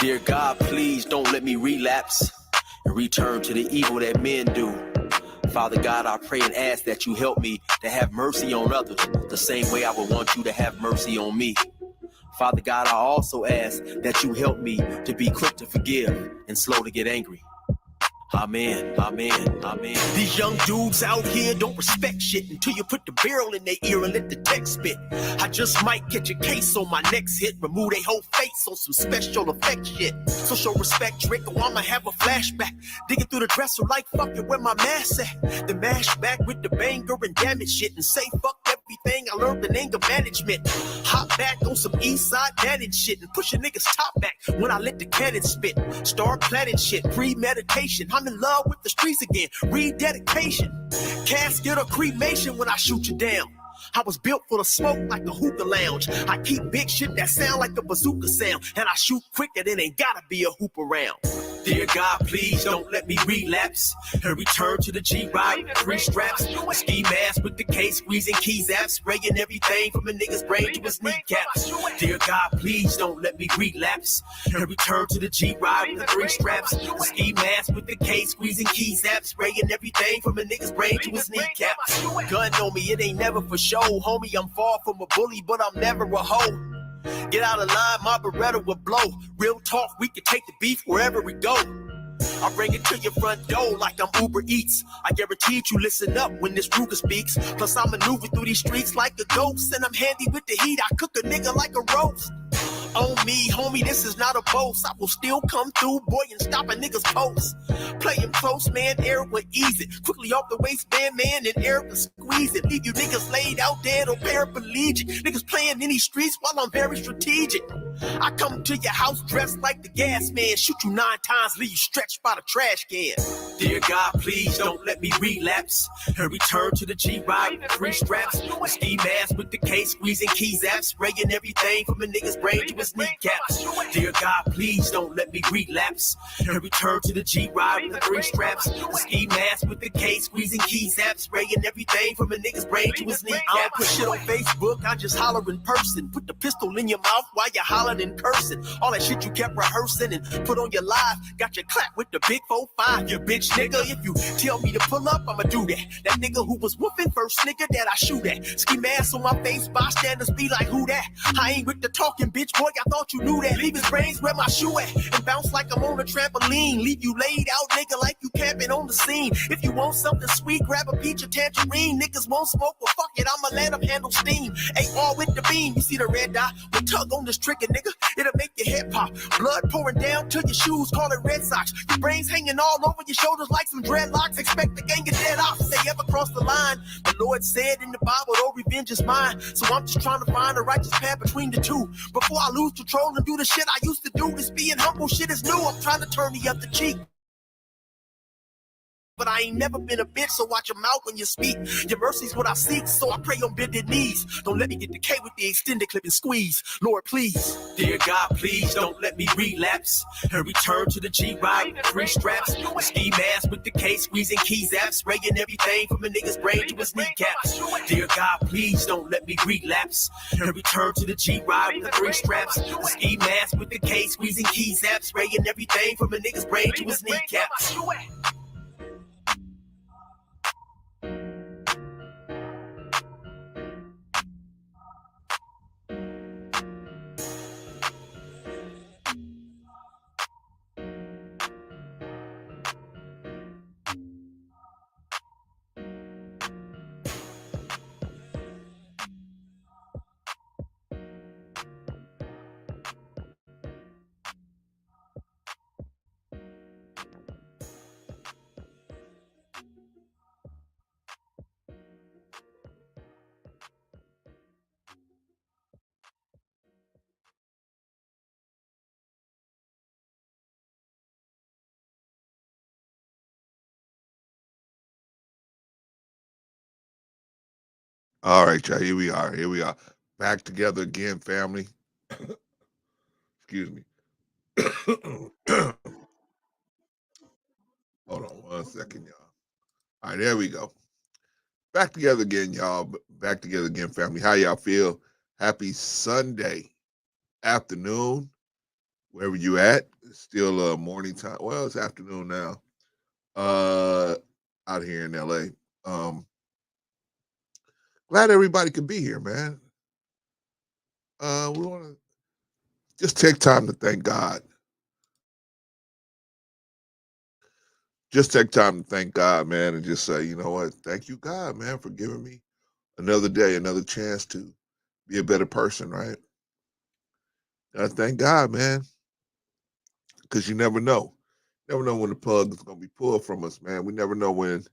Dear God, please don't let me relapse and return to the evil that men do. Father God, I pray and ask that you help me to have mercy on others the same way I would want you to have mercy on me. Father God, I also ask that you help me to be quick to forgive and slow to get angry. Amen, amen, amen. These young dudes out here don't respect shit until you put the barrel in their ear and let the text spit. I just might catch a case on my next hit, remove their whole face on some special effect shit. So show respect, Drake, or I'ma have a flashback. Digging through the dresser like, fuck it, where my mask at? The mash back with the banger and damage shit and say fuck everything I learned in anger management. Hop back on some east side managed shit and push a nigga's top back when I let the cannon spit. Start planning shit, premeditation. I'm in love with the streets again, rededication. Casket or cremation when I shoot you down. I was built for the smoke like a hookah lounge. I keep big shit that sound like a bazooka sound, and I shoot quicker than ain't gotta be a hoop around. Dear God, please don't let me relapse and return to the G-Ride with 3 straps. A ski mask with the case, squeezing keys apps, spraying everything from a nigga's brain to his kneecaps. Dear God, please don't let me relapse and return to the G-Ride with 3 straps. A ski mask with the case, squeezing keys apps, spraying everything from a nigga's brain to his kneecaps. Gun on me, it ain't never for show, homie. I'm far from a bully, but I'm never a hoe. Get out of line, my Beretta will blow. Real talk, we can take the beef wherever we go. I bring it to your front door like I'm Uber Eats. I guarantee you listen up when this Ruger speaks. Plus I maneuver through these streets like a ghost, and I'm handy with the heat. I cook a nigga like a roast. On me, homie, this is not a boast. I will still come through, boy, and stop a nigga's post. Play him close, man, air will ease it. Quickly off the waistband, man, and air will squeeze it. Leave you niggas laid out dead or paraplegic. Niggas playing in these streets while I'm very strategic. I come to your house dressed like the gas man. Shoot you 9 times, leave you stretched by the trash can. Dear God, please don't let me relapse and return to the G-Ride with 3 straps. A ski mask with the case, squeezing keys apps, spraying everything from a nigga's brain to his kneecaps. Dear God, please don't let me relapse and return to the G-Ride with 3 straps. A ski mask with the case, squeezing keys apps, spraying everything from a nigga's brain to his kneecaps. I don't put shit on Facebook, I just holler in person. Put the pistol in your mouth while you hollering and cursing. All that shit you kept rehearsing and put on your live. Got your clap with the big 4-5, you bitch nigga. If you tell me to pull up, I'ma do that. That nigga who was whooping first nigga that I shoot at. Ski mask on my face, bystanders be like, who that? I ain't with the talking, bitch, boy, I thought you knew that. Leave his brains where my shoe at and bounce like I'm on a trampoline. Leave you laid out, nigga, like you camping on the scene. If you want something sweet, grab a peach or tangerine. Niggas won't smoke, well fuck it, I'ma let them handle steam. AR with the beam, you see the red dot? We tug on this trigger, nigga, it'll make your head pop. Blood pouring down to your shoes, call it Red Sox. Your brains hanging all over your shoulders like some dreadlocks. Expect the gang of dead off if they ever cross the line. The Lord said in the Bible, oh, revenge is mine. So I'm just trying to find a righteous path between the two. Before I lose control and do the shit I used to do. This being humble shit is new. I'm trying to turn the other cheek. But I ain't never been a bitch, so watch your mouth when you speak. Your mercy's what I seek, so I pray on bended knees. Don't let me get decayed with the extended clip and squeeze. Lord, please. Dear God, please don't let me relapse and return to the G-Ride with 3 straps. A ski mask with the case, squeezing keys apps, spraying everything from a nigga's brain to his kneecaps. Dear God, please don't let me relapse and return to the G-Ride with 3 straps. A ski mask with the case, squeezing keys apps, spraying everything from a nigga's brain to his kneecaps. All right, y'all. Here we are. Here we are. Back together again, family. Excuse me. Hold on 1 second, y'all. All right, there we go. Back together again, y'all. Back together again, family. How y'all feel? Happy Sunday afternoon. wherever you at. It's still morning time. Well, it's afternoon now. Uh, out here in LA. Glad everybody could be here, man. We want to just take time to thank God. Just take time to thank God, man, and just say, you know what? Thank you, God, man, for giving me another day, another chance to be a better person, right? Thank God, man, because you never know. Never know when the plug is gonna be pulled from us, man. We never know when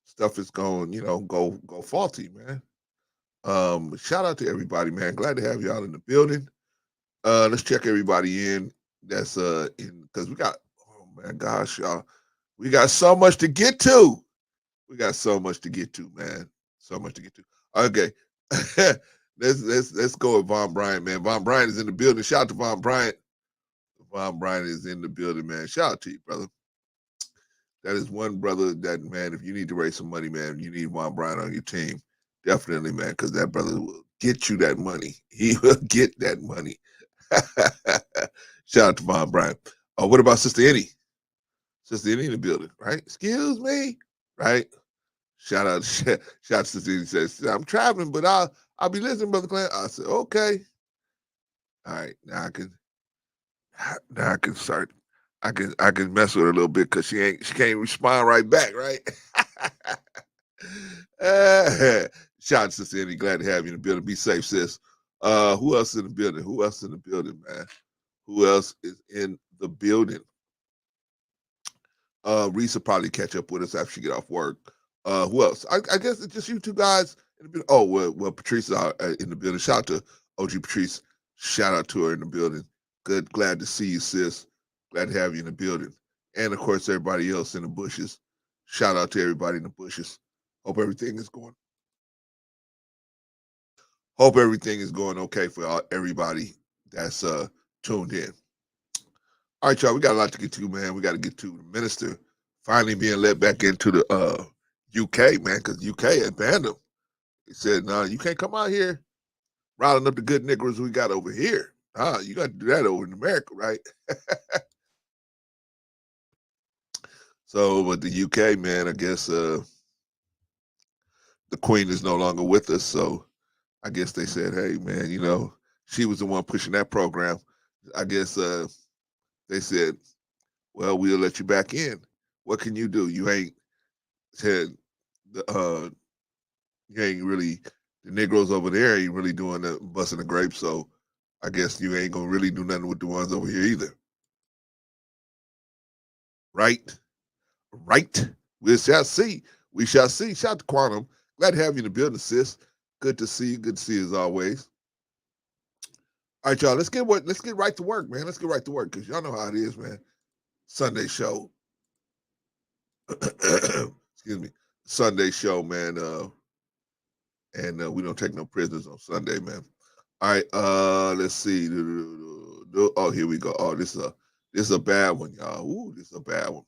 stuff is going, go faulty, man. Shout out to everybody, man. Glad to have y'all in the building. Let's check everybody in. That's in because we got, oh man, gosh, y'all, we got so much to get to. We got so much to get to, man. So much to get to. Okay. let's go with Von Bryant, man. Von Bryant is in the building. Shout out to Von Bryant. Von Bryant is in the building, man. Shout out to you, brother. That is one brother that, man, if you need to raise some money, man, you need Von Bryant on your team. Definitely, man, because that brother will get you that money. He will get that money. Shout out to Von Bryant. What about Sister Annie? Sister Annie in the building, right? Excuse me, right? Shout out, shout out to Sister Annie. Says, I'm traveling, but I'll be listening, Brother Clint. I said, okay. All right, now I can start. I can mess with her a little bit because she can't respond right back, right? Shout out to Sister Annie. Glad to have you in the building. Be safe, sis. Who else in the building? Who else in the building, man? Who else is in the building? Reese will probably catch up with us after she get off work. Who else? I guess it's just you two guys in the building. Oh, well, Patrice is out in the building. Shout out to OG Patrice. Shout out to her in the building. Good, glad to see you, sis. Glad to have you in the building. And of course, everybody else in the bushes. Shout out to everybody in the bushes. Hope everything is going. Hope everything is going okay for everybody that's tuned in. All right, y'all. We got a lot to get to, man. We got to get to the minister finally being let back into the UK, man, because UK had banned him. He said, "No, you can't come out here riling up the good niggers we got over here. You got to do that over in America, right?" So, but the UK, man, I guess the Queen is no longer with us. So, I guess they said, "Hey, man, she was the one pushing that program." I guess they said, "Well, we'll let you back in. What can you do? You ain't said the you ain't really the Negroes over there ain't really doing the busting the grapes. So I guess you ain't gonna really do nothing with the ones over here either, right? Right? We shall see. We shall see. Shout out to Quantum. Glad to have you in the building, sis. Good to see you. Good to see you as always. All right, y'all. Let's get right to work, man. Let's get right to work because y'all know how it is, man. Sunday show. Excuse me. Sunday show, man. And we don't take no prisoners on Sunday, man. All right, let's see. Oh, here we go. Oh, this is a bad one, y'all. Ooh, this is a bad one.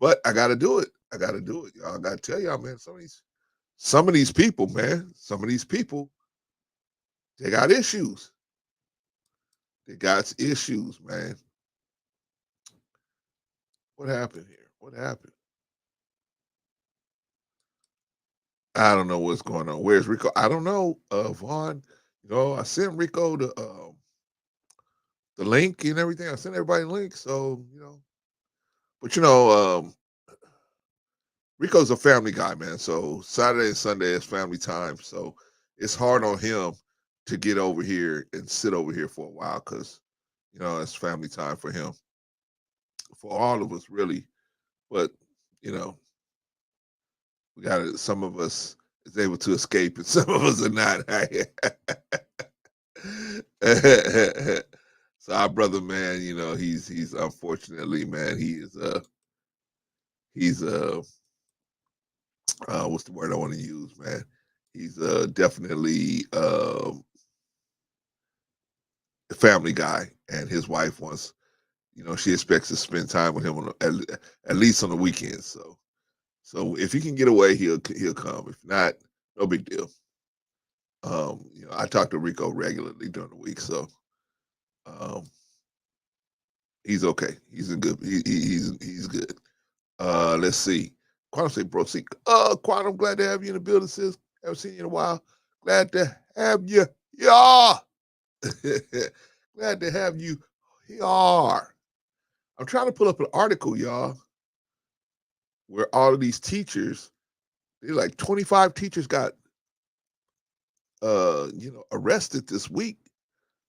But I gotta do it. I gotta do it, y'all. I gotta tell y'all, man. Some of these people, man. Some of these people, they got issues. They got issues, man. What happened here? What happened? I don't know what's going on. Where's Rico? I don't know. Vaughn, I sent Rico the link and everything. I sent everybody the link, so But Rico's a family guy, man. So Saturday and Sunday is family time. So it's hard on him to get over here and sit over here for a while because it's family time for him, for all of us, really. But you know, we got to. Some of us is able to escape, and some of us are not. So our brother, man, he's unfortunately, man, he's what's the word I want to use, man? He's definitely a family guy, and his wife wants, she expects to spend time with him at least on the weekends. So if he can get away, he'll come. If not, no big deal. I talk to Rico regularly during the week, so um, He's okay. He's a good. He's good. Let's see. Quantum say, bro, see, Quantum, glad to have you in the building, sis. Haven't seen you in a while. Glad to have you. Yeah. Glad to have you here. I'm trying to pull up an article, y'all, where all of these teachers, they're like 25 teachers got arrested this week,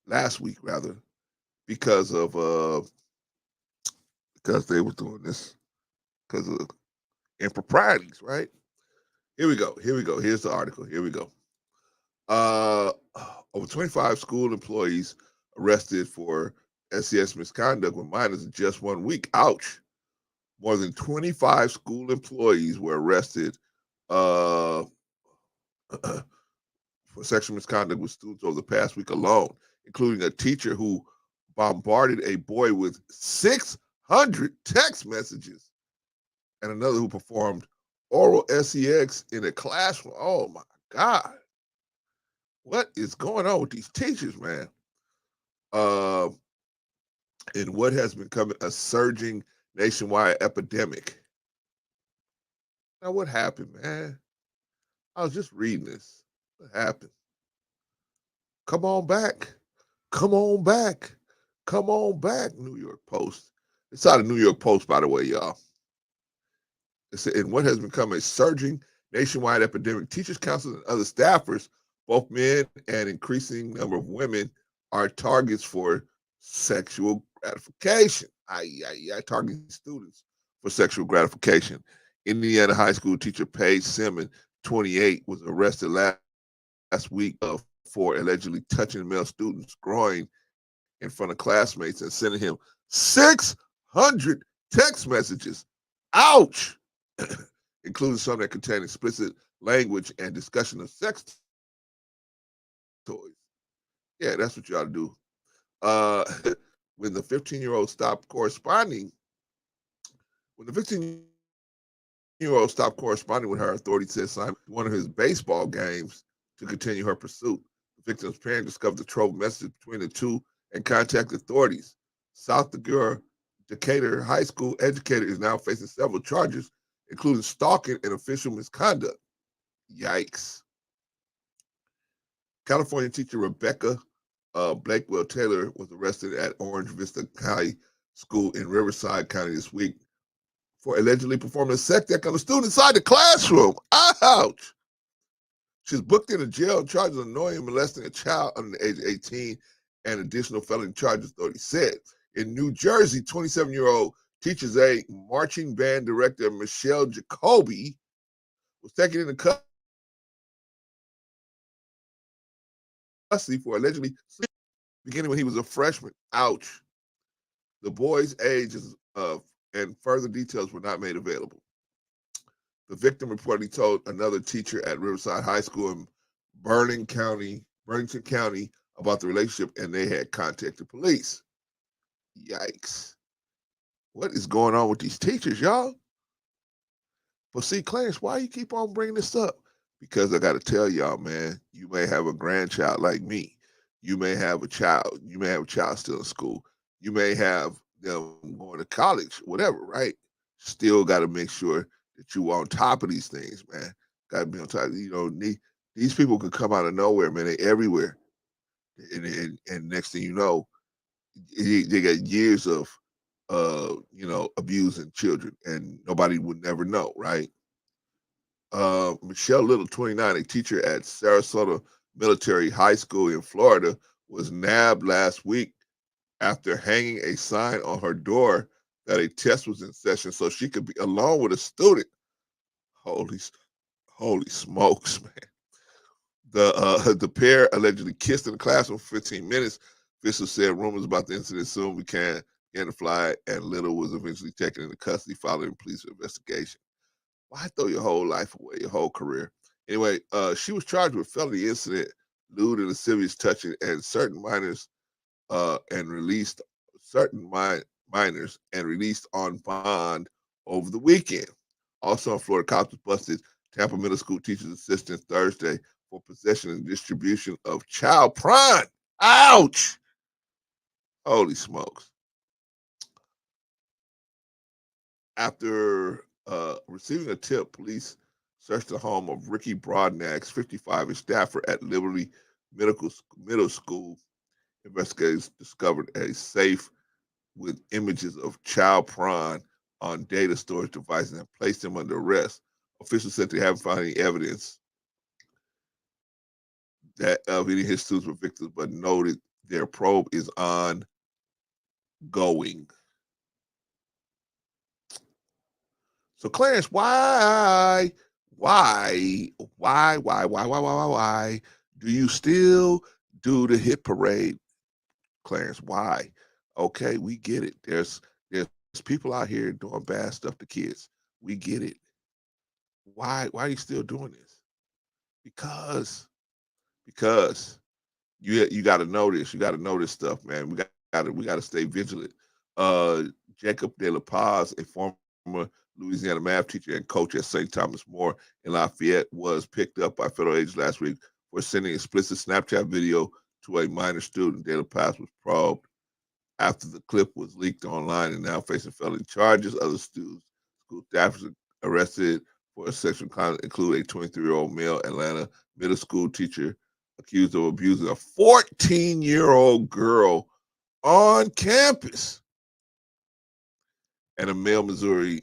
last week rather, because of because they were doing this because of improprieties, right? Here we go. Here we go. Here's the article. Here we go. Uh, over 25 school employees arrested for SES misconduct with minors in just 1 week. Ouch. More than 25 school employees were arrested uh, for sexual misconduct with students over the past week alone, including a teacher who bombarded a boy with 600 text messages and another who performed oral sex in a classroom. Oh my God. What is going on with these teachers, man? Uh, in what has become a surging nationwide epidemic. Now, what happened, man? I was just reading this. What happened? Come on back. Come on back. Come on back, New York Post. It's out of New York Post, by the way, y'all. It's in what has become a surging nationwide epidemic. Teachers, counselors, and other staffers, both men and increasing number of women, are targets for sexual gratification. I target students for sexual gratification. Indiana high school teacher Paige Simmons, 28, was arrested last week for allegedly touching male students' groin in front of classmates and sending him 600 text messages. Ouch! Including some that contain explicit language and discussion of sex toys. Yeah, that's what you ought to do. Uh, when the 15-year-old stopped corresponding, when the 15-year-old stopped corresponding with her, authorities said Simon one of his baseball games to continue her pursuit. The victim's parents discovered the troubled message between the two and contacted authorities. South Decatur High School educator is now facing several charges, including stalking and official misconduct. Yikes. California teacher Rebecca Blakewell Taylor was arrested at Orange Vista High School in Riverside County this week for allegedly performing a sex act on a student inside the classroom. Ouch! She's booked into jail on charges of annoying and molesting a child under the age of 18 and additional felony charges, authorities said. In New Jersey, 27-year-old teacher's aide, marching band director Michelle Jacoby, was taken into custody for allegedly beginning when he was a freshman. Ouch. The boy's age and further details were not made available. The victim reportedly told another teacher at Riverside High School in Burlington County, about the relationship, and they had contacted police. Yikes. What is going on with these teachers, y'all? But see, Clarence, why you keep on bringing this up? Because I got to tell y'all, man, you may have a grandchild like me. You may have a child. You may have a child still in school. You may have them going to college, whatever, right? Still got to make sure that you are on top of these things, man. Got to be on top. These people could come out of nowhere, man. They everywhere, and next thing you know, they got years of abusing children, and nobody would never know, right? Michelle Little, 29, a teacher at Sarasota Military High School in Florida, was nabbed last week after hanging a sign on her door that a test was in session so she could be alone with a student. Holy, holy smokes, man. The pair allegedly kissed in the classroom for 15 minutes. Officials said rumors about the incident soon began to fly, and Little was eventually taken into custody following police investigation. Why throw your whole life away, your whole career? Anyway, she was charged with felony incident, lewd and lascivious touching, and certain minors and released on bond over the weekend. Also in Florida, cops busted Tampa Middle School teacher's assistant Thursday for possession and distribution of child porn. Ouch! Holy smokes. After receiving a tip, police searched the home of Ricky Broadnax, 55, in Stafford at Liberty Middle School. Investigators discovered a safe with images of child porn on data storage devices and placed him under arrest. Officials said they haven't found any evidence that of any of his students were victims, but noted their probe is ongoing. So, Clarence, why do you still do the hit parade, Clarence? Why? Okay, we get it. There's people out here doing bad stuff to kids. We get it. Why are you still doing this? Because because you got to know this. You got to know this stuff, man. We got to stay vigilant. Uh, Jacob De La Paz, a former Louisiana math teacher and coach at St. Thomas More in Lafayette, was picked up by federal agents last week for sending explicit Snapchat video to a minor student. De La Paz was probed after the clip was leaked online and now facing felony charges. Other students, school staffers arrested for a sexual conduct include a 23-year-old male Atlanta middle school teacher accused of abusing a 14-year-old girl on campus, and a male Missouri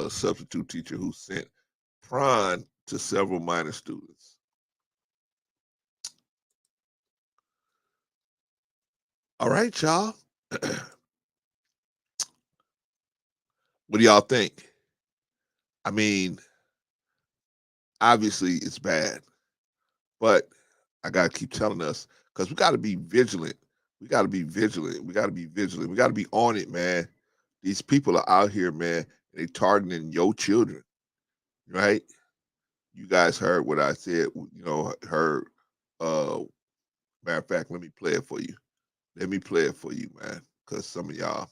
substitute teacher who sent prawn to several minor students. All right, y'all. What do y'all think? I mean, obviously it's bad, but I gotta keep telling us because we gotta be vigilant. We gotta be vigilant. We gotta be vigilant. We gotta be on it, man. These people are out here, man. They targeting your children, right? You guys heard what I said. You know, heard. Uh, Matter of fact, let me play it for you. Let me play it for you, man, because some of y'all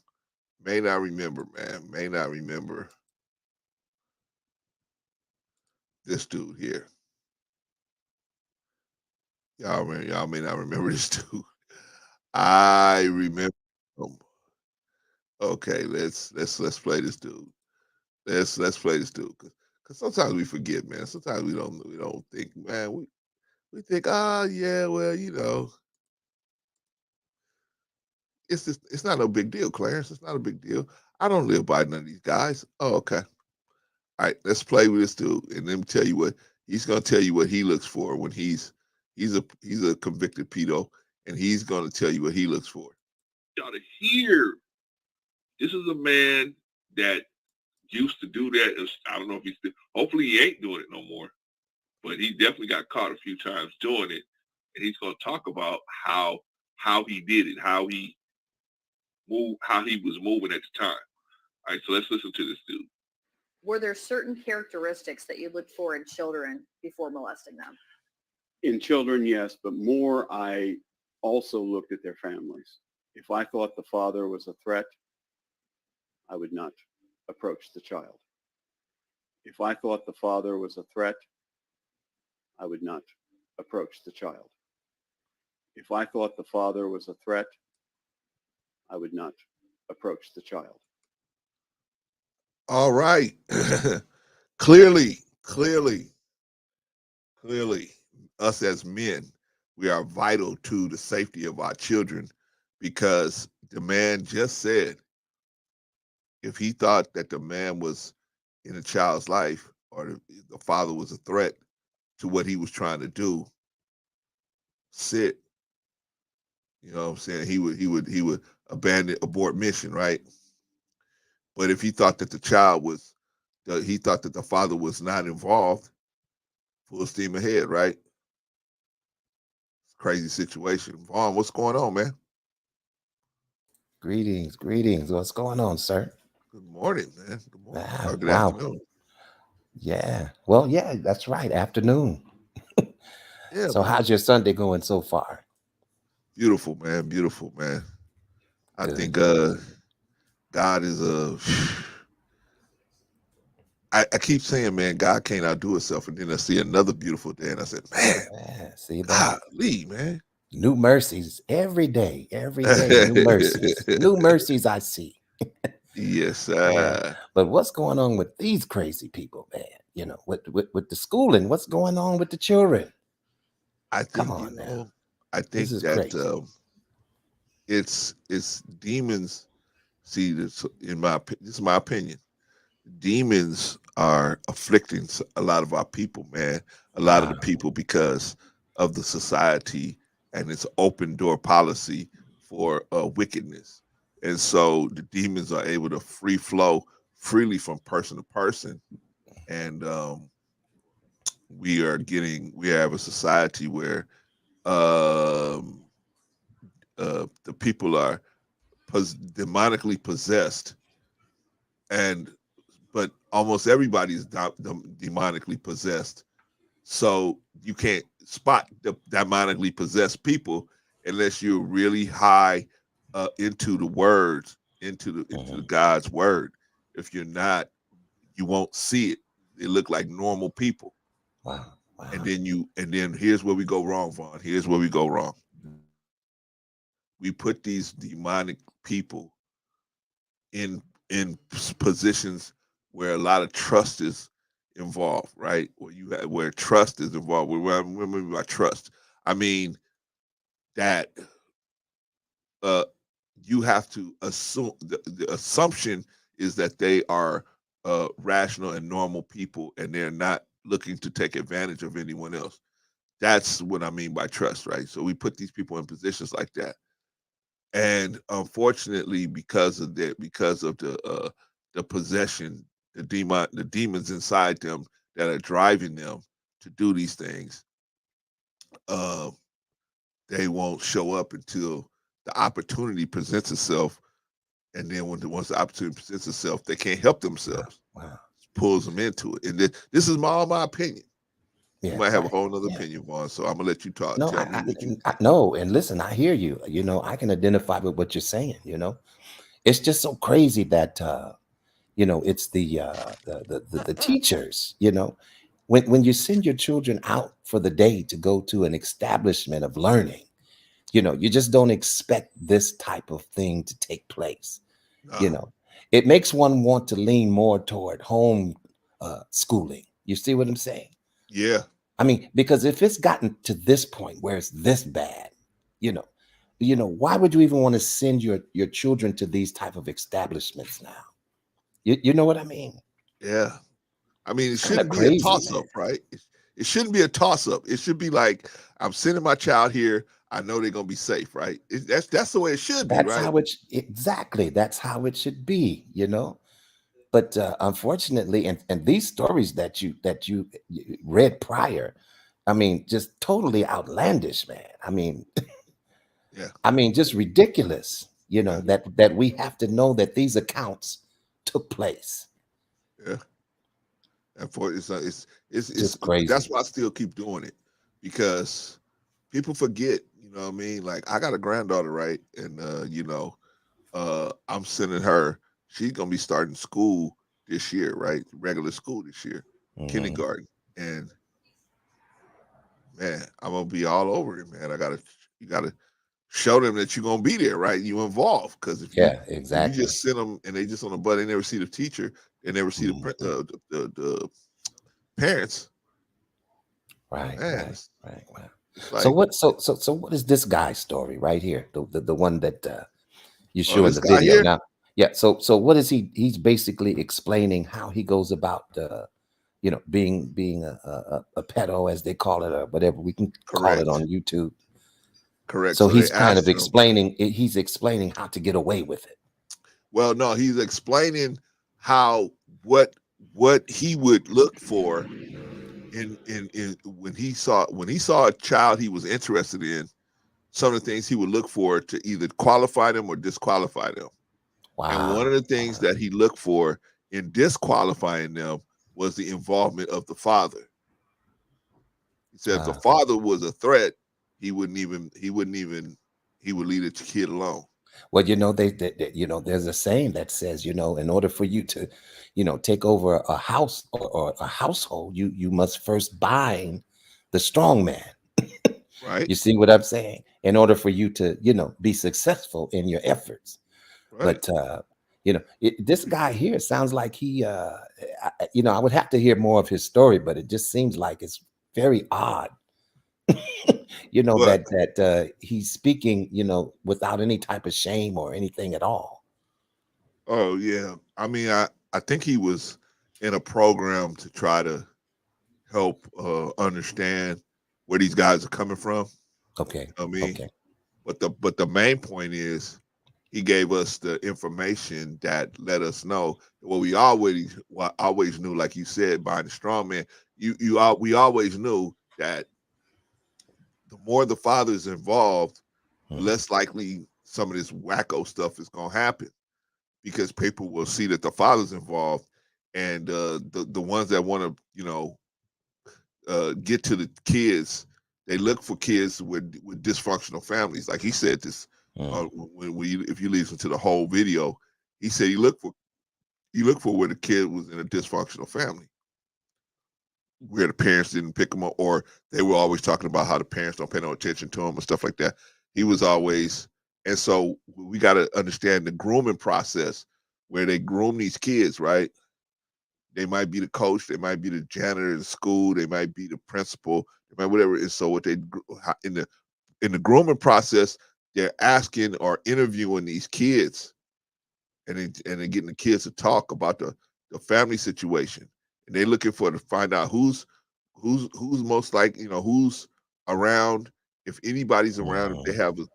may not remember, man. May not remember this dude here. Y'all may not remember this dude. I remember him. Okay, let's play this dude. Let's play this dude because sometimes we forget, man. Sometimes we don't think, man. We think, oh yeah, well, it's not no big deal, Clarence. It's not a big deal. I don't live by none of these guys. Oh, okay. All right, let's play with this dude, and let me tell you what he's gonna tell you what he looks for when he's a convicted pedo, and he's gonna tell you what he looks for. Y'all to hear, this is a man that used to do that. I don't know if he's still, hopefully he ain't doing it no more, but he definitely got caught a few times doing it, and he's gonna talk about how he did it, how he was moving at the time. All right, so let's listen to this dude. Were there certain characteristics that you looked for in children before molesting them? In children, yes, but more I also looked at their families. If I thought the father was a threat, I would not approach the child. If I thought the father was a threat, I would not approach the child. If I thought the father was a threat, I would not approach the child. All right. clearly, us as men, we are vital to the safety of our children because the man just said if he thought that the man was in a child's life or the father was a threat to what he was trying to do, sit. You know what I'm saying? He would abort mission, right? But if he thought that he thought that the father was not involved, full steam ahead, right? Crazy situation. Vaughn, what's going on, man? Greetings. What's going on, sir? Good morning, man. Good morning. Or good Wow. afternoon. Yeah. Well, yeah, that's right. Afternoon. Yeah. So Man. how's your Sunday going so far? Beautiful, man. Beautiful, man. I Good. think God is I keep saying, man, God can't outdo himself. And then I see another beautiful day, and I said, man, Yeah, see that? golly, man. New mercies every day, new mercies. New mercies I see. Yes, Yeah. But what's going on with these crazy people, man? With the schooling, what's going on with the children? I Come think, on now. I This think is that crazy. it's demons. See, this is my opinion. Demons are afflicting a lot of our people, man. A lot of the Wow. people because of the society and its open door policy for wickedness. And so the demons are able to free flow freely from person to person. And we have a society where um, the people are demonically possessed, and but almost everybody's demonically possessed. So you can't spot the demonically possessed people unless you're really high into the words, into the Mhm. God's word. If you're not, you won't see it. They look like normal people. Wow. And Wow. then here's where we go wrong, Vaughn. Here's where we go wrong. We put these demonic people in positions where a lot of trust is involved, right? Where trust is involved. What I mean by trust, I mean that uh, you have to assume the assumption is that they are rational and normal people, and they're not looking to take advantage of anyone else. That's what I mean by trust, right? So we put these people in positions like that, and unfortunately, because of the possession, the demons inside them that are driving them to do these things, uh, they won't show up until the opportunity presents itself. And then once the opportunity presents itself, they can't help Wow. themselves. Wow. Pulls them into it. And this is all my opinion. You Yeah. might have a Right. whole other Yeah. opinion, Vaughn. So I'm gonna let you talk. No, Tell me what you think. no. And listen, I hear you. I can identify with what you're saying. It's just so crazy that it's the teachers. When you send your children out for the day to go to an establishment of learning, you just don't expect this type of thing to take place. you Nah. know it makes one want to lean more toward home schooling. You see what I'm saying? Yeah. I mean, because if it's gotten to this point where it's this bad, you know why would you even want to send your children to these type of establishments now? You know what I mean? Yeah. I mean, it It's kind of shouldn't be a crazy, toss man. up, right? It shouldn't be a toss up. It should be like, I'm sending my child here. I know they're gonna be safe, right? That's the way it should be, That's right? how exactly, that's how it should be. But unfortunately, and these stories that you read prior, I mean, just totally outlandish, man. I mean, Yeah, just ridiculous. yeah, That we have to know that these accounts took place. yeah. And for Just crazy. that's why I still keep doing it, because people forget. You know what I mean? Like, I got a granddaughter, right? And I'm sending her. She's gonna be starting school this year, right? Regular school this year, Mhm. kindergarten. And man, I'm gonna be all over it, man. You gotta show them that you're gonna be there, right? You involved, because Yeah, if you exactly. just send them and they just on the butt, they never see the teacher, they never see Mhm. the parents. Right, Man, right, right. Wow. it's So like, what is this guy's story right here? The one that you oh, show in this the guy video here, now. Yeah. So what is he? He's basically explaining how he goes about, being a pedo, as they call it, or whatever we can call it correct, on YouTube. correct. So So they he's kind of asked him. explaining how to get away with it. Well, no, he's explaining how what he would look for in when he saw a child he was interested in. Some of the things he would look for to either qualify them or disqualify them. And one of Wow. the things Wow. that he looked for in disqualifying them was the involvement of the father. He said if the Wow. father was a threat, he would leave the kid alone. Well, there's a saying that says, in order for you to, take over a house, or a household, you must first bind the strong man. Right? You see what I'm saying? In order for you to, be successful in your efforts. Right. But This guy here sounds like he, I would have to hear more of his story, but it just seems like it's very odd, But that he's speaking, without any type of shame or anything at all. oh yeah, I mean, I think he was in a program to try to help understand where these guys are coming from. Okay. You know what I mean? Okay. But the main point is he gave us the information that let us know what we always knew, like you said, behind the strong man. We always knew that the more the father is involved, the Mhm. less likely some of this wacko stuff is gonna happen because people will see that the father's involved, and the ones that want to get to the kids, they look for kids with dysfunctional families. Like he said this Mm. if you listen to the whole video, he said he looked for where the kid was in a dysfunctional family, where the parents didn't pick them up, or they were always talking about how the parents don't pay no attention to them and stuff like that. He was always, and so we got to understand the grooming process where they groom these kids, right? They might be the coach, they might be the janitor in the school, they might be the principal, they might whatever. And so what they in the grooming process, they're asking or interviewing these kids, and then getting the kids to talk about the family situation, and they're looking for to find out who's most like who's around, if anybody's around, if they Mhm. have a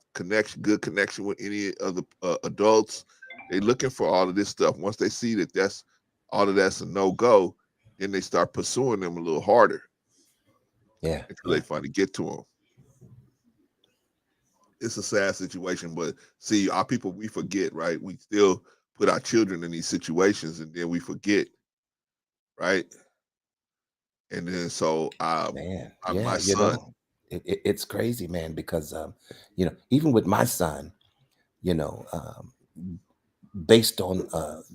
good connection with any of the adults. They're looking for all of this stuff. Once they see that that's a no go, then they start pursuing them a little harder Yeah. until they Yeah. finally get to them. It's a sad situation, but see, our people, we forget, right? We still put our children in these situations, and then we forget, right? And then so, Man. my Yeah. son, It's crazy, man, because, even with my son, you know, um, based on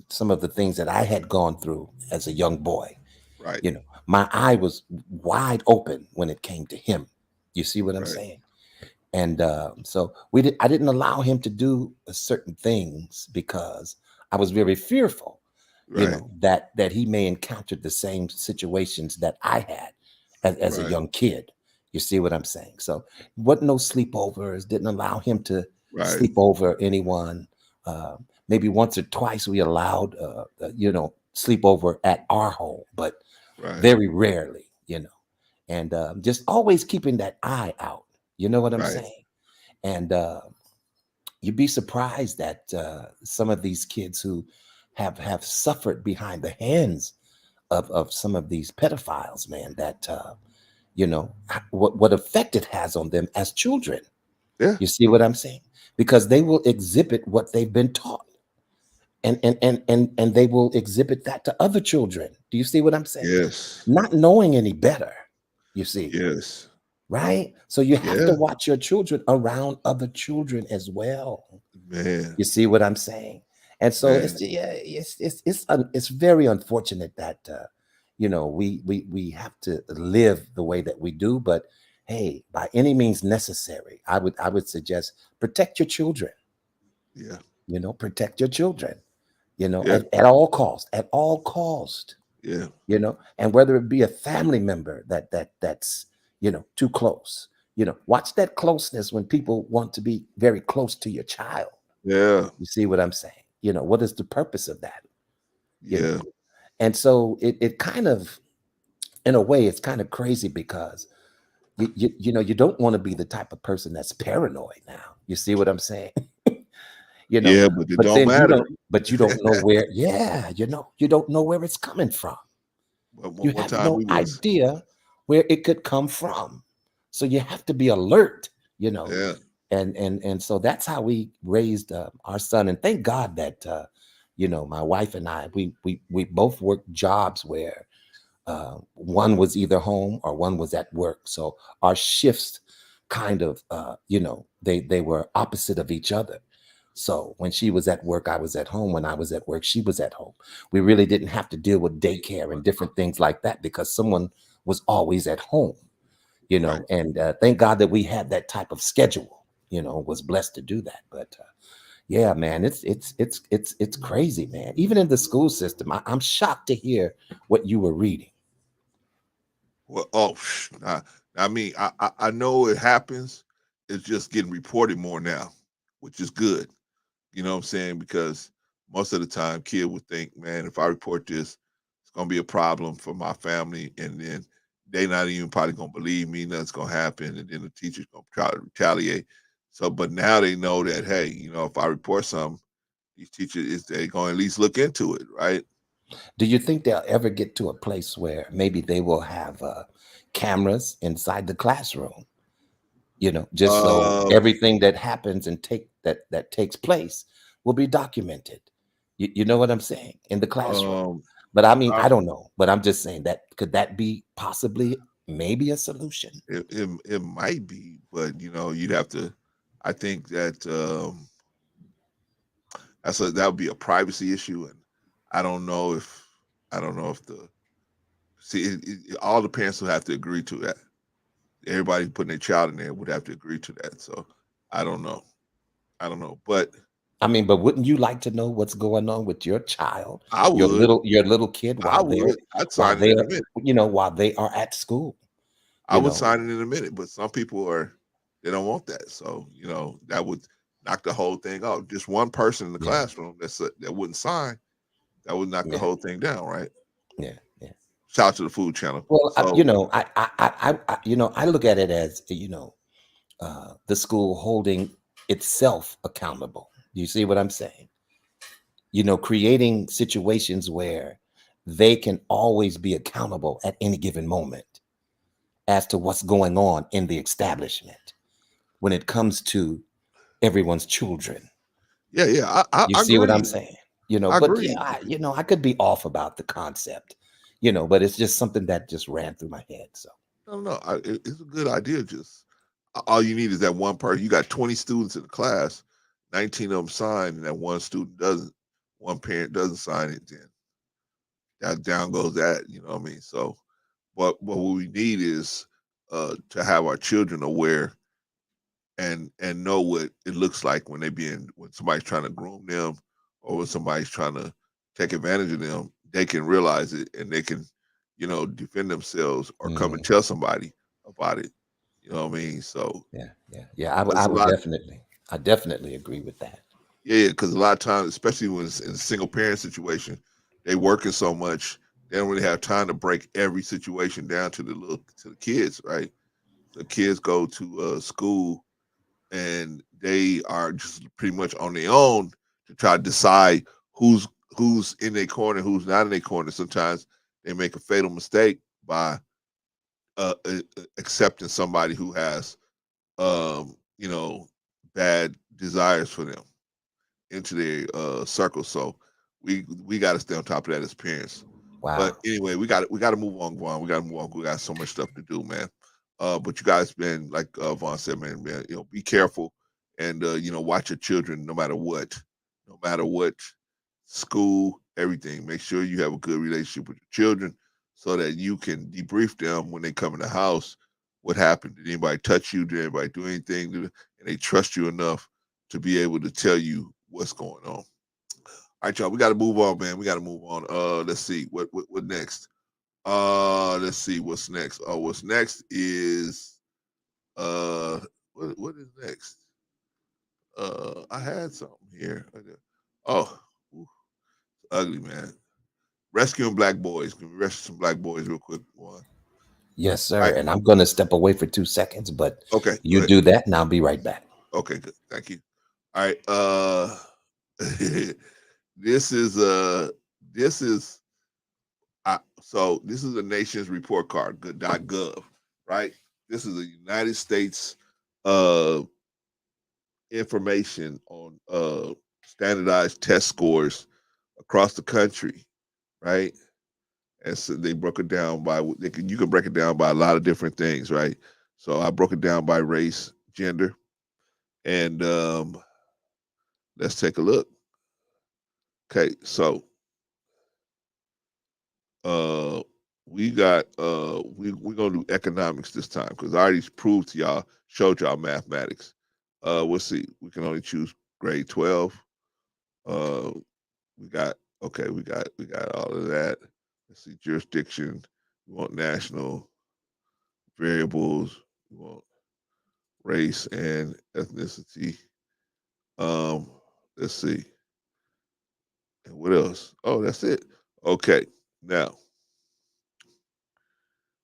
some of the things that I had gone through as a young boy, right, my eye was wide open when it came to him. You see what I'm right, saying? And so I didn't allow him to do certain things because I was very fearful, right, that he may encounter the same situations that I had as a right, young kid. You see what I'm saying? So wasn't no sleepovers, didn't allow him to right, sleep over anyone. Uh, Maybe once or twice we allowed, sleepover at our home, but right, very rarely, and just always keeping that eye out. You know what I'm right. saying? And you'd be surprised that some of these kids who have suffered behind the hands of some of these pedophiles, man, that what effect it has on them as children. Yeah, You see what I'm saying? Because they will exhibit what they've been taught. And they will exhibit that to other children. Do you see what I'm saying? yes, Not knowing any better, you see. yes, Right? So you have to yeah, watch your children around other children as well. man, You see what I'm saying? And so man, it's very unfortunate that we have to live the way that we do. But hey, by any means necessary, I would suggest protect your children. yeah, Protect your children. yeah, At all cost, at all cost. yeah, And whether it be a family member that's too close. Watch that closeness when people want to be very close to your child. yeah, You see what I'm saying? What is the purpose of that? you know yeah, and so it kind of, in a way, it's kind of crazy because you don't want to be the type of person that's paranoid now. You see what I'm saying? you know yeah, but it but don't then matter. you don't know where, yeah, you don't know where it's coming from. But You one have time no we was, idea where it could come from. So you have to be alert, you know. yeah, And so that's how we raised our son. And thank God that my wife and I, we both worked jobs where one was either home or one was at work. So our shifts kind of they were opposite of each other. So when she was at work, I was at home. When I was at work, she was at home. We really didn't have to deal with daycare and different things like that because someone was always at home, right, and thank God that we had that type of schedule, was blessed to do that. But Yeah, man, it's crazy, man. Even in the school system, I'm shocked to hear what you were reading. Well, I mean, I know it happens. It's just getting reported more now, which is good. You know what I'm saying? Because most of the time, kid would think, man, if I report this, it's gonna be a problem for my family, and then they not even probably gonna believe me. Nothing's gonna happen, and then the teacher's gonna try to retaliate. So, but now they know that, hey, if I report something, these teachers is they gonna at least look into it, right? Do you think they'll ever get to a place where maybe they will have cameras inside the classroom? Just so Um, everything that happens and that takes place will be documented. You know what I'm saying? In the classroom. um, But I mean, I, I don't know. But I'm just saying that could that be possibly maybe a solution? it might be, but you'd have to. I think that that would be a privacy issue, and I don't know if I don't know if the see all the parents will have to agree to that. Everybody putting their child in there would have to agree to that. So I don't know. I don't know, but I mean, but wouldn't you like to know what's going on with your child, I would. your little kid I would. I'd sign it in a minute. while they are at school, I you would know? sign it in a minute, but some people they don't want that. So that would knock the whole thing off. Just one person in the Yeah, classroom that wouldn't sign, that would knock the yeah, whole thing down, right? yeah, yeah. Shout out to the Food Channel. Well, So I look at it as the school holding itself accountable. You see what I'm saying? Creating situations where they can always be accountable at any given moment as to what's going on in the establishment when it comes to everyone's children. yeah, You I see what agree. I'm saying? I But yeah, agree. I could be off about the concept, but it's just something that just ran through my head. So No, no, it's a good idea. Just all you need is that one person. You got 20 students in the class, 19 of them sign, and that one student doesn't. One parent doesn't sign it, then that down goes that. You know what I mean? So, but what we need is to have our children aware and know what it looks like when somebody's trying to groom them or when somebody's trying to take advantage of them. They can realize it and they can defend themselves or come and mhm. tell somebody about it. You know what I mean? So Yeah, yeah, yeah. I it's a would lot. definitely agree with that. Yeah, because a lot of times, especially when it's in a single parent situation, they working so much they don't really have time to break every situation down to the kids, right? The kids go to school and they are just pretty much on their own to try to decide who's in their corner, who's not in their corner. Sometimes they make a fatal mistake by accepting somebody who has um, you know bad desires for them into their circle. So we got to stay on top of that as parents. But Wow. anyway, we got to move on, Vaughn. We got to move on. We got so much stuff to do, man. But you guys been like Vaughn said, man, be careful and watch your children no matter what, school, everything. Make sure you have a good relationship with your children so that you can debrief them when they come in the house. What happened? Did anybody touch you? Did anybody do anything? And they trust you enough to be able to tell you what's going on. All right, y'all. We got to move on, man. We got to move on. Let's see what next. Let's see what's next. Oh, what's next is what is next? I had something here. Oh, ooh, ugly man. Rescuing black boys. Can we rescue some black boys real quick? One. Yes, All sir. right. And I'm going to step away for 2 seconds, but Okay. Go you ahead. do that and I'll be right back. Okay. Good. Thank you. All right. This is this is so this is a nation's report card, good.gov, right? This is the United States uh, information on standardized test scores across the country, right? And so they broke it down by you can break it down by a lot of different things, right? So I broke it down by race, gender, and let's take a look. Okay, so uh we're gonna do economics this time because I already proved to y'all, showed y'all mathematics. We'll see. We can only choose grade 12. Uh, we got we got all of that. Let's see, jurisdiction. We want national variables. We want race and ethnicity. Um, let's see. And what else? Oh, that's it. Okay. Now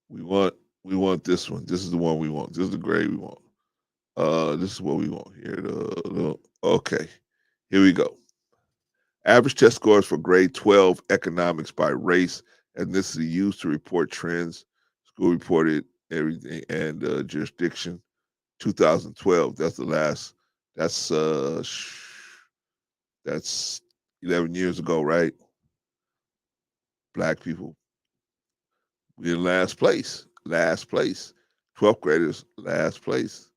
we want we want this one. This is the one we want. This is the grade we want. This is what we want here. Okay. Here we go. Average test scores for grade 12 economics by race, ethnicity used to report trends, school reported everything, and jurisdiction. 2012. That's the last. That's uh, that's 11 years ago, right? Black people, we in last place. Last place. 12th graders, last place.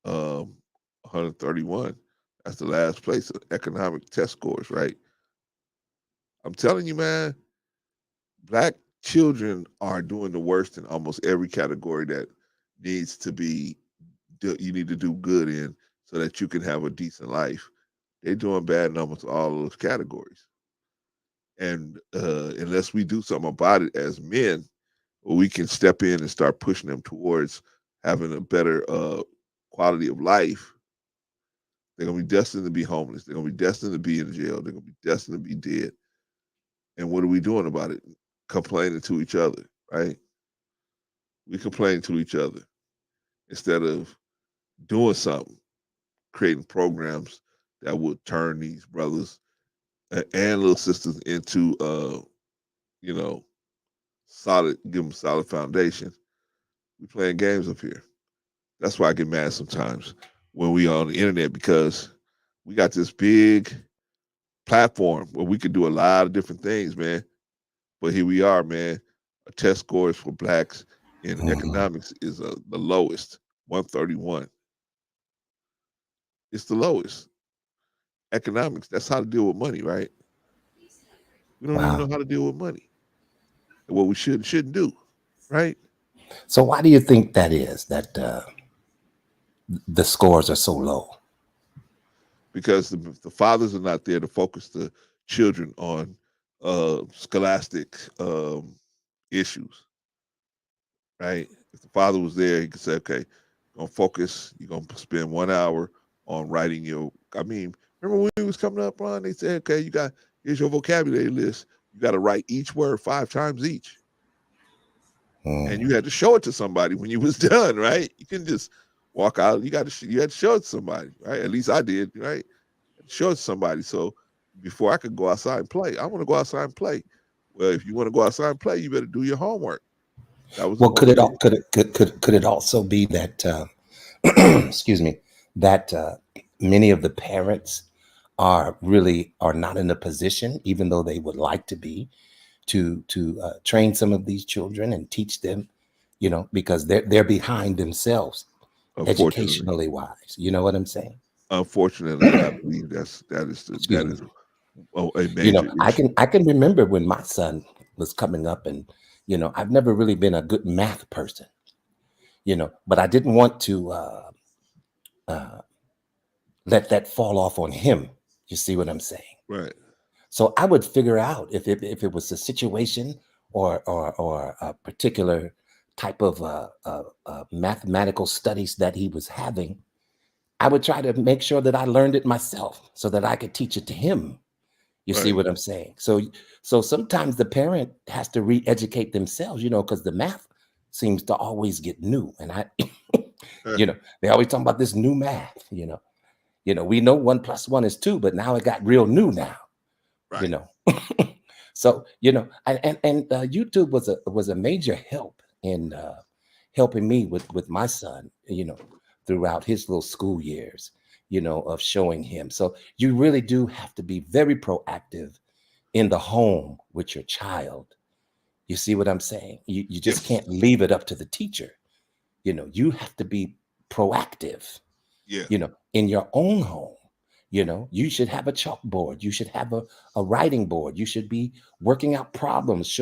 131. That's the last place of economic test scores, right? I'm telling you, man, black children are doing the worst in almost every category that needs to be you need to do good in so that you can have a decent life. They're doing bad in almost all of those categories. And unless we do something about it as men, we can step in and start pushing them towards having a better quality of life. They're gonna be destined to be homeless. They're gonna be destined to be in jail. They're gonna be destined to be dead. And what are we doing about it? Complaining to each other, right? We complain to each other instead of doing something, creating programs that would turn these brothers and little sisters into, you know, solid, give them solid foundation. We playing games up here. That's why I get mad sometimes when we on the internet because we got this big platform where we could do a lot of different things, man. But here we are, man. Our test scores for blacks in Mhm. economics is the lowest, 131. It's the lowest. Economics, that's how to deal with money, right? We don't even know Wow. how to deal with money and what we should and shouldn't do, right? So why do you think that is that the scores are so low? Because the fathers are not there to focus the children on scholastic issues, right? If the father was there, he could say, okay, you're gonna focus, you're gonna spend 1 hour on writing your I mean, remember when we was coming up, Ron, they said, okay, here's your vocabulary list. You gotta write each word 5 times each. And Mm. you had to show it to somebody when you was done, right? You couldn't just walk out. You had to show it to somebody, right? At least I did, right? Show it to somebody. So before I could go outside and play, I want to go outside and play. Well, if you want to go outside and play, you better do your homework. That was the Well, only way. could it also be that excuse me, that many of the parents are not in a position, even though they would like to be, to train some of these children and teach them, because they're behind themselves Unfortunately, educationally wise. You know what I'm saying? unfortunately, I believe Excuse that me. is a major I issue. can remember when my son was coming up, and I've never really been a good math person, but I didn't want to uh, let that fall off on him. You see what I'm saying? Right. So I would figure out if it was a situation or a particular type of mathematical studies that he was having. I would try to make sure that I learned it myself so that I could teach it to him. You see Right. what I'm saying? So sometimes the parent has to re-educate themselves, because the math seems to always get new, and they always talk about this new math. We know 1 + 1 is 2, but now it got real new now. you right. know so and YouTube was a major help in helping me with my son, throughout his little school years, of showing him. So you really do have to be very proactive in the home with your child. You see what I'm saying? You just Yes. can't leave it up to the teacher. You have to be proactive, Yeah. in your own home. You should have a chalkboard. You should have a writing board. You should be working out problems,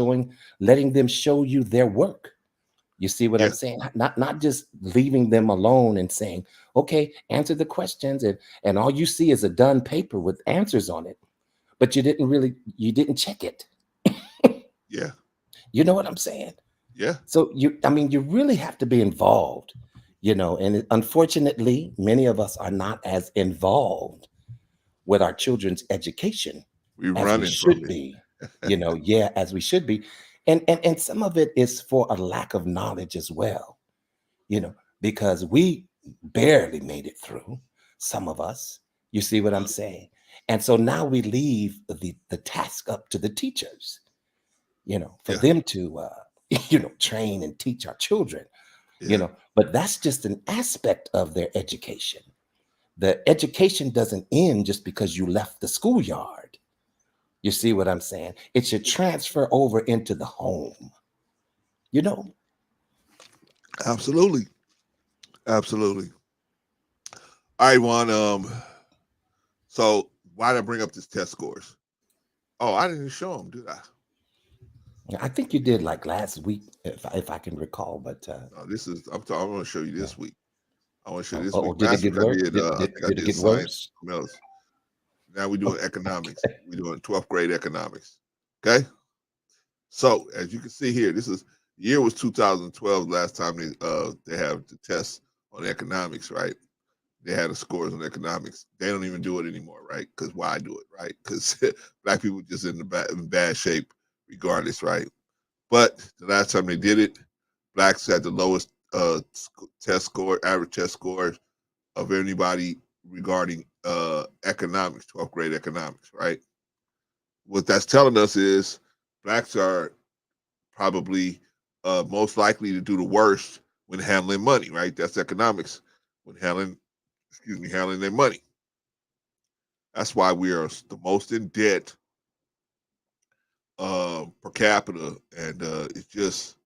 letting them show you their work. You see what Yeah. I'm saying? Not just leaving them alone and saying, okay, answer the questions, and all you see is a done paper with answers on it, but you didn't check it. Yeah. You know what I'm saying? Yeah. So you really have to be involved, and unfortunately, many of us are not as involved with our children's education We're as we running from should it. be, yeah, as we should be. And some of it is for a lack of knowledge as well, because we barely made it through, some of us. You see what I'm saying? And so now we leave the task up to the teachers, for Yeah. them to train and teach our children, Yeah. but that's just an aspect of their education. The education doesn't end just because you left the schoolyard. You see what I'm saying? It should transfer over into the home, you know? Absolutely. Absolutely. All right, Juan. So why did I bring up this test scores? Oh, I didn't show them, did I? I think you did like last week, if I can recall, but No, this is. I'm going to show you yeah. this week. I want to show you this Oh, week. did it Last get week I worse? did. I think I Did it did get science. worse? Something else. Now we're doing economics. We're doing 12th grade economics. Okay. So as you can see here, this is year was 2012. Last time they have the test on economics, right? They had the scores on economics. They don't even do it anymore, right? Because why do it, right? Because black people just in bad shape, regardless, right? But the last time they did it, blacks had the lowest test score, average test score of anybody regarding economics, 12th grade economics, right? What that's telling us is blacks are probably most likely to do the worst when handling money, right? That's economics when handling their money. That's why we are the most in debt per capita, and it's just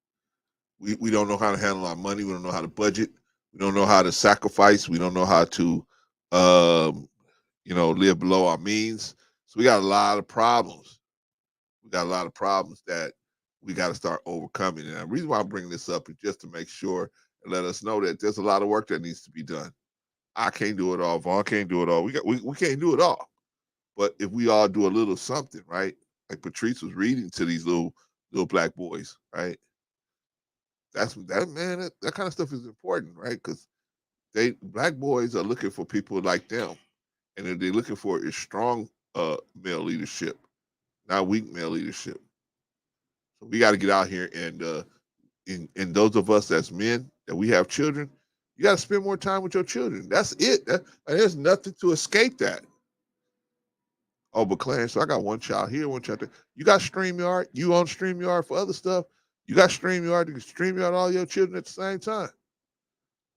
we don't know how to handle our money. We don't know how to budget. We don't know how to sacrifice. We don't know how to live below our means. So we got a lot of problems. We got a lot of problems that we got to start overcoming. And the reason why I'm bringing this up is just to make sure and let us know that there's a lot of work that needs to be done. I can't do it all. Vaughn can't do it all. We can't do it all. But if we all do a little something, right? Like Patrice was reading to these little black boys, right? That's that man. That kind of stuff is important, right? Because black boys are looking for people like them, and if they're looking for is strong male leadership, not weak male leadership. So we got to get out here and those of us as men that we have children, you got to spend more time with your children. That's it. There's nothing to escape that. Oh, but Clarence, so I got one child here, one child there. You got StreamYard. You on StreamYard for other stuff. You got StreamYard. You can StreamYard all your children at the same time.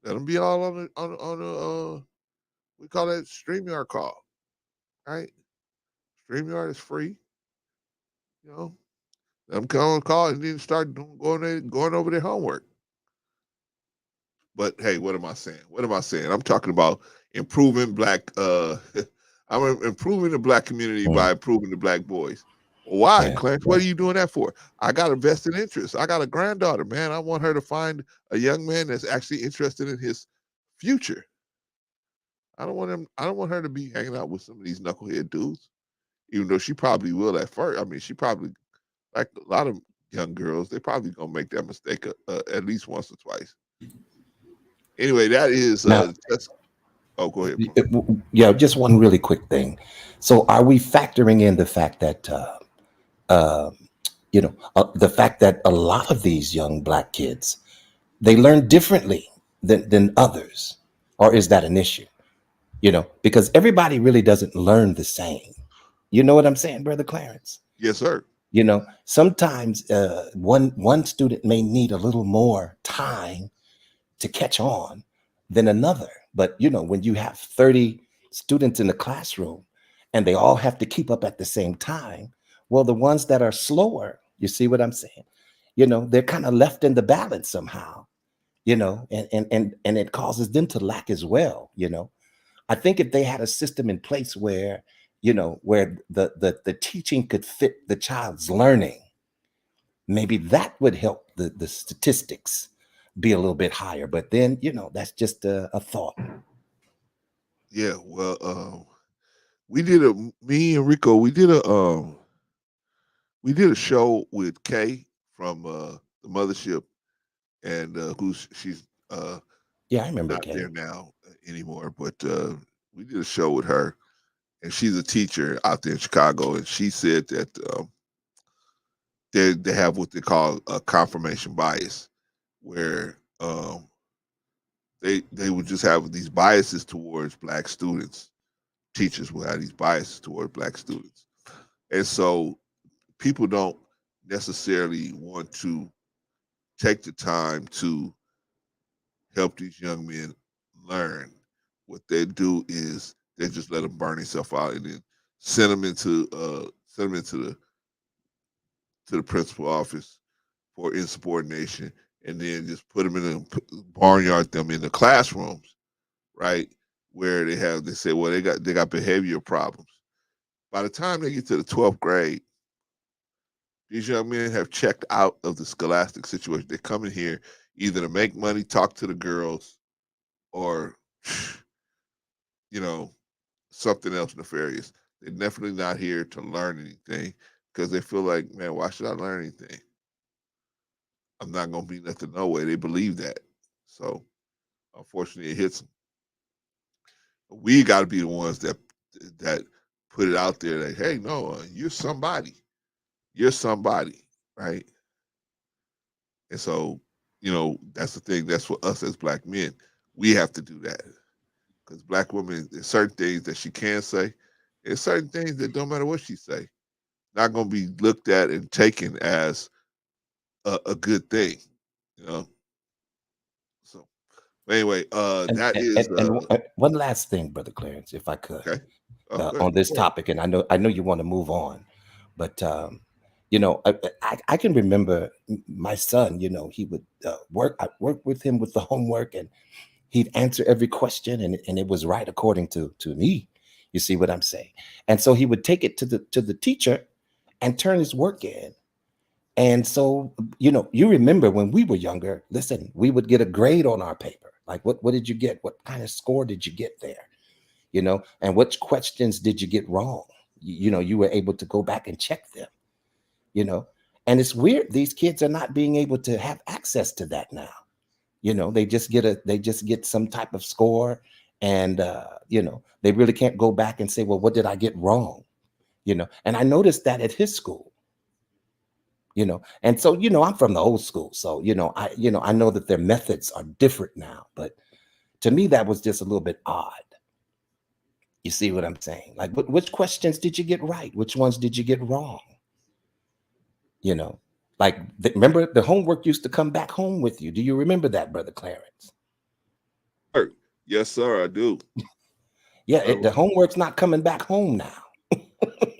Let them be all on we call that StreamYard call, right? StreamYard is free. You know, let them come on call and then start going over their homework. But hey, what am I saying? What am I saying? I'm talking about improving black. I'm improving the black community Mm, by improving the black boys. Why, yeah, Clarence? yeah, What are you doing that for? I got a vested interest. I got a granddaughter, man. I want her to find a young man that's actually interested in his future. I don't want him. I don't want her to be hanging out with some of these knucklehead dudes. Even though she probably will at first. I mean, she probably like a lot of young girls. They probably gonna make that mistake at least once or twice. Anyway, that is now, that's. Oh, go ahead. yeah, just one really quick thing. So are we factoring in the fact that uh, the fact that a lot of these young black kids, they learn differently than others, or is that an issue? Because everybody really doesn't learn the same. You know what I'm saying, Brother Clarence? Yes, sir. Sometimes one student may need a little more time to catch on than another. But when you have 30 students in the classroom and they all have to keep up at the same time, well, the ones that are slower, you see what I'm saying? They're kind of left in the balance somehow, and it causes them to lack as well. I think if they had a system in place where the teaching could fit the child's learning, maybe that would help the statistics be a little bit higher. But then, that's just a thought. Yeah, well, me and Rico, we did a show with Kay from the mothership, and she's Yeah, I remember not Kay. there now anymore, but we did a show with her, and she's a teacher out there in Chicago, and she said that they have what they call a confirmation bias, where they would just have these biases towards black students. Teachers will have these biases toward black students, and so people don't necessarily want to take the time to help these young men learn. What they do is they just let them burn themselves out and then send them into the principal office for insubordination, and then just put them in barnyard them in the classrooms, right? Where they say, well, they got behavior problems. By the time they get to the 12th grade, these young men have checked out of the scholastic situation. They come in here either to make money, talk to the girls, or you know, something else nefarious. They're definitely not here to learn anything because they feel like, man, why should I learn anything? I'm not gonna be nothing no way. They believe that. So unfortunately it hits them. We gotta be the ones that put it out there that, hey, no, you're somebody. You're somebody, right? And so, that's the thing. That's for us as black men. We have to do that. Because black women, there's certain things that she can say. There's certain things that don't matter what she say. Not gonna be looked at and taken as a good thing, you know. So anyway, And, that and, is and, and one last thing, Brother Clarence, if I could, okay. Good. on this Go ahead. topic, and I know you want to move on, but I can remember my son. He would work. I worked with him with the homework, and he'd answer every question, and it was right according to me. You see what I'm saying? And so he would take it to the teacher and turn his work in. And so, you remember when we were younger, listen, we would get a grade on our paper. Like, what did you get? What kind of score did you get there? And which questions did you get wrong? You were able to go back and check them, you know. And it's weird. These kids are not being able to have access to that now. They just get some type of score, and they really can't go back and say, well, what did I get wrong? And I noticed that at his school. And so I'm from the old school, so I know that their methods are different now, but to me that was just a little bit odd. You see what I'm saying? Like, which questions did you get right? Which ones did you get wrong? you know like remember, the homework used to come back home with you. Do you remember that, Brother Clarence? Yes, sir, I do. Yeah, Uh, the homework's not coming back home now.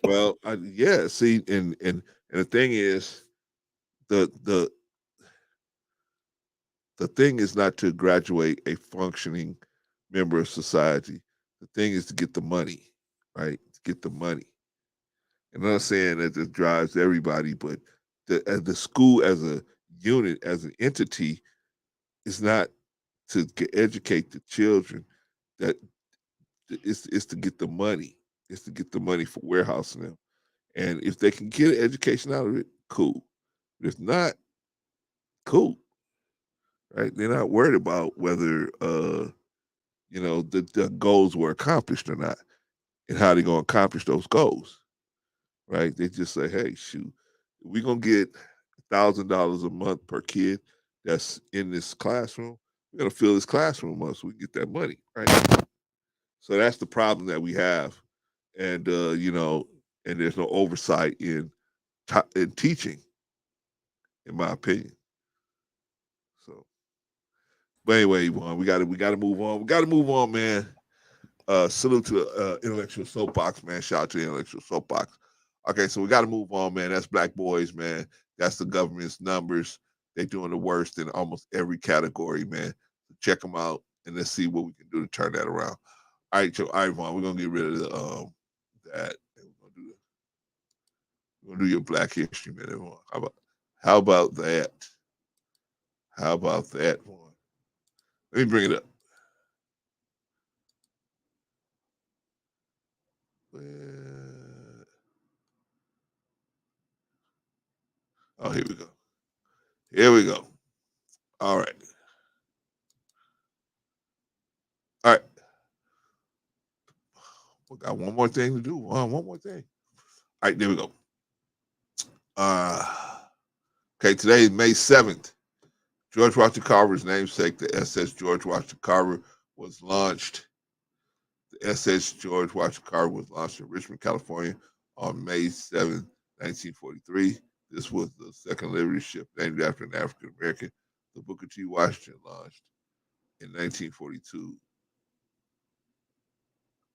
well, yeah. See, and the thing is, the the the thing is not to graduate a functioning member of society. The thing is to get the money, right? To get the money. And I'm not saying that this drives everybody, but the school as a unit, as an entity, is not to educate the children. That it's to get the money. It's to get the money for warehousing them. And if they can get an education out of it, cool. But if not, cool. Right? They're not worried about whether the goals were accomplished or not, and how they're gonna accomplish those goals. Right? They just say, hey, shoot, we're gonna get $1,000 a month per kid that's in this classroom. We're gonna fill this classroom up so we get that money, right? So that's the problem that we have, and and there's no oversight in teaching, in my opinion. So, but anyway, Yvonne, we gotta move on. We gotta move on, man. Salute to Intellectual Soapbox, man. Shout out to Intellectual Soapbox. Okay, so we got to move on, man. That's Black Boys, man. That's the government's numbers. They're doing the worst in almost every category, man. Check them out, and let's see what we can do to turn that around. All right, so Ivan, we're gonna get rid of that. We're gonna do your Black History, man. Everyone. How about that? How about that one? Let me bring it up. Oh, here we go. Here we go. All right. All right. We got one more thing to do. One more thing. All right, there we go. Okay, today is May 7th. George Washington Carver's namesake, the SS George Washington Carver, was launched. The SS George Washington Carver was launched in Richmond, California on May 7th, 1943. This was the second Liberty ship named after an African American. The Booker T. Washington launched in 1942.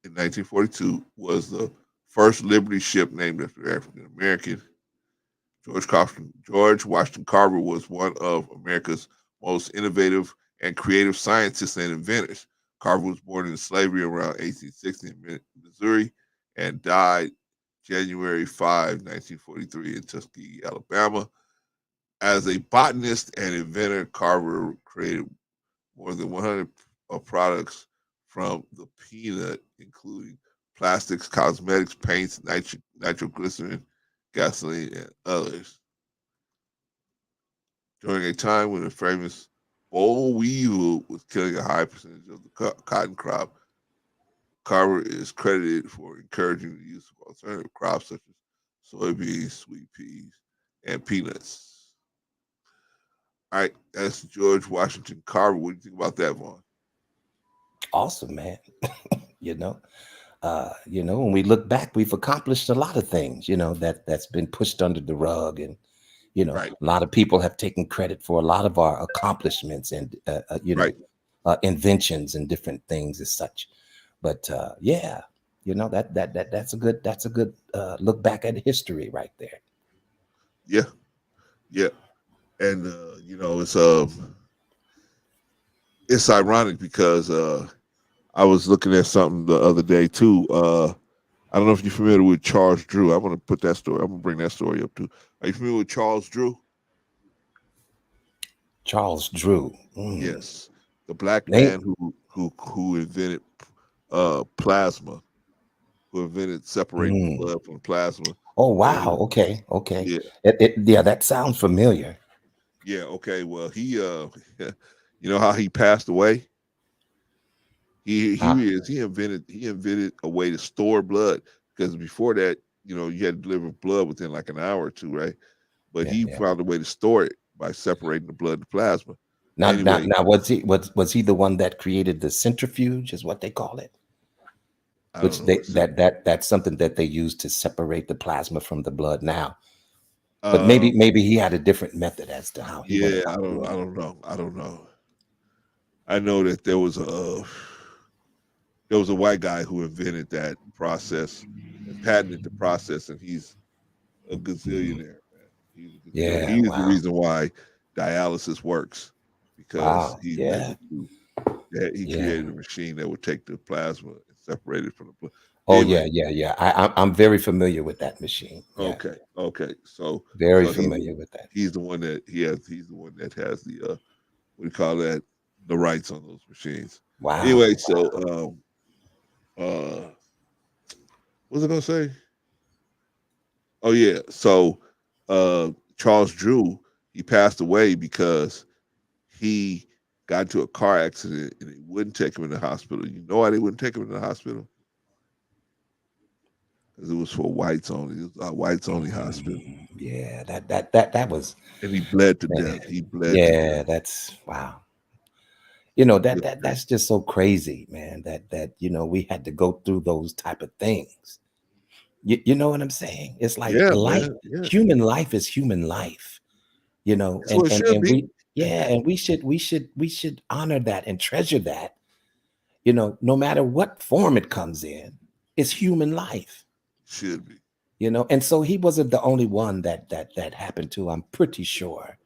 In 1942 was the first Liberty ship named after African American. George Washington Carver was one of America's most innovative and creative scientists and inventors. Carver was born in slavery around 1860 in Missouri and died January 5, 1943 in Tuskegee, Alabama. As a botanist and inventor, Carver created more than 100 products from the peanut, including plastics, cosmetics, paints, nitroglycerin, gasoline, and others. During a time when the famous boll weevil was killing a high percentage of the cotton crop, Carver is credited for encouraging the use of alternative crops such as soybeans, sweet peas, and peanuts. All right, that's George Washington Carver. What do you think about that, Vaughn? Awesome, man. you know, when we look back, we've accomplished a lot of things, that's been pushed under the rug. And, Right. a lot of people have taken credit for a lot of our accomplishments and, Right. Inventions and different things as such. But yeah, that's a good look back at history right there. Yeah. Yeah. And it's ironic because I was looking at something the other day too. I don't know if you're familiar with Charles Drew. I'm gonna put that story. I'm gonna bring that story up too. Are you familiar with Charles Drew? Charles Drew. Yes, the black Name. man who invented plasma, who invented separating the blood from plasma. Oh wow. Okay. Yeah. Yeah, that sounds familiar. Yeah. Okay. Well, he, you know how he passed away. He invented a way to store blood, because before that, you had to deliver blood within like an hour or two, right? But he Yeah. found a way to store it by separating the blood to plasma. Now, Anyway, was he the one that created the centrifuge, is what they call it? I Which don't know what that's something that they use to separate the plasma from the blood now. But uh, maybe he had a different method as to how he went yeah, about doing it. I don't know. I know that there was a white guy who invented that process and patented the process, and he's a gazillionaire, man. He's a gazillionaire. Yeah. He is the Wow. reason why dialysis works, because Wow. he's Yeah. able to. He Yeah. created a machine that would take the plasma and separate it from the blood. Oh Anyway, yeah. I'm very familiar with that machine. Yeah. okay. So Very so familiar with that. he's the one that he's the one that has the what do you call that, the rights on those machines. Wow. Anyway, so what was I gonna say? Oh yeah, so Charles Drew, he passed away because he got into a car accident and they wouldn't take him in the hospital. You know why they wouldn't take him in the hospital? Because it was for whites only. It was a whites only hospital. Yeah, that was, And he bled to man. death. He bled to Yeah, death. that's wow. Yeah. That's just so crazy, man. That we had to go through those type of things. You know what I'm saying? It's like Yeah, life, man. Yeah. human life is human life, That's what it should and be. we should honor that and treasure that, no matter what form it comes in, it's human life, Should be. and so he wasn't the only one that happened to. I'm pretty sure.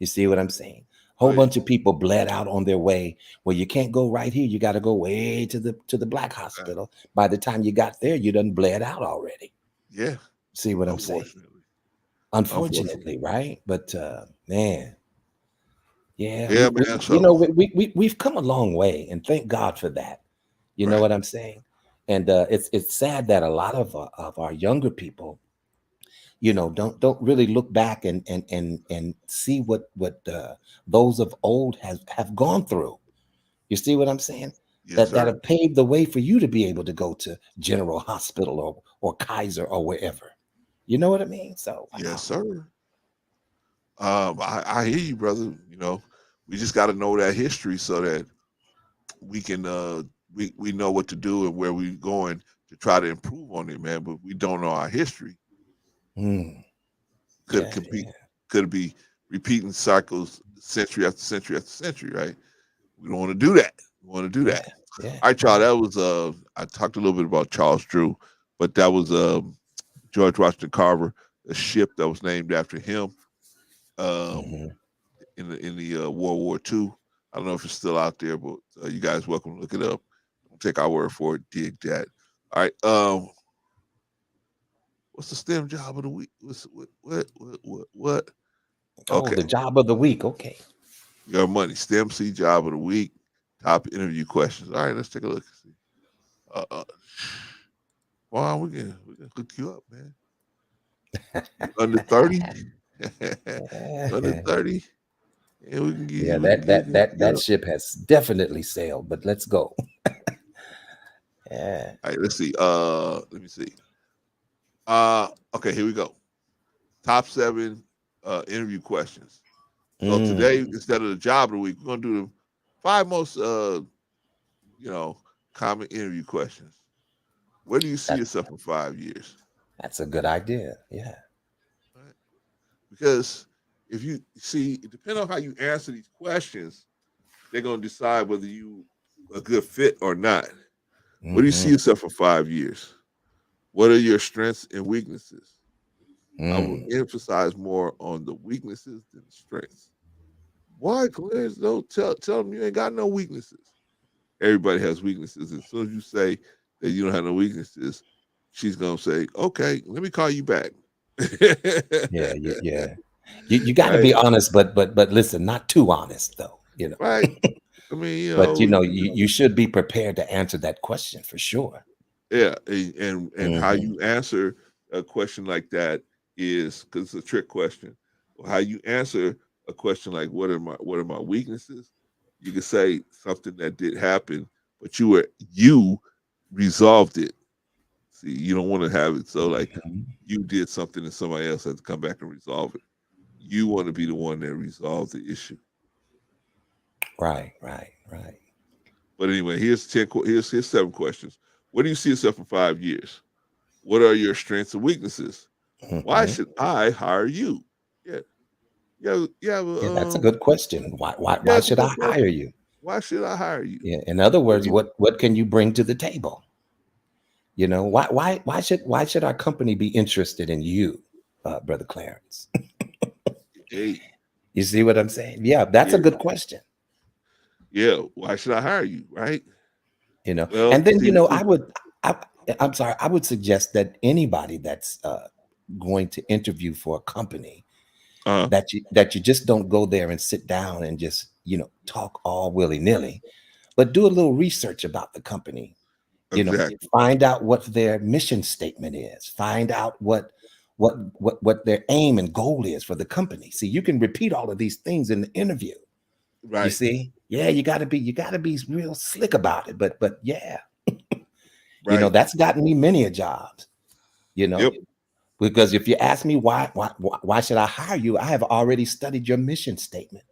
You see what I'm saying? Oh, Whole yeah. bunch of people bled out on their way. Well, you can't go right here. You got to go way to the black hospital. By the time you got there, you done bled out already. Yeah. See what I'm saying? Unfortunately. Unfortunately, right? But man, Yeah, Yeah, man. you So know, we've come a long way, and thank God for that. You know right. what I'm saying? And it's sad that a lot of our younger people, you know, don't really look back and see what those of old have gone through. You see what I'm saying? Yes, That sir. have paved the way for you to be able to go to General Hospital or Kaiser or wherever. You know what I mean? So Yes, sir. I hear you, brother. You know, we just got to know that history so that we can we know what to do and where we're going to try to improve on it, man. But we don't know our history. mm, Could yeah, compete, yeah, could be repeating cycles century after century after century, right? We don't want to do that. We want to do yeah, that. yeah, All right, y'all. yeah. That was I talked a little bit about Charles Drew, but that was George Washington Carver, a ship that was named after him. Um, hmm in the World War II. I don't know if it's still out there, but you guys welcome to look it up. Don't take our word for it. Dig that. All right. What's the STEM job of the week? What? Oh, Okay. the job of the week. Okay. Your money. STEM C job of the week. Top interview questions. All right. Let's take a look. See. Uh, uh, wow, we can hook you up, man. You under 30? You under 30? Yeah, we can Yeah, get you that up. ship has definitely sailed, but let's go. Yeah. All right, let's see. Let me see. Okay, here we go. Top 7 interview questions. So today, Mm, instead of the job of the week, we're gonna do the 5 most you know, common interview questions. Where do you see that yourself in 5 years? that's a good idea. Yeah. Right? Because if you see, depending on how you answer these questions, they're gonna decide whether you a good fit or not. Where do you see hmm yourself in 5 years? What are your strengths and weaknesses? I will Mm. emphasize more on the weaknesses than the strengths. Why, Clarence? Don't tell them you ain't got no weaknesses. Everybody has weaknesses. As soon as you say that you don't have no weaknesses, she's gonna say, "Okay, let me call you back." Yeah, yeah, yeah. You got to Right, be honest, but listen, not too honest though. You know. right. I mean, But you know, you should be prepared to answer that question for sure. yeah, and how hmm you answer a question like that is because it's a trick question. How you answer a question like what are my weaknesses? You can say something that did happen, but you resolved it. See, you don't want to have it so like hmm you did something and somebody else had to come back and resolve it. You want to be the one that resolves the issue. Right, right, right. But anyway, here's 7 questions. Where do you see yourself in 5 years? What are your strengths and weaknesses? Why hmm should I hire you? Yeah, yeah, yeah. Yeah, that's a good question. Yeah, Why it's a should good I hire question. you? Why should I hire you? Yeah. In other What words, do you? what can you bring to the table? You know, why should our company be interested in you, brother Clarence? Hey, You see what I'm saying? Yeah, that's a yeah, good question. yeah. Why should I hire you? Right. You know, Well, and then see, you know, this is. I, I'm sorry, I would suggest that anybody that's going to interview for a company Uh, that you just don't go there and sit down and just talk all willy nilly, but do a little research about the company. You know, exactly. find out what their mission statement is. Find out what their aim and goal is for the company. See, you can repeat all of these things in the interview. You Right. see, yeah, you gotta be real slick about it. But yeah, Right. that's gotten me many a job. You Yep. know, because if you ask me why should I hire you, I have already studied your mission statement.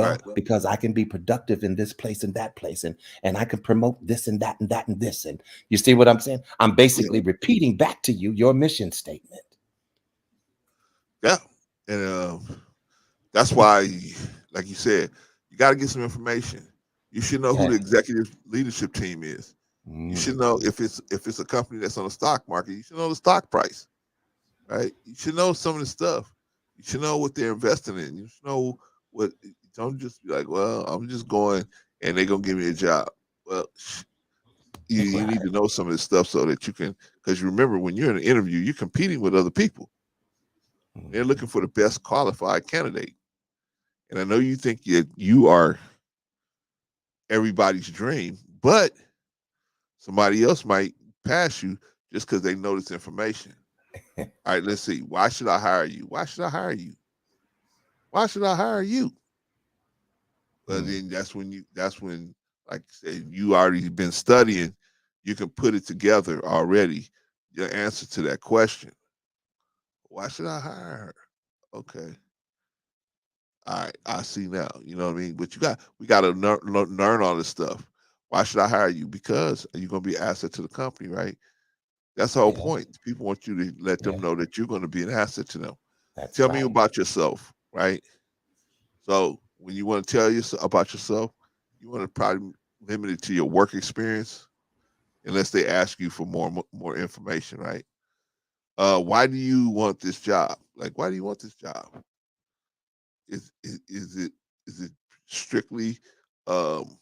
Right. Well, because I can be productive in this place and that place, and I can promote this and that and that and this. And you see what I'm saying? I'm Yeah. basically repeating back to you your mission statement. Yeah. And that's why, like you said, you got to get some information. You should know who Yeah. the executive leadership team is. You should Mm, know if it's a company that's on the stock market. You should know the stock price, right? You should know some of the stuff. You should know what they're investing in. You should know what. Don't just be like, well, I'm just going and they're gonna give me a job. Well, you need right. to know some of this stuff so that you can. Because you remember, when you're in an interview, you're competing with other people. They're Mhm. looking for the best qualified candidate. And I know you think that you are everybody's dream, but somebody else might pass you just because they know this information. All right, let's see. Why should I hire you? Why should I hire you? Why should I hire you? But then that's when, like I said, you already been studying, you can put it together already, your answer to that question. Why should I hire her? Okay. All right, I see now. You know what I mean? But we got to learn all this stuff. Why should I hire you? Because you're going to be an asset to the company, right? That's the whole Yeah, point. People want you to let them yeah, know that you're going to be an asset to them. that's Tell me right. about yourself, right? So when you want to tell you about yourself, you want to probably limit it to your work experience, unless they ask you for more information, right? Why do you want this job? Like, why do you want this job? Is is it strictly um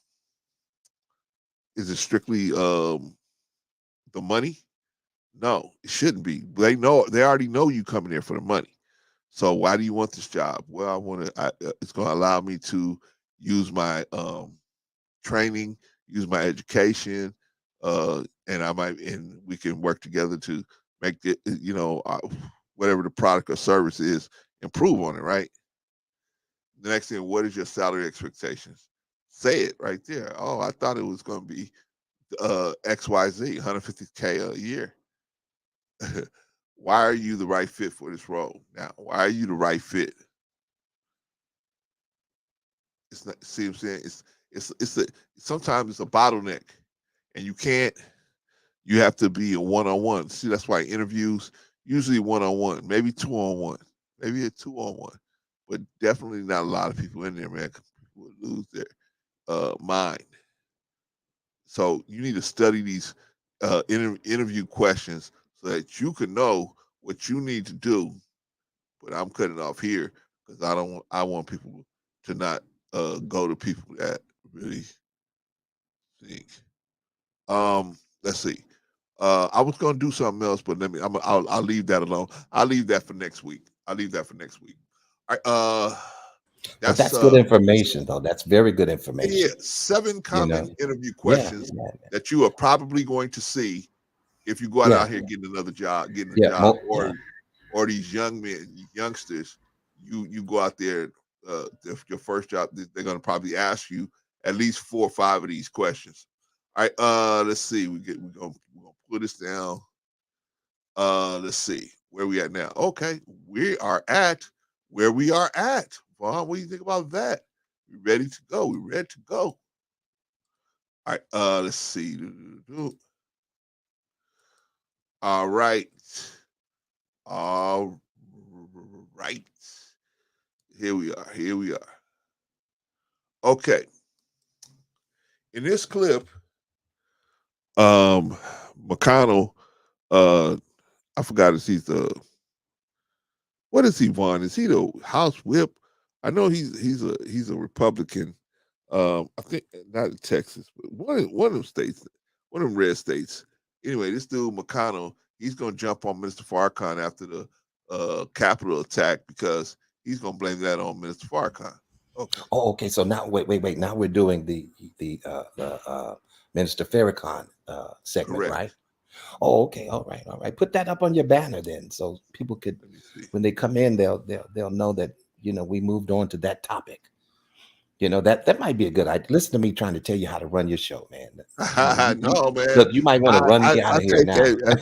is it strictly the money? No, it shouldn't be. They already know you coming there for the money. So why do you want this job? Well, I want to. It's going to allow me to use my training, use my education, and we can work together to make it. Whatever the product or service is, improve on it. Right. The next thing, what is your salary expectations? Say it right there. Oh, I thought it was going to be XYZ, 150K a year. Why are you the right fit for this role? Now, why are you the right fit? It's not, see what I'm saying? It's a sometimes it's a bottleneck, and you have to be a one-on-one. See, that's why interviews usually one-on-one, maybe two-on-one, maybe a two-on-one, but definitely not a lot of people in there, man. People would lose their mind. So you need to study these interview questions so that you can know what you need to do. But I'm cutting off here because I want people to not go to people that really think. Let's see. I was gonna do something else, but I'll leave that alone. I'll leave that for next week. I'll leave that for next week. All right. But That's that's good information, though. That's very good yeah, information. 7 common interview Yeah, questions yeah, that you are probably going to see if you go yeah, out here getting another job, getting a yeah, job, yeah. or these youngsters, you go out there, your first job, they're going to probably ask you at least 4 or 5 of these questions. All right, let's see, we're gonna put this down. Let's see where we at now. Okay, we are at where we are at. Vaughn, what do you think about that? We ready to go? We ready to go? All right, let's see. All right. All right. Here we are. Here we are. Okay. In this clip, um, McConnell, uh, I forgot if he's the what is he, Vaughn? Is he the House Whip? I know he's a Republican. I think not in Texas, but one of them states, one of them red states. Anyway, this dude McConnell, he's gonna jump on Mr. Farrakhan after the Capitol attack because he's gonna blame that on Mr. Farrakhan. Okay, Oh, okay. So now, wait. Now we're doing the Minister Farrakhan segment, right? correct. Oh, okay. All right. Put that up on your banner then, so people could, Let me see. when they come in, they'll know that we moved on to that topic. That might be a good idea. Listen to me trying to tell you how to run your show, man. No, man. Look, you might want I to run I, me out I of here take now.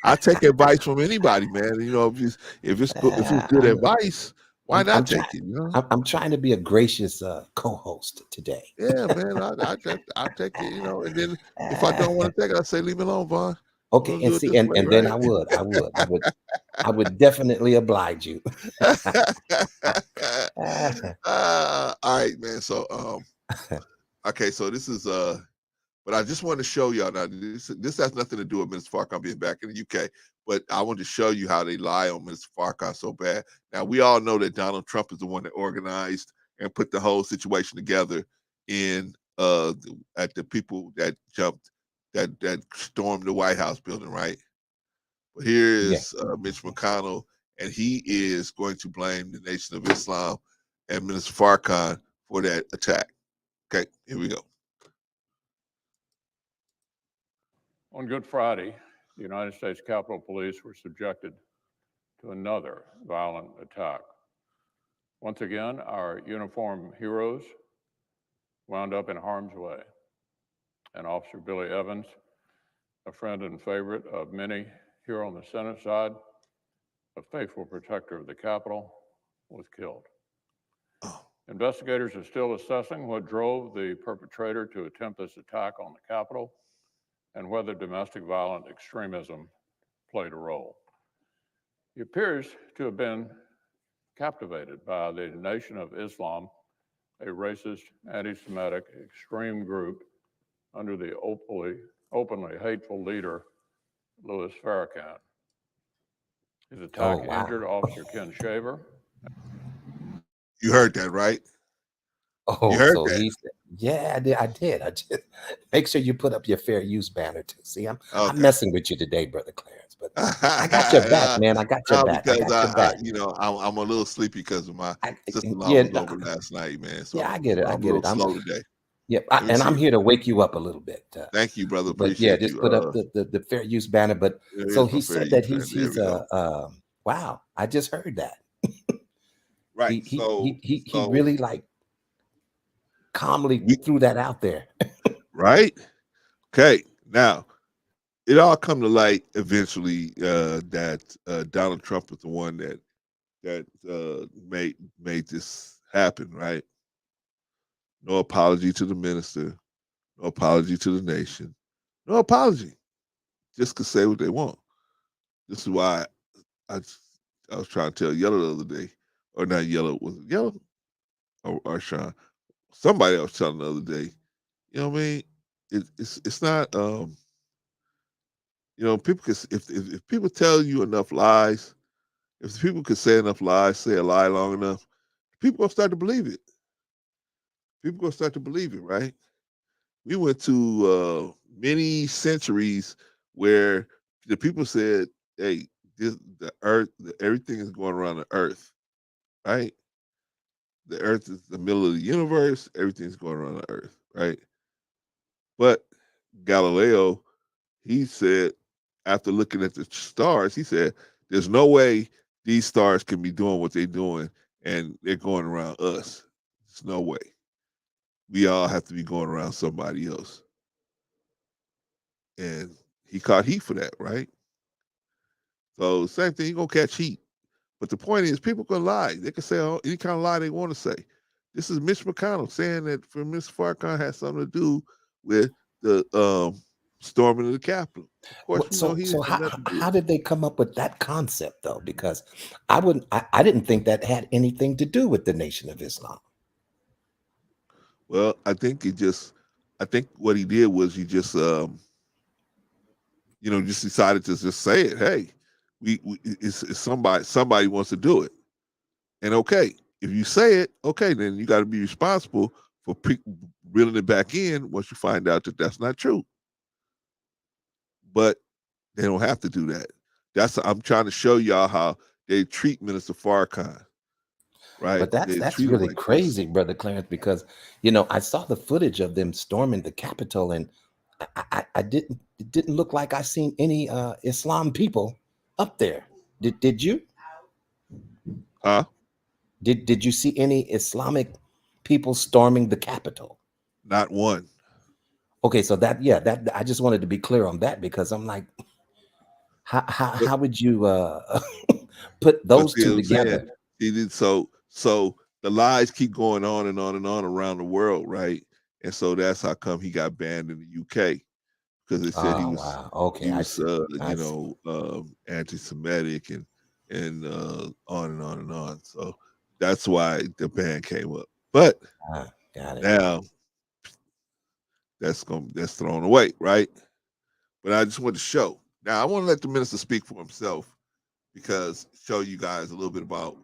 I take advice from anybody, man. If it's good I'm advice, why I'm not trying. take it? You know? I'm trying to be a gracious co-host today. Yeah, man. I take it. You know, and then if I don't want to take it, I say leave me alone, Vaughn. Okay, We'll and do it see, this and way, and then right? I would definitely oblige you. All right, man. So okay, so this is but I just want to show y'all now. This has nothing to do with Mr. Farrakhan being back in the UK, but I want to show you how they lie on Mr. Farrakhan so bad. Now we all know that Donald Trump is the one that organized and put the whole situation together in at the people that jumped that stormed the White House building, right? But here Yeah. is Mitch McConnell, and he is going to blame the Nation of Islam and Minister Farrakhan for that attack. Okay, here we go. On Good Friday, the United States Capitol Police were subjected to another violent attack. Once again, our uniformed heroes wound up in harm's way. And Officer Billy Evans, a friend and favorite of many here on the Senate side, a faithful protector of the Capitol, was killed. Oh. Investigators are still assessing what drove the perpetrator to attempt this attack on the Capitol and whether domestic violent extremism played a role. He appears to have been captivated by the Nation of Islam, a racist, anti-Semitic extreme group under the openly hateful leader, Louis Farrakhan. His attack Oh, wow. injured Officer Ken Shaver. You heard that, right? You Oh, heard so that? he's yeah, I did. I just make sure you put up your fair use banner too. See, I'm Okay. messing with you today, Brother Clarence, but I got your back, man. I got your No, back. I because got your back. I'm a little sleepy because of my I, sister-in-law yeah, was over last night, man. So, yeah, I get it. I I'm a get little it. slow today. Yep, Let me and see. I'm here to wake you up a little bit. Thank you, brother. But yeah, Appreciate just you. put up the fair use banner. But There so is my he fair said that use banner. There he's we go. wow. I just heard that Right. he really like calmly we threw that out there. right. Okay. Now it all come to light eventually that Donald Trump was the one that made this happen. Right. No apology to the minister. No apology to the nation. No apology. Just could say what they want. This is why I was trying to tell Yellow the other day, or not Yellow, was it Yellow or Sean? Somebody else telling the other day. You know what I mean? It's not. People could if people tell you enough lies, if people could say enough lies, say a lie long enough, people gonna start to believe it. People gonna start to believe it, right? We went to many centuries where the people said, "Hey, the Earth, everything is going around the Earth, right? The Earth is the middle of the universe. Everything's going around the Earth, right?" But Galileo, he said, after looking at the stars, he said, "There's no way these stars can be doing what they're doing, and they're going around us. There's no way. We all have to be going around somebody else." And he caught heat for that, right? So same thing, you're gonna catch heat. But the point is, people can lie. They can say any kind of lie they want to say. This is Mitch McConnell saying that for Mr. Farrakhan has something to do with the storming of the Capitol. Of course, we know he So didn't have nothing to do with how it. did they come up with that concept though? Because I didn't think that had anything to do with the Nation of Islam. Well, I think what he did was he just just decided to just say it. Hey, it's somebody wants to do it, and okay, if you say it, okay, then you got to be responsible for reeling it back in once you find out that that's not true. But they don't have to do that. I'm trying to show y'all how they treat Minister Farrakhan, right? But They that's treat him really like this. crazy, Brother Clarence, because I saw the footage of them storming the Capitol, and I didn't it didn't look like I seen any Islam people up there. Did you? Huh? Did you see any Islamic people storming the Capitol? Not one. Okay, so that I just wanted to be clear on that because I'm like, But how would you put but those see two what I'm saying? together? He did so the lies keep going on and on and on around the world, right? And so that's how come he got banned in the UK, because they said he Oh was wow. Okay, he I was see. I see. anti-Semitic and on and on and on. So that's why the ban came up. But Got it. now that's thrown away, right? But I just want to show. Now I want to let the minister speak for himself, because show you guys a little bit about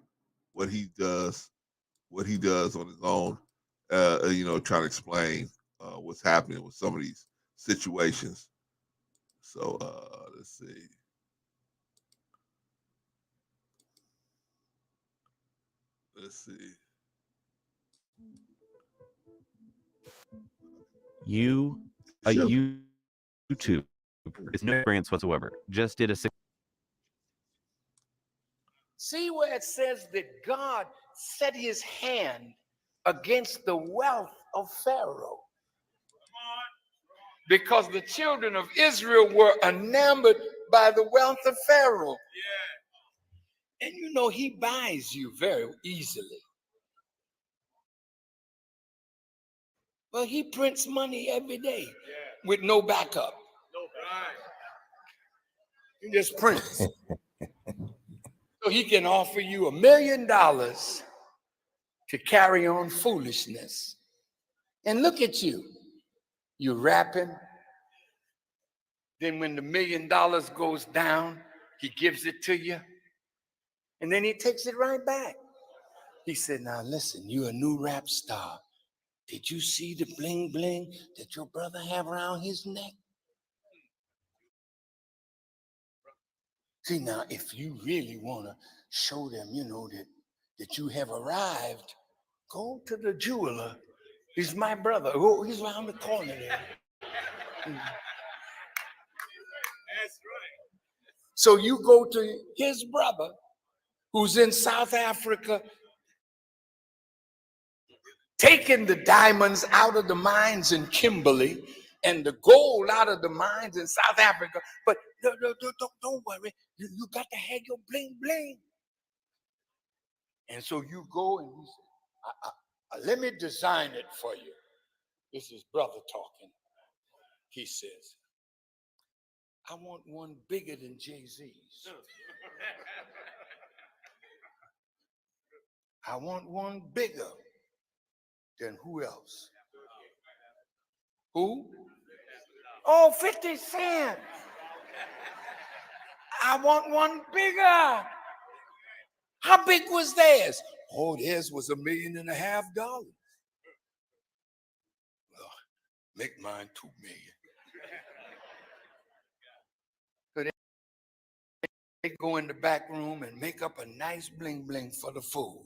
what he does on his own. Trying to explain what's happening with some of these situations. So let's see. Let's see. A Sure. YouTube with no experience whatsoever just did a See where it says that God set his hand against the wealth of Pharaoh. Because the children of Israel were enamored by the wealth of Pharaoh. And you know, he buys you very easily. Well, he prints money every day with no backup. He just prints. So he can offer you $1 million to carry on foolishness. And look at you. You're rapping. Then when the $1 million goes down, he gives it to you. And then he takes it right back. He said, now listen, you're a new rap star. Did you see the bling bling that your brother have around his neck? See, now, if you really want to show them, you know, that you have arrived, go to the jeweler. He's my brother. Oh, he's around the corner there. That's right. So you go to his brother who's in South Africa, taking the diamonds out of the mines in Kimberley and the gold out of the mines in South Africa. But don't worry, you got to have your bling bling. And so you go and you say, let me design it for you. This is brother talking. He says, I want one bigger than Jay-Z's. I want one bigger than who else? Who? Oh, 50 Cent. I want one bigger. How big was theirs? Oh, theirs was $1.5 million. Well, make mine $2 million. So they go in the back room and make up a nice bling bling for the fool.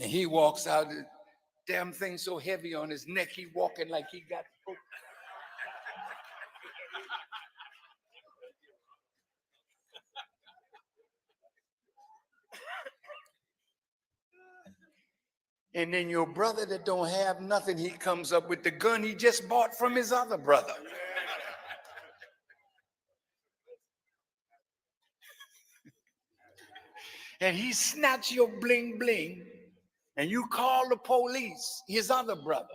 And he walks out, the damn thing so heavy on his neck, he walking like he got. And then your brother that don't have nothing, he comes up with the gun he just bought from his other brother. And he snatch your bling bling, and you call the police, his other brother.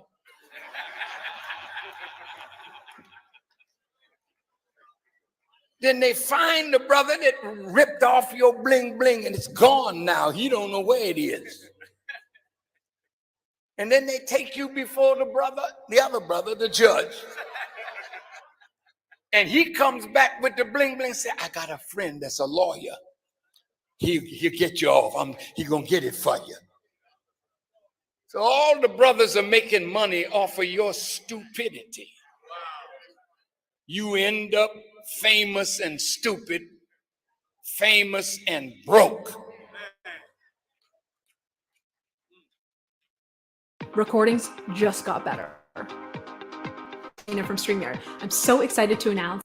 Then they find the brother that ripped off your bling bling, and it's gone now. He don't know where it is. And then they take you before the other brother, the judge. And he comes back with the bling bling and say, I got a friend that's a lawyer. He'll get you off. He gonna get it for you. So all the brothers are making money off of your stupidity. You end up famous and stupid, famous and broke. Recordings just got better. From StreamYard. I'm so excited to announce.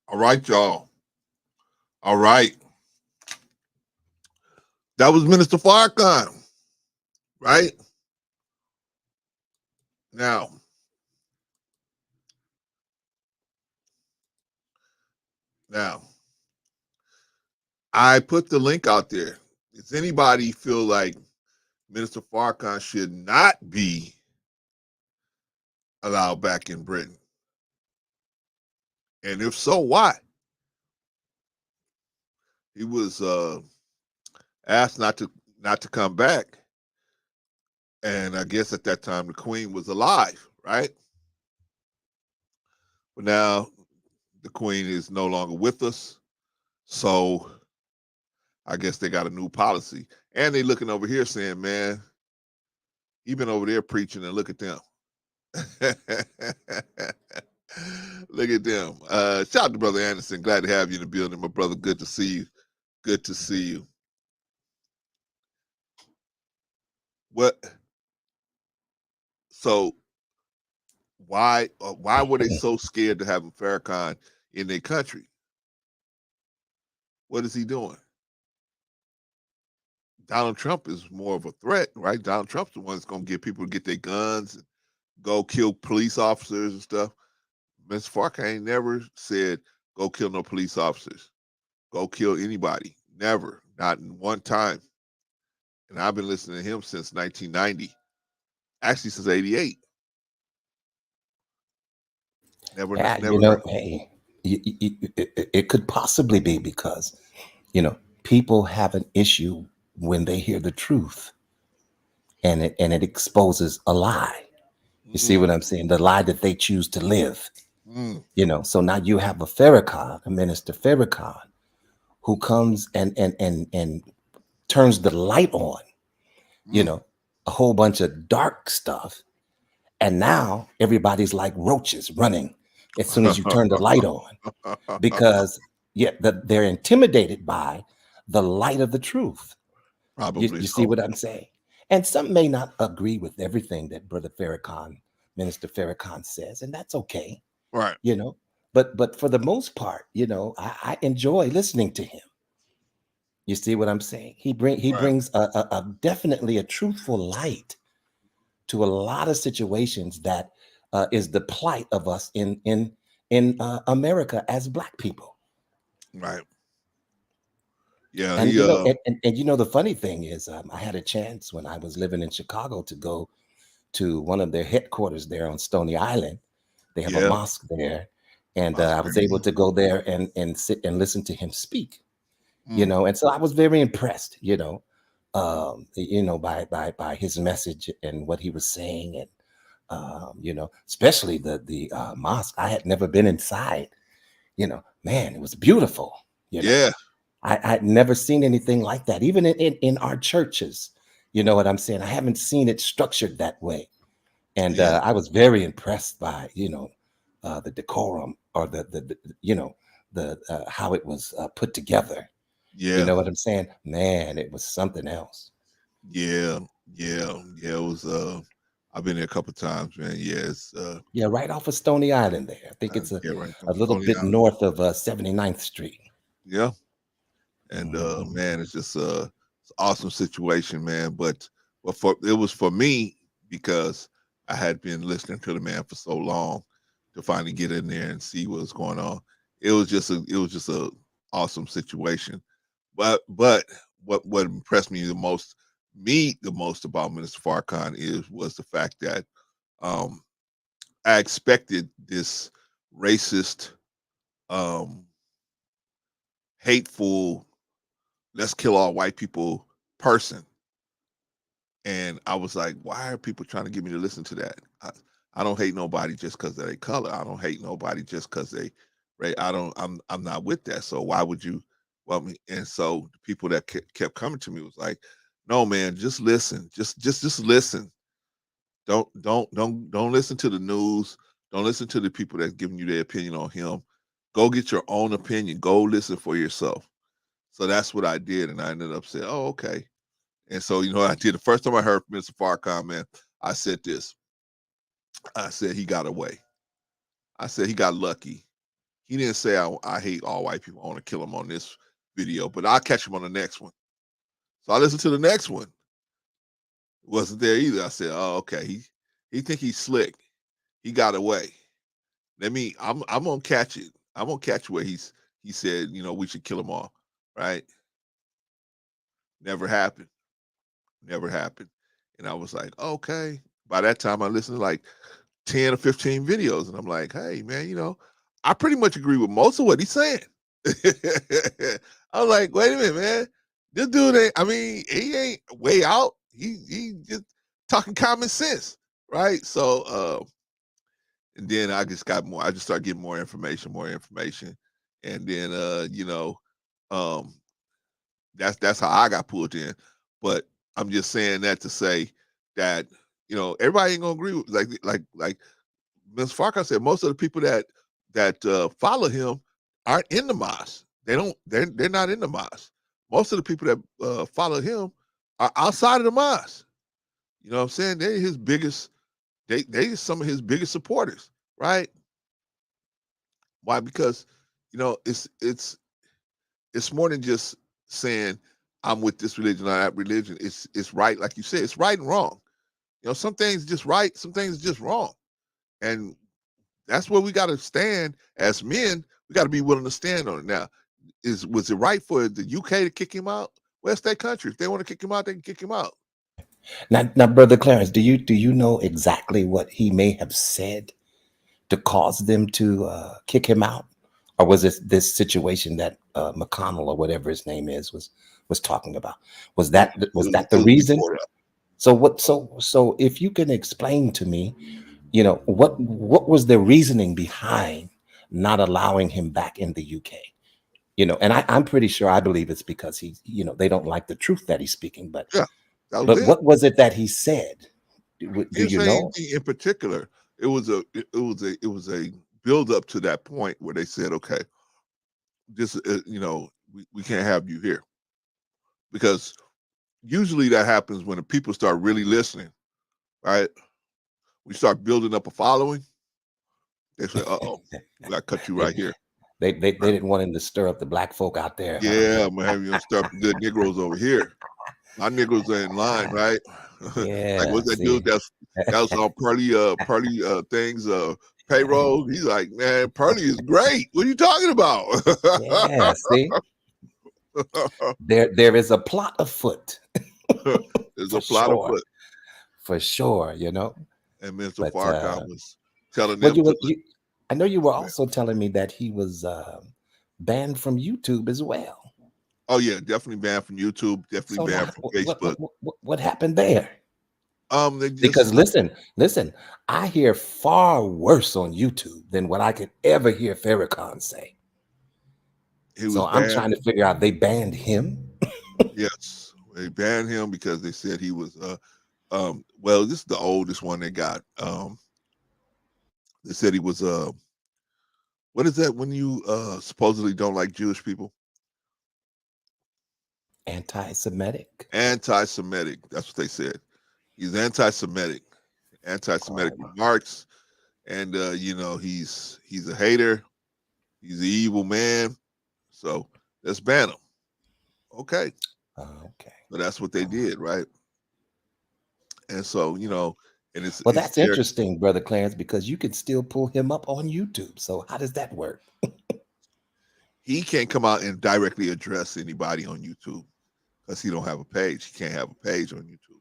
All right, y'all. All right. That was Minister Farrakhan, right? Now, I put the link out there. Does anybody feel like Minister Farrakhan should not be allowed back in Britain? And if so, why? He was asked not to come back, and I guess at that time the Queen was alive, right? But now the Queen is no longer with us, so I guess they got a new policy. And they looking over here saying, man, he been over there preaching, and look at them. Look at them. Shout out to Brother Anderson. Glad to have you in the building, my brother. Good to see you. Good to see you. What? So why were they so scared to have Farrakhan in their country? What is he doing? Donald Trump is more of a threat, right? Donald Trump's the one that's going to get people to get their guns and go kill police officers and stuff. Mr. Farrakhan never said, go kill no police officers. Go kill anybody. Never. Not in one time. And I've been listening to him since 1990. Actually, since 88. Never heard. Hey, it could possibly be because, people have an issue when they hear the truth and it exposes a lie. You see what I'm saying? The lie that they choose to live. So now you have a minister Farrakhan, who comes and turns the light on, a whole bunch of dark stuff. And now everybody's like roaches running as soon as you turn the light on, because they're intimidated by the light of the truth. Probably You see so. what I'm saying? And some may not agree with everything that Brother Farrakhan, Minister Farrakhan says, and that's okay, Right. But for the most part, I enjoy listening to him. You see what I'm saying? He Right. brings a definitely a truthful light to a lot of situations that is the plight of us in America as Black people. Right. Yeah. And He. the funny thing is, I had a chance when I was living in Chicago to go to one of their headquarters there on Stony Island. They have a Yeah. mosque there, and I was Prosperity. able to go there and sit and listen to him speak. Mm. And so I was very impressed, by his message and what he was saying, and especially the mosque. I had never been inside. Man, it was beautiful. Yeah. I'd never seen anything like that, even in our churches. You know what I'm saying? I haven't seen it structured that way. And Yeah. I was very impressed by, the decorum, or the how it was put together. You Yeah. know what I'm saying? Man, it was something else. Yeah. Yeah. Yeah. It was. I've been there a couple times, man. Yeah. It's. Yeah, right off of Stony Island there. I think it's Yeah. Right. a little Stony bit Island. north of 79th Street. Yeah. And Mhm. man, it's just it's an awesome situation, man. But it was for me because I had been listening to the man for so long to finally get in there and see what was going on. It was just a awesome situation. But what impressed me the most about Minister Farrakhan was the fact that um I expected this racist, um hateful, let's kill all white people person. And I was like, why are people trying to get me to listen to that? I don't hate nobody just because of their color. I don't hate nobody just because they, right? I'm not with that. So why would you want me? And so the people that kept coming to me was like, no, man, just listen. Just listen. Don't listen to the news. Don't listen to the people that's giving you their opinion on him. Go get your own opinion. Go listen for yourself. So that's what I did. And I ended up saying, oh, okay. And so, what I did the first time I heard from Mr. Farrakhan, man, I said this. I said he got away. I said he got lucky. He didn't say I hate all white people. I want to kill him on this video, but I'll catch him on the next one. So I listened to the next one. It wasn't there either. I said, oh, okay. He think he's slick. He got away. I'm gonna catch it. I'm gonna catch where he said, we should kill him all. Right? Never happened. Never happened. And I was like, okay. By that time I listened to like 10 or 15 videos. And I'm like, hey, man, I pretty much agree with most of what he's saying. I'm like, wait a minute, man. This dude he ain't way out. He just talking common sense. Right. So and then I just started getting more information. And then um that's how I got pulled in. But I'm just saying that to say that, everybody ain't gonna agree with like Ms. Farrakhan said most of the people that follow him aren't in the mosque. They're not in the mosque. Most of the people that follow him are outside of the mosque. You know what I'm saying? They're his biggest. They some of his biggest supporters, right? Why? Because it's more than just saying I'm with this religion or that religion. It's right, like you said, it's right and wrong. Some things just right, some things just wrong, and that's where we got to stand as men. We got to be willing to stand on it. Now, was it right for the UK to kick him out? Well, it's their country. If they want to kick him out, they can kick him out. Now, Brother Clarence, do you know exactly what he may have said to cause them to kick him out, or was it this situation that McConnell or whatever his name is was talking about? Was that It the was reason? before that. So what? So if you can explain to me, what was the reasoning behind not allowing him back in the UK? And I'm pretty sure I believe it's because they don't like the truth that he's speaking. But Yeah, that was but it. what was it that he said? Do He didn't you say know? anything in particular. It was a build up to that point where they said, okay, this we can't have you here, because usually that happens when the people start really listening, right? We start building up a following. They say, "Uh-oh, we got to cut you They, right here." they Right? didn't want him to stir up the black folk out there, huh? Yeah, I'm gonna have you start the good Negroes over here. My Negroes are in line, right? Like Yeah. what's that dude See. that was on Pearly things payroll? He's like, man, Pearly is great. What are you talking about? Yeah. See. There is a plot afoot There's for a plot sure. afoot. For sure. And Mr. But Farrakhan was telling but them you to were I know you were go ahead. also telling me that he was banned from YouTube as well. Oh yeah, definitely banned from YouTube, definitely So now, banned from Facebook. what happened there? They Because just listen, I hear far worse on YouTube than what I could ever hear Farrakhan say. he So was I'm banned. trying to figure out, they banned him. Yes, they banned him because they said he was well, this is the oldest one they got. They said he was what is that when you supposedly don't like Jewish people? Anti-Semitic. Anti-Semitic. That's what they said. He's anti-Semitic. Anti-Semitic Oh, remarks, and he's a hater. He's an evil man. So let's ban him. Okay. okay. So that's what they did, right? And so, and Well, it's that's there. interesting, Brother Clarence, because you can still pull him up on YouTube. So how does that work? He can't come out and directly address anybody on YouTube because he don't have a page. He can't have a page on YouTube.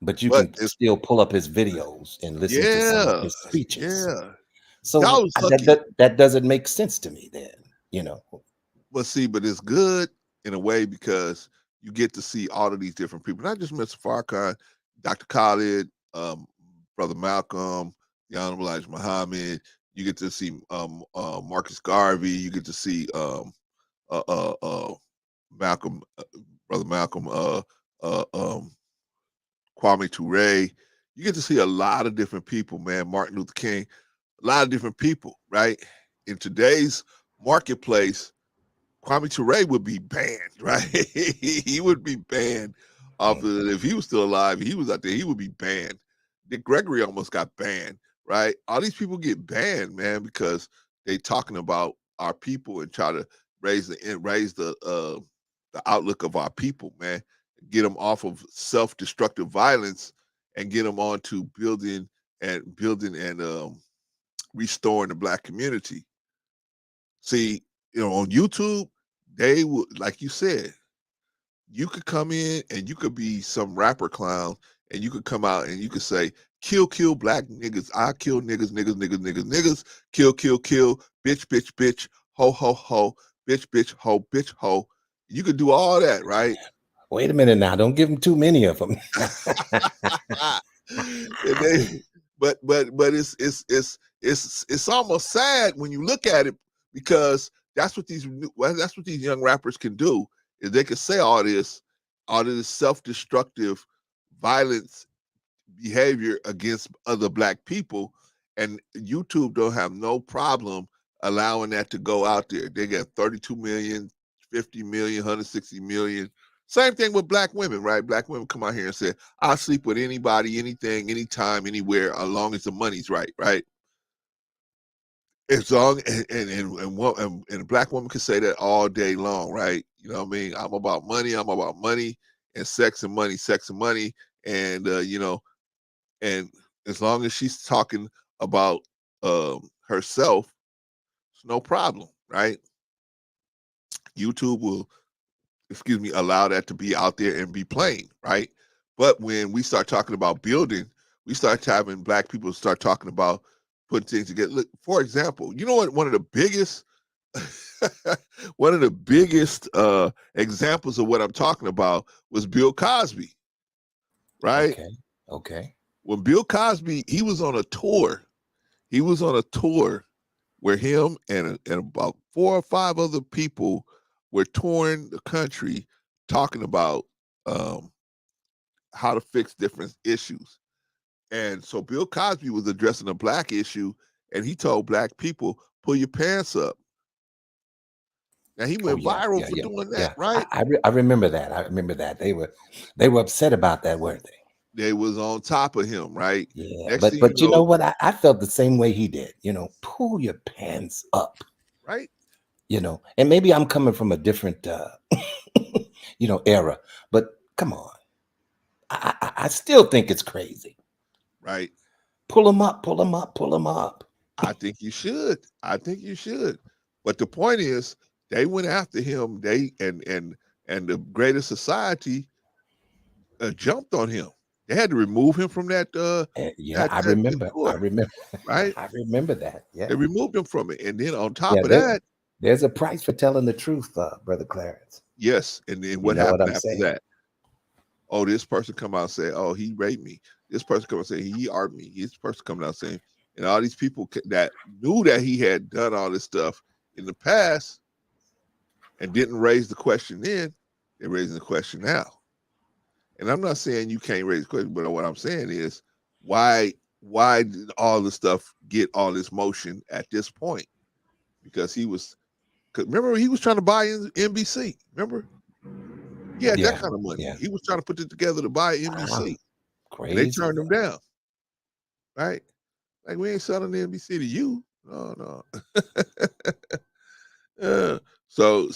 But you But can it's still pull up his videos and listen to some of yeah, his speeches. yeah. Y'all So was that, lucky. that doesn't make sense to me then, you know. But see, but it's good in a way because you get to see all of these different people, not just Mr. Farrakhan, Dr. Khalid, Brother Malcolm, the Honorable Elijah Muhammad. You get to see Marcus Garvey. You get to see uh, uh, uh, Malcolm, Brother Malcolm, Kwame Ture. You get to see a lot of different people, man. Martin Luther King, a lot of different people, right? In today's marketplace, Kwame Ture would be banned, right? He would be banned off of if he was still alive. He was out there. He would be banned. Dick Gregory almost got banned, right? All these people get banned, man, because they talking about our people and try to raise the outlook of our people, man. Get them off of self-destructive violence and get them on to building and restoring the black community. See, on YouTube, they would, like you said, you could come in and you could be some rapper clown and you could come out and you could say, kill black niggas. I kill niggas, kill, bitch, ho, bitch, ho. You could do all that, right? Wait a minute now. Don't give him too many of them. And they, but it's almost sad when you look at it because that's what these young rappers can do is they can say all this self-destructive violence behavior against other black people And YouTube don't have no problem allowing that to go out there. They got 32 million, 50 million, 160 million. Same thing with black women, right? Black women come out here and say, I'll sleep with anybody, anything, anytime, anywhere, as long as the money's right, right? As long and a black woman can say that all day long, right? You know what I mean? I'm about money and sex and money, and and as long as she's talking about herself, it's no problem, right? YouTube will, allow that to be out there and be playing, right? But when we start talking about building, we start having black people start talking about putting things together. Look, for example, you know what? One of the biggest, examples of what I'm talking about was Bill Cosby, right? Okay. When Bill Cosby, he was on a tour. He was on a tour where him and about 4 or 5 other people were touring the country talking about how to fix different issues. And so Bill Cosby was addressing a black issue, and he told black people, pull your pants up. Now he went viral for doing that, right? I remember that. I remember that. They were upset about that, weren't they? They was on top of him, right? Yeah, Next thing but you know what? I felt the same way he did. Pull your pants up. Right? And maybe I'm coming from a different, era. But come on, I still think it's crazy. Right. Pull them up. Pull them up. Pull them up. I think you should. But the point is, they went after him. They and the greater society jumped on him. They had to remove him from that. I remember. Tour, I remember. Right? I remember that. Yeah. They removed him from it, and then on top of that, there's a price for telling the truth, Brother Clarence. yes. And then what happened after that? Oh, this person come out and say, "Oh, he raped me." This person come out and say, "He armed me." This person coming out saying, and all these people that knew that he had done all this stuff in the past and didn't raise the question then, they're raising the question now. And I'm not saying you can't raise the question, but what I'm saying is, why did all the stuff get all this motion at this point? Because remember, he was trying to buy NBC. Remember? He had that kind of money. Yeah. He was trying to put it together to buy NBC. Crazy. And they turned him down. Right? Like, we ain't selling the NBC to you. No. So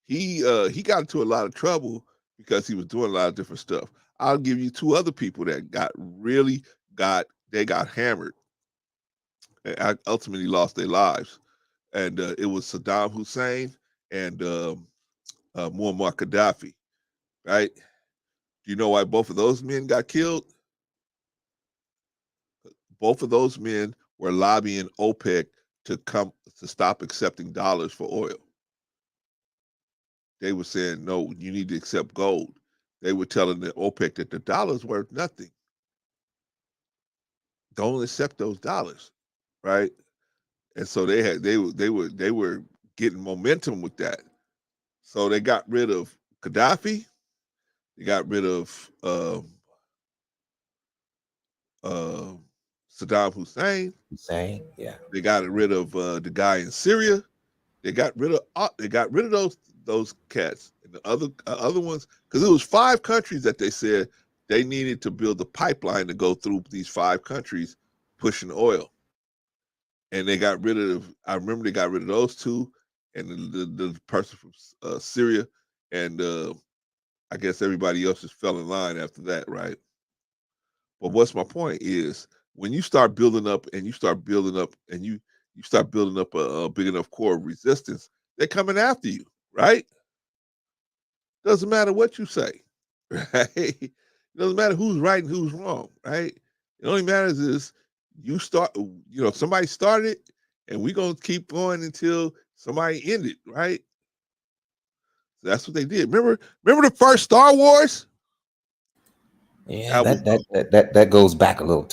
he got into a lot of trouble because he was doing a lot of different stuff. I'll give you 2 other people that got hammered and ultimately lost their lives. And it was Saddam Hussein and Muammar Gaddafi, right? Do you know why both of those men got killed? Both of those men were lobbying OPEC to stop accepting dollars for oil. They were saying, no, you need to accept gold. They were telling the OPEC that the dollar's worth nothing. Don't accept those dollars, right? And so they were getting momentum with that. So they got rid of Gaddafi. They got rid of Saddam Hussein. Yeah. They got rid of the guy in Syria. They got rid of those cats and the other ones, because it was 5 countries that they said they needed to build a pipeline to go through these 5 countries pushing oil. And they got rid of. I remember they got rid of those 2, and the person from Syria, and I guess everybody else just fell in line after that, right? But what's my point is, when you start building up and you start building up a big enough core of resistance, they're coming after you, right? Doesn't matter what you say, right? It doesn't matter who's right and who's wrong, right? It only matters is somebody started it, and we're going to keep going until somebody ended it, right? So that's what they did. Remember the first Star Wars? Yeah, that goes back a little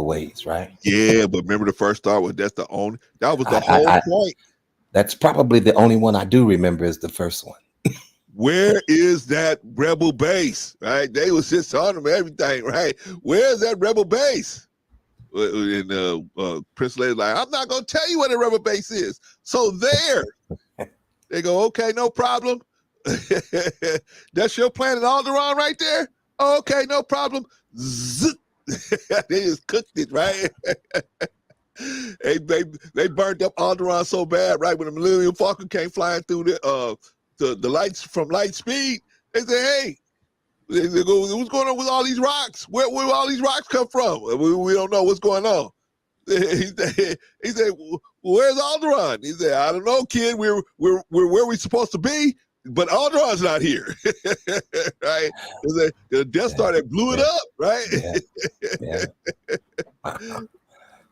ways, right? Yeah, but remember the first Star Wars? That was the whole point. That's probably the only one I do remember is the first one. Where is that rebel base? Right? They was just on them everything, right? Where's that rebel base? And Prince Lady like, I'm not gonna tell you what a rubber base is. So there, they go, okay, no problem. That's your planet Alderaan right there. Oh, okay, no problem. Zzz. They just cooked it, right? They burned up Alderaan so bad, right? When the Millennium Falcon came flying through the lights from light speed, they said, hey, they go, what's going on with all these rocks? Where all these rocks come from? We don't know what's going on. He said, where's Alderaan? He said, I don't know, kid. We're where we're supposed to be, but Alderaan's not here. Right? The Death Star that blew it up, right? Yeah.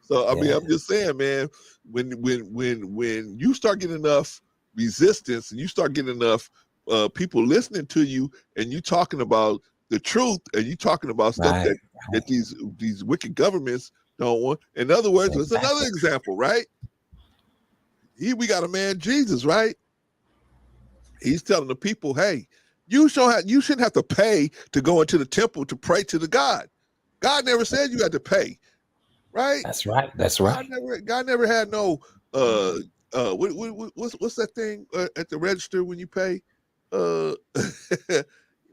So I mean, I'm just saying, man, when you start getting enough resistance and you start getting enough people listening to you, and you talking about the truth, and you talking about stuff that these wicked governments don't want. In other words, there's another example, right? We got a man, Jesus, right? He's telling the people, hey, you shouldn't have to pay to go into the temple to pray to the God. God never said you had to pay, right? That's right. That's right. God never had no what's that thing at the register when you pay? They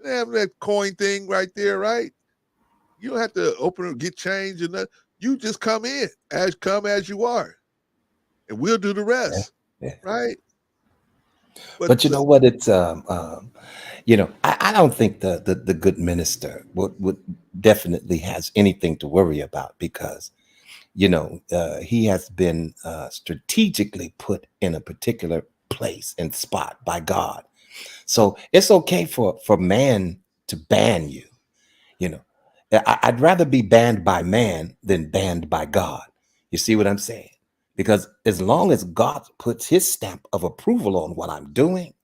have that coin thing right there, right? You don't have to open it, get change, and that. You just come in as you are, and we'll do the rest, right? But you know what? It's you know, I don't think the good minister would definitely has anything to worry about, because you know he has been strategically put in a particular place and spot by God. So it's okay for man to ban you. You know, I'd rather be banned by man than banned by God. You see what I'm saying? Because as long as God puts his stamp of approval on what I'm doing,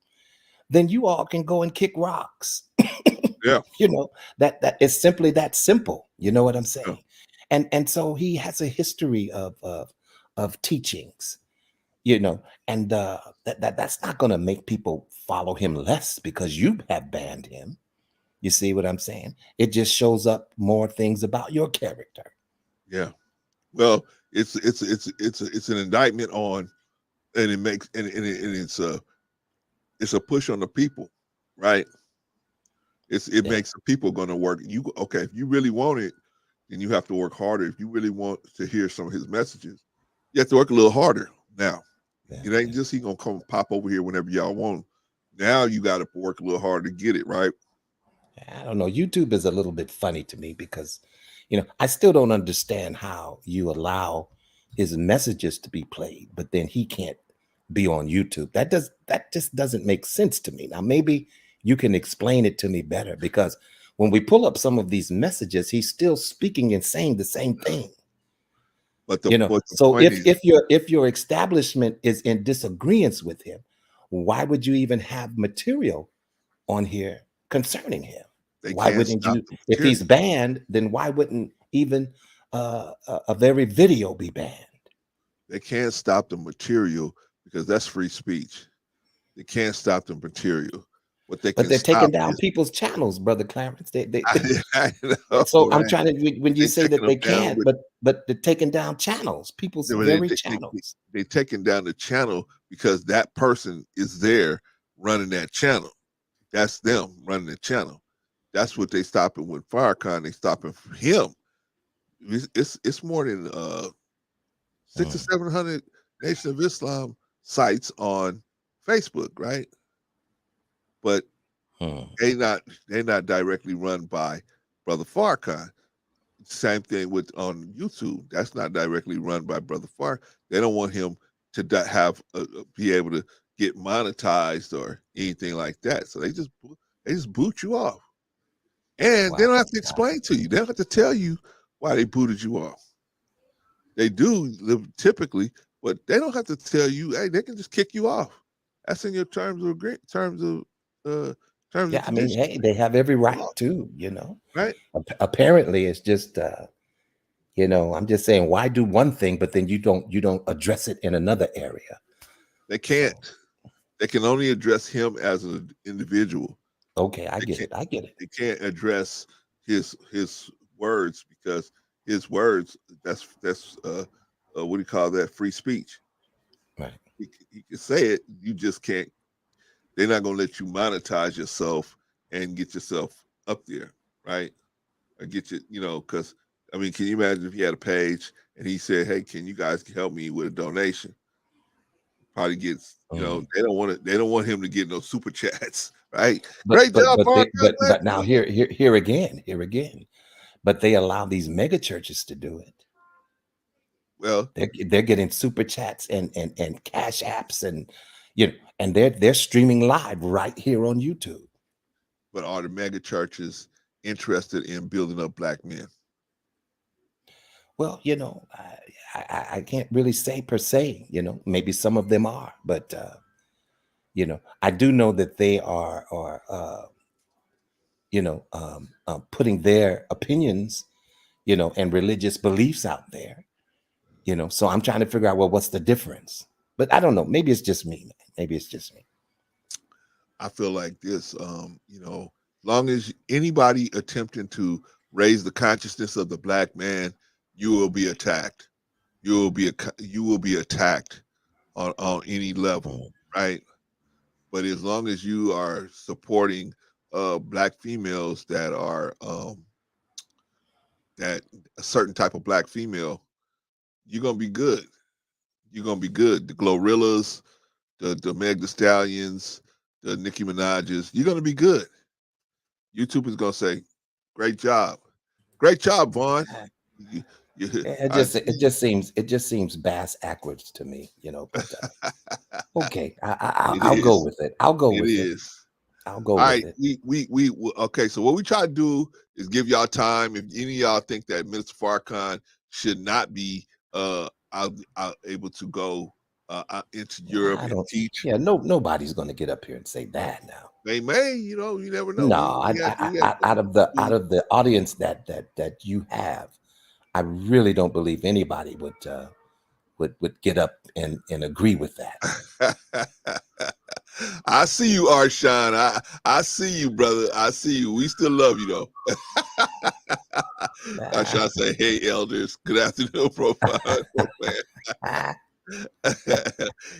then you all can go and kick rocks. Yeah. You know, that is simply that simple. You know what I'm saying? Yeah. And so he has a history of teachings, you know, and that's not going to make people follow him less because you have banned him. You see what I'm saying? It just shows up more things about your character. Yeah. Well, it's an indictment on, and it makes and it's a push on the people, right? It makes the people going to work. If you really want it, then you have to work harder. If you really want to hear some of his messages, you have to work a little harder. Now, it ain't just he gonna come pop over here whenever y'all want him. Now you got to work a little harder to get it, right? I don't know. YouTube is a little bit funny to me because, you know, I still don't understand how you allow his messages to be played, but then he can't be on YouTube. That just doesn't make sense to me. Now, maybe you can explain it to me better, because when we pull up some of these messages, he's still speaking and saying the same thing. But so if your establishment is in disagreement with him, why would you even have material on here concerning him? Why wouldn't you? If he's banned, then why wouldn't even a very video be banned? They can't stop the material because that's free speech. They can't stop the material. What they but can they're stop taking down is, people's channels, Brother Clarence. I know, So I'm right? trying to, when you say that they can't, with, but they're taking down channels, people's very channels. They're taking down the channel because that person is there running that channel. That's them running the channel. That's what they stopping with Farrakhan. They stopping for him. It's more than 600 or 700 Nation of Islam sites on Facebook, right? But they're not directly run by Brother Farrakhan. Same thing with on YouTube. That's not directly run by Brother Farrakhan. They don't want him to be able to get monetized or anything like that. So they just boot you off, and they don't have to explain to you. They don't have to tell you why they booted you off. They do typically, but they don't have to tell you. Hey, they can just kick you off. That's in your terms of terms and I mean, conditions. hey, they have every right to, you know. Right. Apparently, it's just you know, I'm just saying, why do one thing, but then you don't address it in another area? They can't. They can only address him as an individual. Okay, I get it. They can't address his words because his words, that's what do you call that? Free speech. Right. He can say it. You just can't. They're not gonna let you monetize yourself and get yourself up there, right? Or get you, because I mean, can you imagine if he had a page and he said, "Hey, can you guys help me with a donation?" Probably gets, Mhm. they don't want it. They don't want him to get no super chats, right? But Great job, Farrakhan. but now here again. But they allow these mega churches to do it. Well, They're getting super chats and cash apps and and they're streaming live right here on YouTube. but are the mega churches interested in building up black men? Well, I can't really say per se. Maybe some of them are, but I do know that they are putting their opinions, and religious beliefs out there. So I'm trying to figure out, well, what's the difference? But I don't know. Maybe it's just me, man. Maybe it's just me. I feel like this, long as anybody attempting to raise the consciousness of the black man, you will be attacked. You will be attacked on any level, Mm. right? But as long as you are supporting black females that are that a certain type of black female, you're gonna be good. You're gonna be good. The Glorrillas, the Meg the Stallions, the Nicki Minaj's, you're gonna be good. YouTube is gonna say, "Great job, Vaughn." You, It I just see. it just seems bass backwards to me, But okay, It I'll go is. with it. I'll go It with it. is. I'll go All with right. it. Okay. So what we try to do is give y'all time. If any of y'all think that Minister Farrakhan should not be able to go into Europe I and don't. teach, Yeah, nobody's going to get up here and say that now. they may. You never know. No, We had out of the audience that you have, I really don't believe anybody would get up and agree with that. I see you, Arshawn. I see you, brother. I see you. We still love you, though. Arshawn say, "Hey, elders. Good afternoon, profile."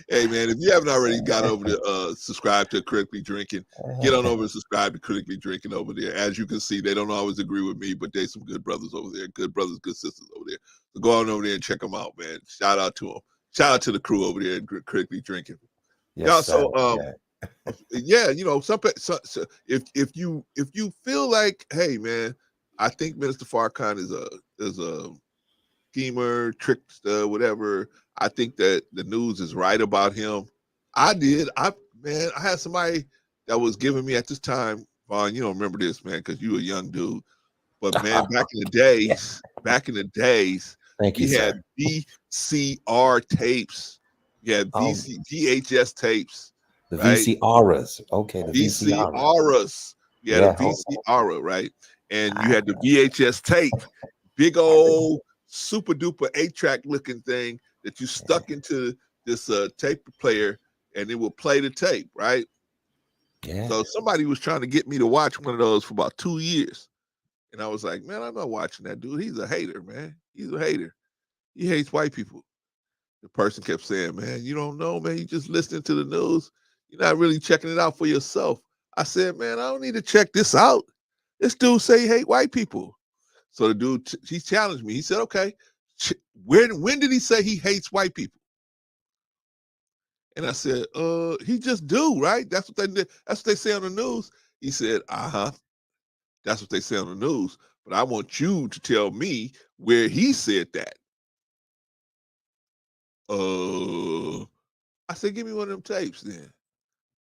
Hey, man, if you haven't already got over to subscribe to Critically Drinking, get on over and subscribe to Critically Drinking over there. As you can see, they don't always agree with me, but there's some good brothers over there, good brothers, good sisters over there. So go on over there and check them out, man. Shout out to them. Shout out to the crew over there at Critically Drinking. Yes, sir. Yeah, so if you feel like, hey, man, I think Minister Farrakhan is a schemer, trickster, whatever. I think that the news is right about him. I did. I had somebody that was giving me at this time, Vaughn, you don't remember this, man, because you a young dude. But man, back in the days, Thank you, we had sir. VCR tapes. We had Oh, VHS tapes, the right? VCRs. Okay, the VCRs. VCRs. We had a Yeah. VCR, right? And you had the VHS tape, big old super duper 8-track looking thing that you stuck into this tape player and it would play the tape, right? Yeah. So somebody was trying to get me to watch one of those for about 2 years. And I was like, man, I'm not watching that dude. He's a hater, man. He's a hater. He hates white people. The person kept saying, man, you don't know, man. You just listening to the news. You're not really checking it out for yourself. I said, man, I don't need to check this out. This dude say he hate white people. So the dude, he challenged me. He said, okay, when did he say he hates white people? And I said, he just do, right? That's what they say on the news. He said, uh-huh. That's what they say on the news. But I want you to tell me where he said that. I said, give me one of them tapes then.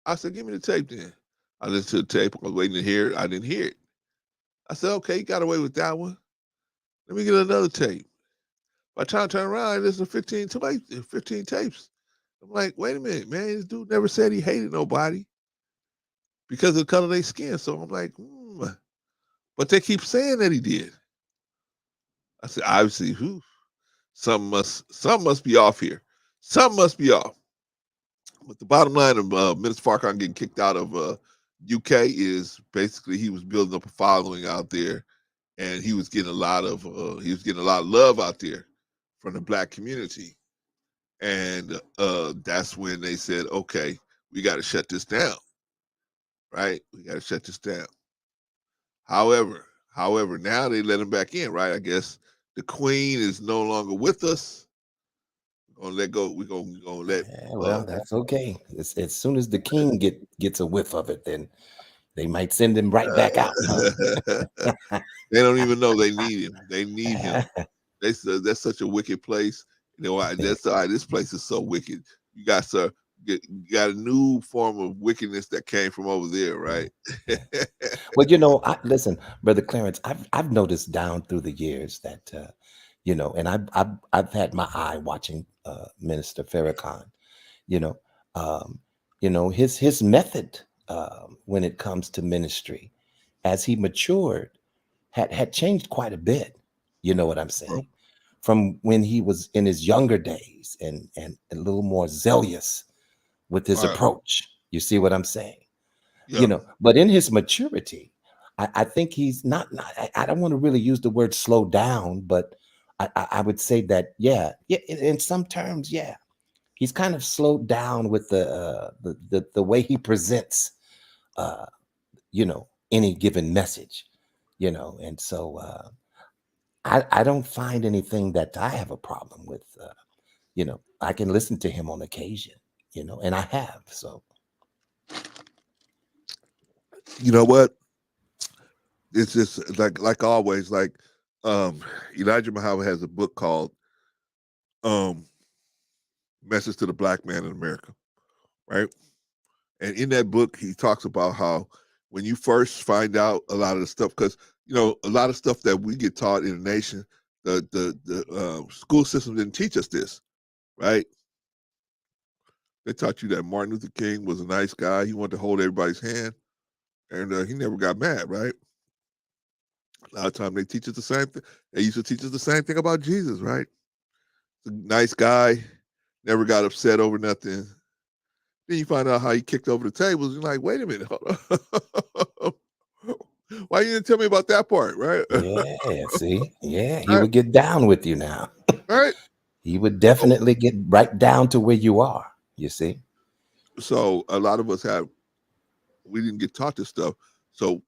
I said, give me the tape then. I listened to the tape. I was waiting to hear it. I didn't hear it. I said, okay, you got away with that one. Let me get another tape. By the time I turn around, I listened to 15 tapes. I'm like, wait a minute, man. This dude never said he hated nobody because of the color of their skin. So I'm like, but they keep saying that he did. I said, obviously, something must be off here. Something must be off. But the bottom line of Minister Farrakhan getting kicked out of UK is basically he was building up a following out there, and he was getting a lot of love out there from the black community. And that's when they said, okay, we got to shut this down, right? We got to shut this down. However, now they let him back in, right? I guess the queen is no longer with us. We're gonna let go. We're gonna let. Yeah, well, that's okay. As soon as the king gets a whiff of it, then they might send him right back out. Huh? They don't even know they need him. They need him. They said that's such a wicked place. You know why? That's why this place is so wicked. You got you got a new form of wickedness that came from over there, right? Well, you know, listen, Brother Clarence, I've noticed down through the years that you know, and I've had my eye watching Minister Farrakhan. You know, his method when it comes to ministry, as he matured, had changed quite a bit. You know what I'm saying? From when he was in his younger days and a little more zealous with his Right. approach. You see what I'm saying? Yeah. You know, but in his maturity, I think he's not I don't want to really use the word slow down, but I would say that yeah, in some terms, yeah, he's kind of slowed down with the way he presents you know, any given message, you know, and so I don't find anything that I have a problem with. You know, I can listen to him on occasion, you know, and I have. So You know what? It's just like always, like Elijah Muhammad has a book called Message to the Black Man in America, right? And in that book, he talks about how when you first find out a lot of the stuff, because you know a lot of stuff that we get taught in the nation, the school system didn't teach us this, right? They taught you that Martin Luther King was a nice guy. He wanted to hold everybody's hand, and he never got mad, right? A lot of time they teach us the same thing. They used to teach us the same thing about Jesus, right? A nice guy, never got upset over nothing. Then you find out how he kicked over the tables. You're like, wait a minute, hold on. Why you didn't tell me about that part, right? yeah, see, yeah, he Right? would get down with you now. Right? He would definitely get right down to where you are. You see? So a lot of us we didn't get taught this stuff. So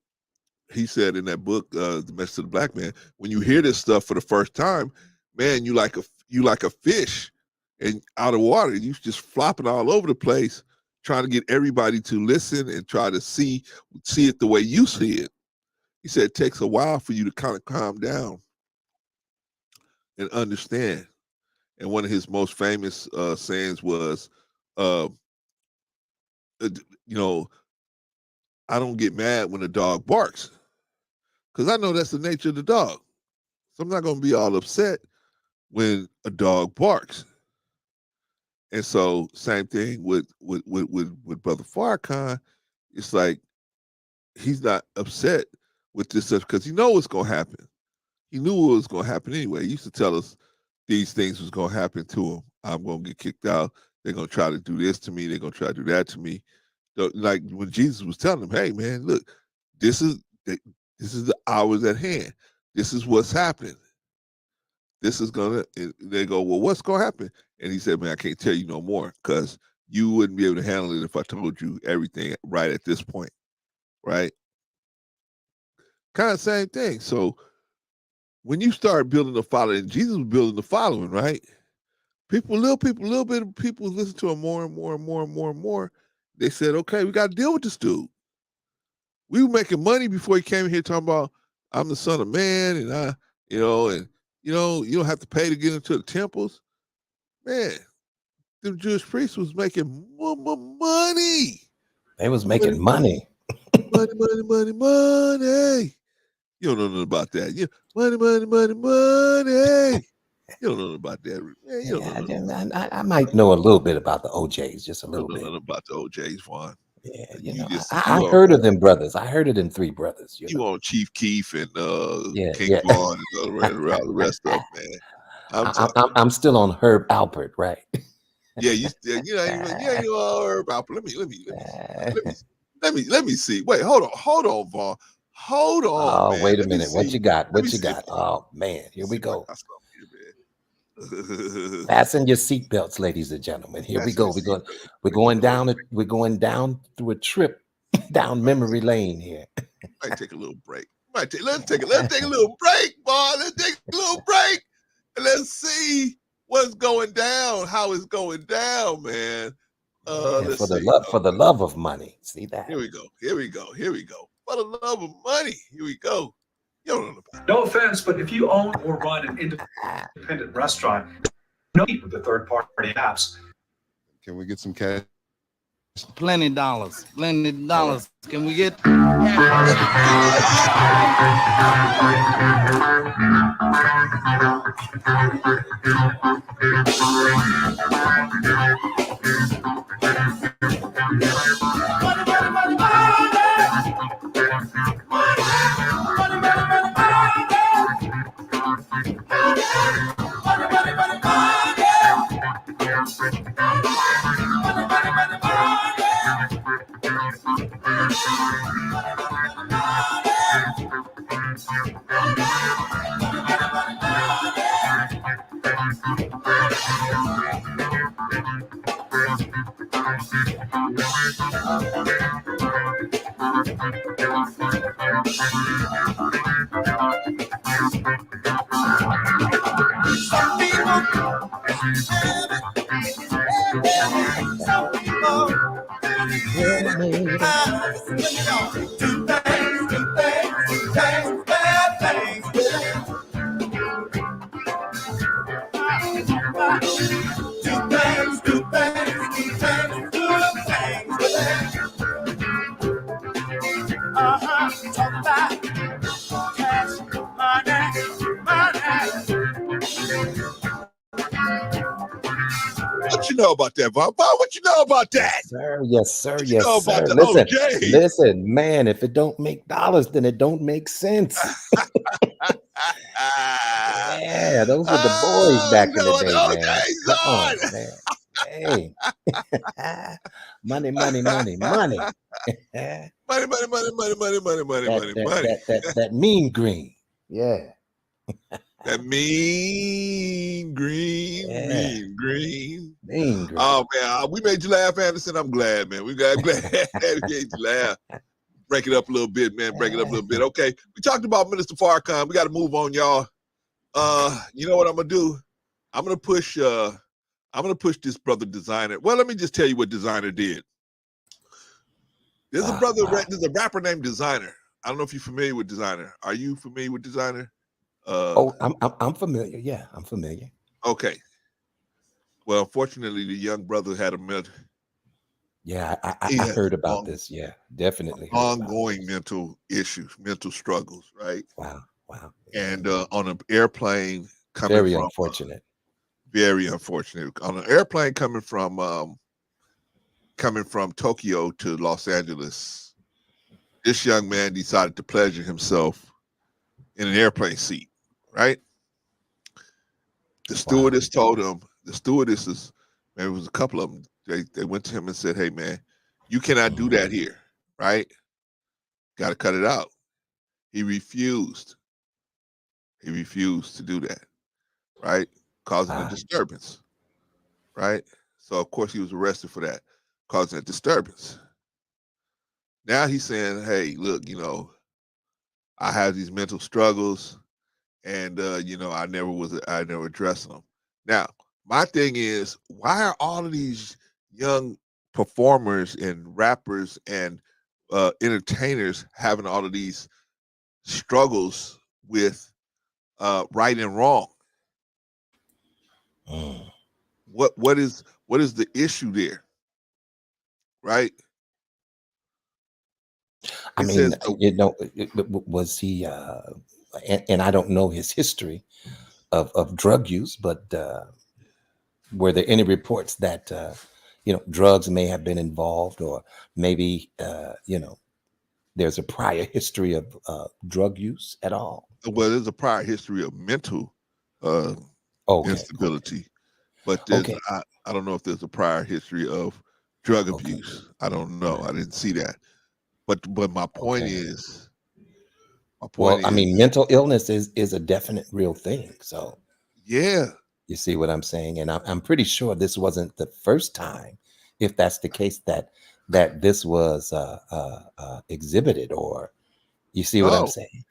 he said in that book, The Message to the Black Man, when you hear this stuff for the first time, man, you like a fish and out of water. You just flopping all over the place, trying to get everybody to listen and try to see it the way you see it. He said it takes a while for you to kind of calm down and understand. And one of his most famous sayings was, uh, you know, I don't get mad when a dog barks because I know that's the nature of the dog. So I'm not going to be all upset when a dog barks. And so same thing with Brother Farrakhan. It's like he's not upset with this stuff because he knows what's going to happen. He knew what was going to happen anyway. He used to tell us these things was going to happen to him. I'm going to get kicked out. They're going to try to do this to me. They're going to try to do that to me. So, like when Jesus was telling them, "Hey, man, look, this is the hours at hand. This is what's happening. This is gonna." And they go, "Well, what's gonna happen?" And he said, "Man, I can't tell you no more because you wouldn't be able to handle it if I told you everything right at this point, right?" Kind of same thing. So when you start building the following, Jesus was building the following, right? Little bit of people listen to him more and more and more and more and more. They said, "Okay, we got to deal with this dude." We were making money before he came here talking about I'm the son of man and you don't have to pay to get into the temples. Man, them Jewish priests was making money. They was making money. Money. You don't know nothing about that. Money. You don't know nothing about that. Man, you don't know nothing. I might know a little bit about the OJs, just a You don't little know bit. nothing about the OJs, Juan. Yeah, You I heard of them brothers. I heard of them three brothers. You know, on Chief Keef and King yeah. Vaughn and the rest of them, man. I'm still on Herb Alpert, right? Yeah, you know Herb Alpert. Let me see. Wait, hold on, Vaughn. Hold on, Oh, man. wait a Let me minute. What see. you got? Let me What you see if got? I, Oh man, here we see if I go. got something here, man. Fasten your seatbelts, ladies and gentlemen. Here we That's in go. the seat. We're going down. We're going down through a trip down memory lane here. Might take a little break. Let's take a little break, boy. Let's take a little break. And let's see what's going down, how it's going down, man. Yeah, Let's for the see. love, for the love of money. See that? Here we go. Here we go. Here we go. For the love of money. Here we go. You don't know about No offense, but if you own or run an independent restaurant, no need with the third-party apps. Can we get some cash? Plenty dollars. Plenty dollars. Can we get? What you know about that, Bob? Bob, what you know about that? Sir, yes, sir, What you know yes, about sir. the Listen, OJ? listen, man. If it don't make dollars, then it don't make sense. Yeah, those were the boys back You in know the what the day, man. OJ's Come on? on, man. Hey, money, money, money, money. that Money, money, money, money, money, money, money, money, that money. that mean green. Yeah, That mean green, yeah, mean green. mean green. Oh man, we made you laugh, Anderson. I'm glad, man. We got glad we made you laugh. Break it up a little bit, man. Break it up a little bit. Okay, we talked about Minister Farrakhan. We got to move on, y'all. You know what I'm gonna do? I'm gonna push this brother Designer. Well, let me just tell you what Designer did. There's a brother, there's a rapper named Designer. I don't know if you're familiar with Designer. Are you familiar with Designer? Oh, I'm familiar. Yeah, I'm familiar. Okay. Well, unfortunately, the young brother had a Yeah, I heard about this. Yeah, definitely heard ongoing mental issues, mental struggles, right? Wow, wow. And on an airplane coming Very from unfortunate. very unfortunate. On an airplane coming from Tokyo to Los Angeles, this young man decided to pleasure himself in an airplane seat, right? The stewardess told him, the stewardesses, man, it was a couple of them, they went to him and said, hey, man, you cannot do that here, right? Got to cut it out. He refused. He refused to do that, right? Causing a disturbance, right? So, of course, he was arrested for that, causing a disturbance. Now he's saying, hey, look, you know, I have these mental struggles and, you know, I never addressed them. Now, my thing is, why are all of these young performers and rappers and entertainers having all of these struggles with right and wrong? What is the issue there, right? I mean, you know, was he? And I don't know his history of drug use, but were there any reports that you know, drugs may have been involved, or maybe you know, there's a prior history of drug use at all? Well, there's a prior history of mental instability, but there's I don't know if there's a prior history of drug abuse. I don't know. I didn't see that. But my point is, My Well, point I mean, is, mental illness is a definite real thing. So yeah. you see what I'm saying? And I'm pretty sure this wasn't the first time, if that's the case, that this was exhibited, or you see what I'm No, saying?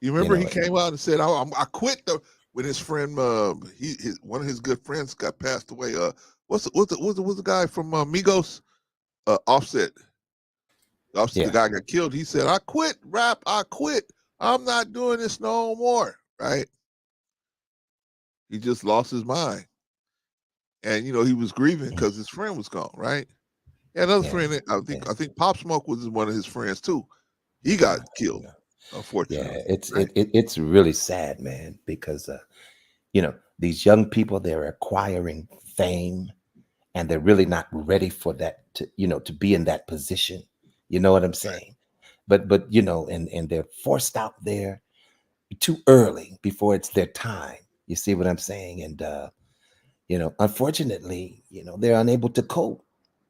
you You remember he know, came out and said, I quit when his friend, one of his good friends got passed away. What's the guy from Migos? Offset. Offset, the yeah, guy got killed. He said, I quit rap. I quit. I'm not doing this no more. Right? He just lost his mind. And he was grieving because his friend was gone, right? He had another yeah, friend, yeah, I think Pop Smoke was one of his friends too. He yeah, got killed, yeah. Yeah, unfortunately. it's Right? it's really sad, man, because these young people, they're acquiring fame, and they're really not ready for that, to be in that position. You know what I'm saying? But and they're forced out there too early before it's their time. You see what I'm saying? And unfortunately, they're unable to cope.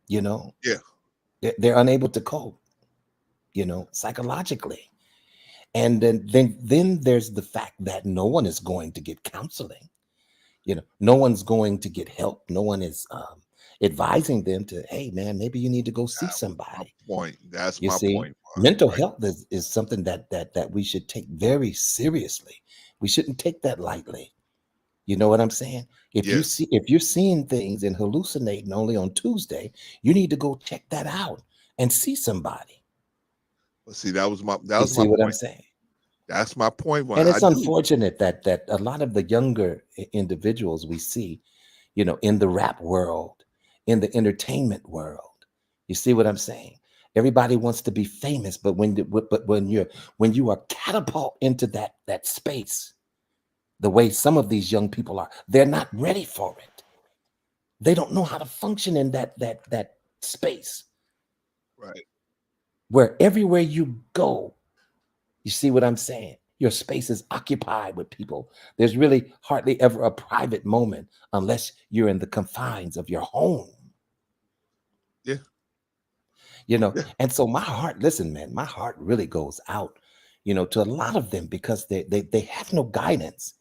You know, Yeah. they're unable to cope. Psychologically. And then there's the fact that no one is going to get counseling. No one's going to get help. No one is advising them to, hey man, maybe you need to go see My somebody. point. That's You my see, point, mental right? health is something that we should take very seriously. We shouldn't take that lightly. You know what I'm saying? Yes. If you're seeing things and hallucinating only on Tuesday, you need to go check that out and see somebody. But see, that was You see what I'm point. saying? That's my point. When And I it's do. unfortunate that a lot of the younger individuals we see, in the rap world, in the entertainment world, you see what I'm saying? Everybody wants to be famous, but when you are catapult into that space, the way some of these young people are, they're not ready for it. They don't know how to function in that space Right. where everywhere you go, you see what I'm saying? Your space is occupied with people. There's really hardly ever a private moment unless you're in the confines of your home. Yeah. Yeah. And so my heart, listen, man, my heart really goes out, to a lot of them, because they have no guidance.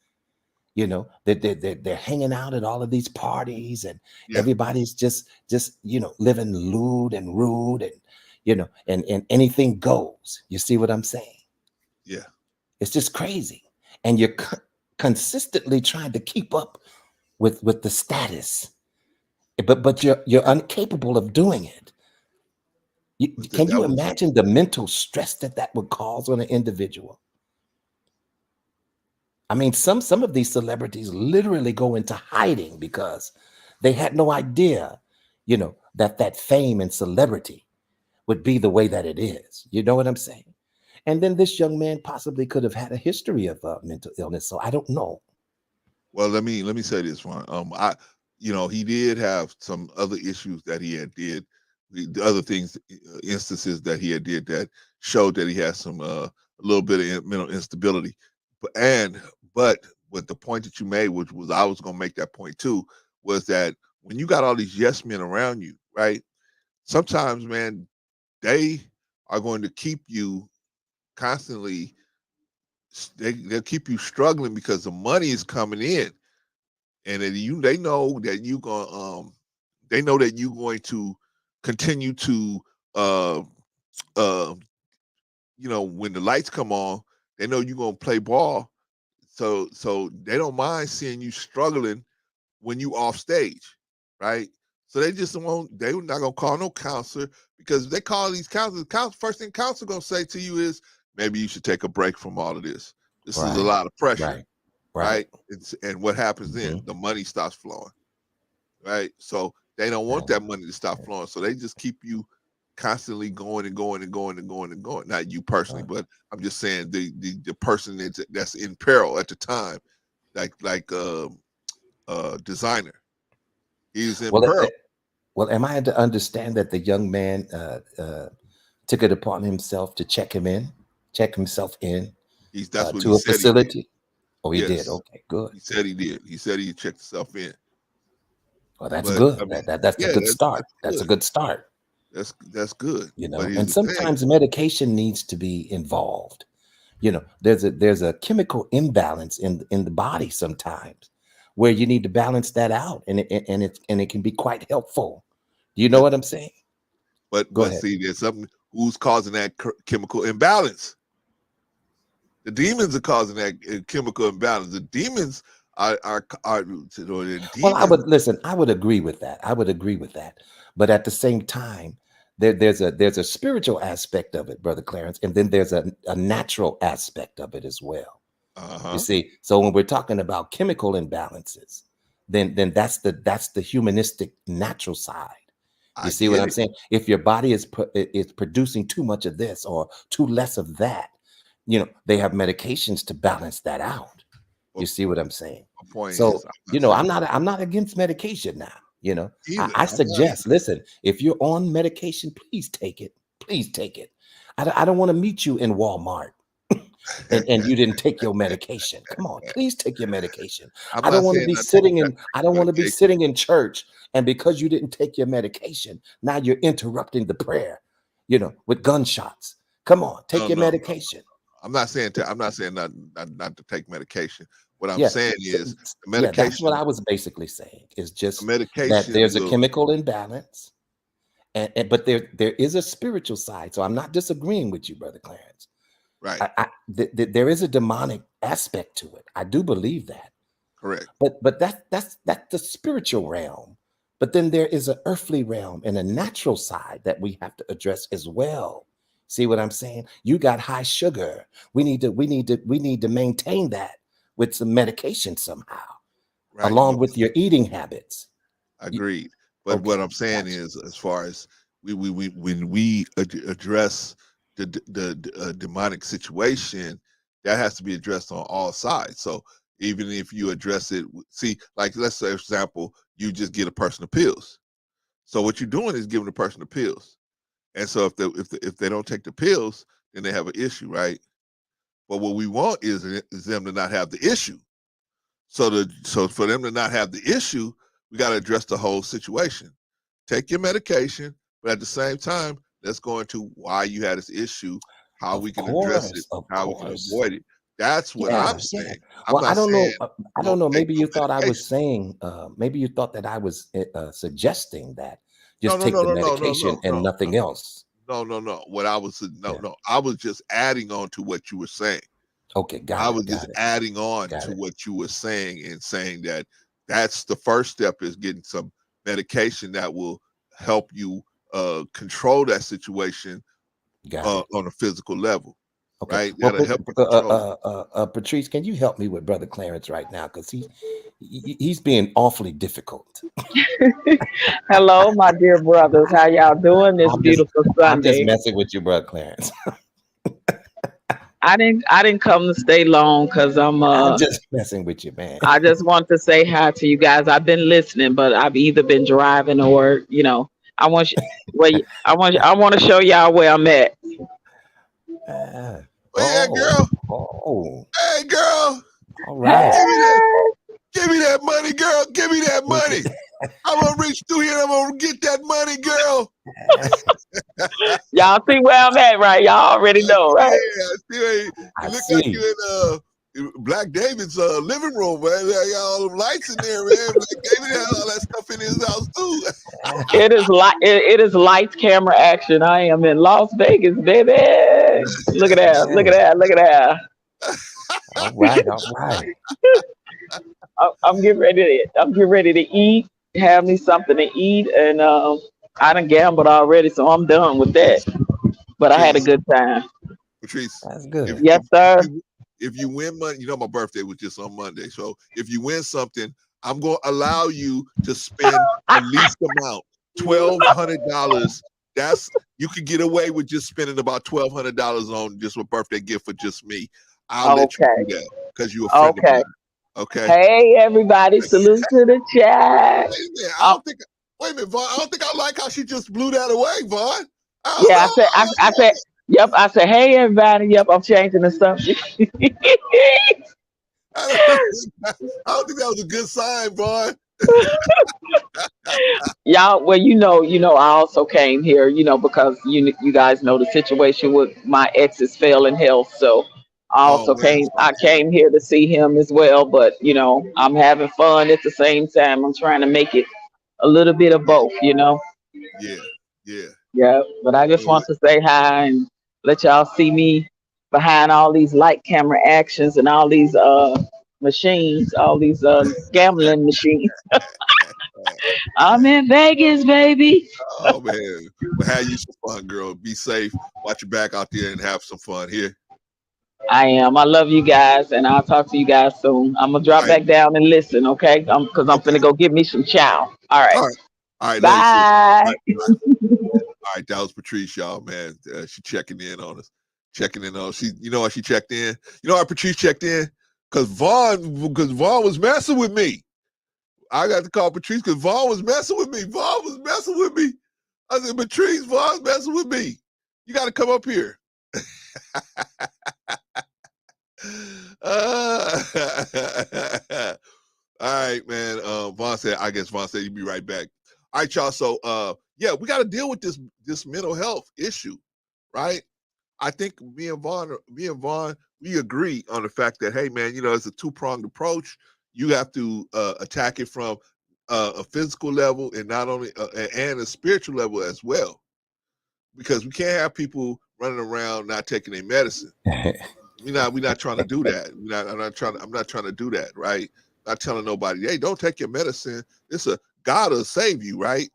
They're hanging out at all of these parties, and Yeah. everybody's just living lewd and rude, and and anything goes. You see what I'm saying? Yeah. It's just crazy. And you're consistently trying to keep up with the status, but you're incapable of doing it. But Can that you was imagine the mental stress that would cause on an individual? I mean, some of these celebrities literally go into hiding because they had no idea, that fame and celebrity would be the way that it is. You know what I'm saying? And then this young man possibly could have had a history of mental illness. So I don't know. Well, let me say this one. He did have some other issues that he had did, the other things, instances that he had did that showed that he has some a little bit of mental instability. But with the point that you made, which was I was going to make that point too, was that when you got all these yes men around you, right? Sometimes, man, they are going to keep you constantly. They'll keep you struggling because the money is coming in, and then they know that they know that you're going to continue to uh uh when the lights come on, they know you're going to play ball, so they don't mind seeing you struggling when you off stage, right? So they're not gonna call no counselor, because if they call these counselors, first thing counselor gonna say to you is, maybe you should take a break from all of this. This is a Right, lot of pressure, right, right. right? And what happens then? Mhm. The money stops flowing, right? So they don't want Yeah, that money to stop flowing. So they just keep you constantly going and going and going and going and going. Not you personally, right. but I'm just saying the person that's in peril at the time, like designer. He's in Well, peril. well, am I to understand that the young man took it upon himself to check himself in That's what he to a said he did. facility? Oh, he did. Yes, Okay, good, he good, said he good. did. He said he checked himself in. Well, that's But I good. mean, That's a yeah, good start. that's That's a good. good start. That's good. But here's And the thing. sometimes medication needs to be involved, there's a chemical imbalance in the body sometimes where you need to balance that out, and it can be quite helpful. Do you know But what I'm saying? but Go but ahead. see, there's something who's causing that chemical imbalance. The demons are causing that chemical imbalance. The demons are the Well, I demons. would listen. I would agree with that. I would agree with that. But at the same time, there's a spiritual aspect of it, Brother Clarence, and then there's a natural aspect of it as well. You Uh-huh. see, so when we're talking about chemical imbalances, then that's the humanistic natural side. You I see what get I'm it. saying? If your body is producing too much of this or too less of that, they have medications to balance that out. You Well, see what I'm saying? my point So, is, I'm not I'm saying not against medication now. either. I I'm not suggest, listen, if you're on medication, please take it. Please take it. I don't want to meet you in Walmart and either. you didn't take your medication. Come on, please take your medication. I'm I don't not want to saying be not to sitting take in I don't want to be medication. sitting in church, and because you didn't take your medication, now you're interrupting the prayer, with gunshots. Come on, No, take your no. medication. I'm not saying not to take medication. What I'm Yeah, saying is the yeah, that's what medication I was basically saying. Is the just that medication there's a will chemical imbalance, but there is a spiritual side. So I'm not disagreeing with you, Brother Clarence. right, There is a demonic aspect to it. I do believe that. correct. But that's the spiritual realm. But then there is an earthly realm and a natural side that we have to address as well. See what I'm saying? You got high sugar. We need to maintain that with some medication somehow, Right. along with your eating habits. You- Agreed. But what okay, I'm saying gotcha. is, as far as we when we address the demonic situation, that has to be addressed on all sides. So even if you address it, see, like let's say, for example, you just get a person the pills. So what you're doing is giving the person the pills, and so if they don't take the pills, then they have an issue, right? But what we want is them to not have the issue. So for them to not have the issue, we got to address the whole situation. Take your medication, but at the same time, let's go into why you had this issue, how we Of can address it, course, of how we can course. avoid it. That's what I'm Yeah, yeah. saying. I'm Well, I not don't saying know. I don't don't know. take Maybe no you thought I was medication. saying. Maybe you thought that I was suggesting that No, just no, take no, the no, no, no, medication no, and no, nothing else. no. What I was no, Yeah. no. I was just adding on to what you were saying. Okay. I Got it. was just Got it. adding on Got to it. what you were saying and saying that that's the first step is getting some medication that will help you control that situation Got it. on a physical level, Okay. right? Well, That'll help you control it. Patrice, can you help me with Brother Clarence right now? Because he's being awfully difficult. Hello, my dear brothers. How y'all doing this I'm just beautiful I'm just Sunday? messing with you, Brother Clarence. I didn't come to stay long because I'm just messing with you, man. I just want to say hi to you guys. I've been listening, but I've either been driving or I want you, I want to show y'all where I'm at. Uh, Hey, girl. oh, Hey, girl. all Hey, right. Give me that money, girl. Give me that money. I'm gonna reach through here and I'm gonna get that money, girl. y'all see where I'm at, right? Y'all already know, Yeah, right? you I look like see. you're in Black David's living room, man. They got all them lights in there, man. Black David had all that stuff in his house too. It is lights, camera, action. I am in Las Vegas, baby. Look at that! Look at Man. that! Look at that! All right. All right. I'm getting ready to eat, have me something to eat, and I done gambled already, so I'm done with that. But I had a Patrice, good time. Patrice, That's if good. Yes, if if sir. you if you win money, you know my birthday was just on Monday. So if you win something, I'm gonna allow you to spend the least amount, $1,200. That's you could get away with just spending about $1,200 on just a birthday gift for just me. I'll let you Okay. do that because you're a friend of Okay. mine. Okay. Hey, everybody! Salute to the chat. Wait a minute. Um, Wait a minute, Vaughn. I don't think I like how she just blew that away, Vaughn. I don't yeah, I know. said. I said. Yep. I said. Hey, everybody. Yep. I'm changing the subject. I don't think that was a good sign, Vaughn. Y'all, well, I also came here, because you guys know the situation with my ex's failing health. So I Oh also man. came here to see him as well, but you know, I'm having fun at the same time. I'm trying to make it a little bit of both, you know. Yeah. Yeah. Yeah, but I just Well, want to say hi and let y'all see me behind all these light camera actions and all these machines, all these gambling machines. I'm in Vegas, baby. oh man. Well, have you some fun, girl. Be safe. Watch your back out there and have some fun here. I am. I love you guys, and I'll talk to you guys soon. I'm gonna All drop right. back down and listen, okay? Because I'm Okay. finna go get me some chow. All right. All right. All right. Love you, sis. All Bye. right. All right. That was Patrice, y'all, man. She checking in on us. Checking in on us. She, you know why she checked in? You know why Patrice checked in? Because Vaughn was messing with me. I got to call Patrice because Vaughn was messing with me. Vaughn was messing with me. I said, Patrice, Vaughn's messing with me. You got to come up here. All right, man. I guess Vaughn said he'd be right back. All right, y'all. So yeah, we got to deal with this mental health issue, right? I think me and Vaughn, we agree on the fact that, hey, man, you know, it's a two-pronged approach. You have to attack it from a physical level and not only and a spiritual level as well, because we can't have people running around not taking their medicine. We're not trying to do that. I'm not trying to do that, right? Not telling nobody, hey, don't take your medicine. God will save you, right?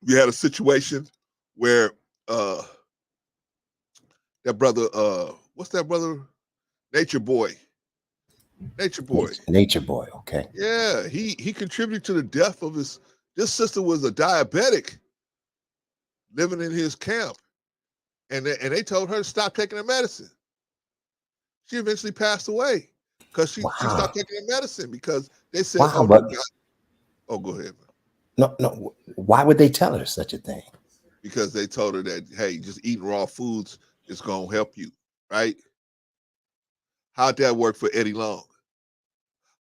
We had a situation where that brother, what's that brother? Nature Boy. Nature boy. Okay. Yeah, he contributed to the death of this sister was a diabetic living in his camp. And they told her to stop taking her medicine. She eventually passed away because she stopped taking her medicine because they said, Wow. oh, But no, God. Oh, go ahead, man. no. Why would they tell her such a thing? Because they told her that, hey, just eating raw foods is going to help you, right? How'd that work for Eddie Long?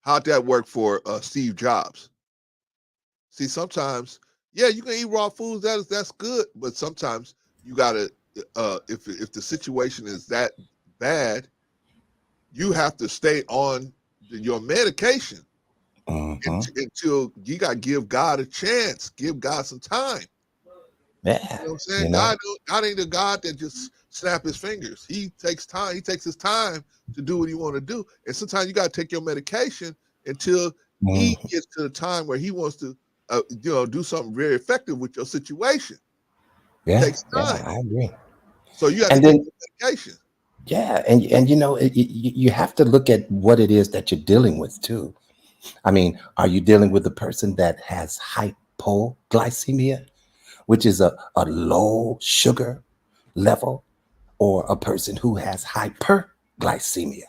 How'd that work for Steve Jobs? See, sometimes, yeah, you can eat raw foods. That's good, but sometimes you gotta, if the situation is that bad, you have to stay on your medication until you got to give God a chance, give God some time. Yeah, You know what I'm saying? God ain't the God that just snap his fingers. He takes time. He takes his time to do what he want to do. And sometimes you got to take your medication until he gets to the time where he wants to, do something very effective with your situation. It takes time. I agree. So you have to And take then your medication. yeah, and you know, you have to look at what it is that you're dealing with too. I mean, are you dealing with a person that has hypoglycemia, which is a low sugar level, or a person who has hyperglycemia,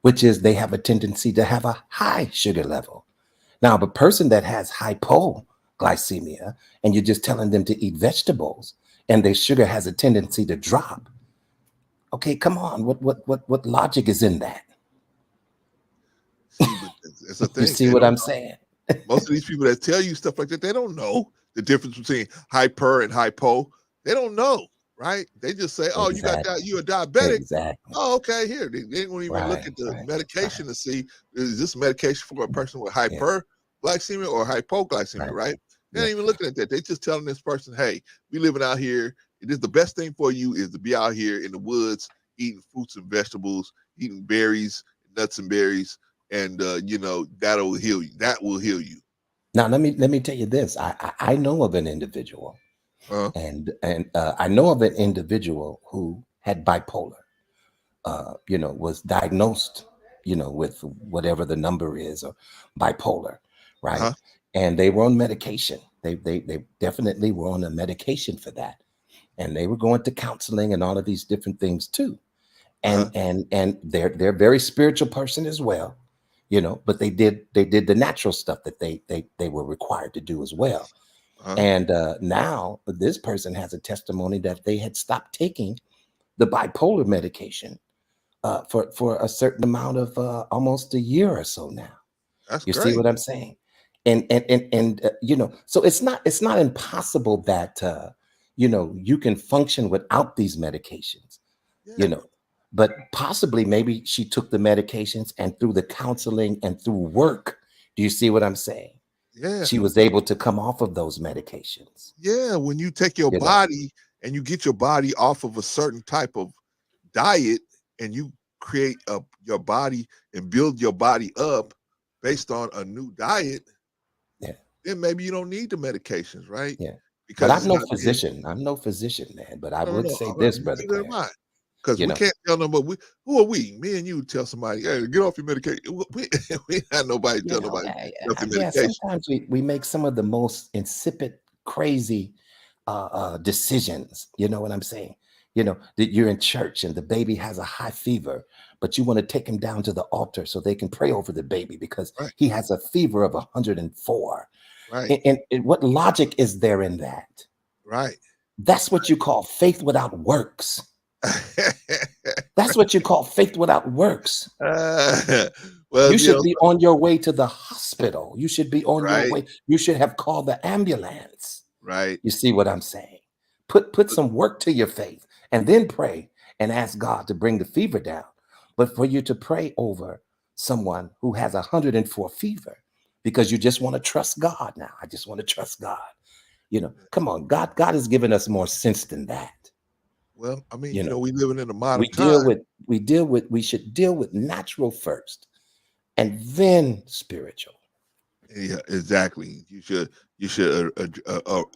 which is they have a tendency to have a high sugar level? Now, the person that has hypoglycemia and you're just telling them to eat vegetables and their sugar has a tendency to drop. Okay, come on. What logic is in that? See, but it's a You thing. see They what don't I'm know. saying? Most of these people that tell you stuff like that, they don't know the difference between hyper and hypo. They don't know, right? They just say, "Oh, you got that. Exactly. You a diabetic." Exactly. Oh, okay. Here, they won't even look at the medication to see is this medication for a person with hyperglycemia or hypoglycemia, right? They ain't even looking at that. They just telling this person, "Hey, we living out here. It is the best thing for you is to be out here in the woods, eating fruits and vegetables, eating berries, nuts and berries." And that'll heal you. That will heal you. Now let me tell you this. I know of an individual, and I know of an individual who had bipolar. Was diagnosed, with whatever the number is, or bipolar, right? And they were on medication. They definitely were on a medication for that, and they were going to counseling and all of these different things too. And they're a very spiritual person as well, but they did the natural stuff that they were required to do as well. And now this person has a testimony that they had stopped taking the bipolar medication for a certain amount of almost a year or so now. That's You see great. what I'm saying? And so it's not impossible that you can function without these medications. Yeah. but possibly maybe she took the medications, and through the counseling and through work, do you see what I'm saying? Yeah. She was able to come off of those medications. Yeah. When you take your You know? body and you get your body off of a certain type of diet and you create your body and build your body up based on a new diet, Yeah. then maybe you don't need the medications, right? Yeah. But Because I'm it's no not being, physician. I'm no physician, man. But I no, no, would no. say All right, this, Brother neither am I. Clarence. Because You we know, can't tell them, but who are we? Me and you tell somebody, hey, get off your medication. We had nobody tell nobody get off your yeah, medication. sometimes we make some of the most insipid, crazy decisions. You know what I'm saying? You know, that you're in church and the baby has a high fever, but you want to take him down to the altar so they can pray over the baby because Right, he has a fever of 104. right, And what logic is there in that? right. That's what you call faith without works. That's what you call faith without works. Well, You you should know, be on your way to the hospital. You should be on your right, way. You should have called the ambulance. right. You see what I'm saying? Put some work to your faith and then pray and ask God to bring the fever down. But for you to pray over someone who has 104 fever because you just want to trust God now. I just want to trust God. You know, come on, God has given us more sense than that. Well, I mean, You know, we living in a modern we time. we should deal with natural first and then spiritual. Yeah, exactly. You should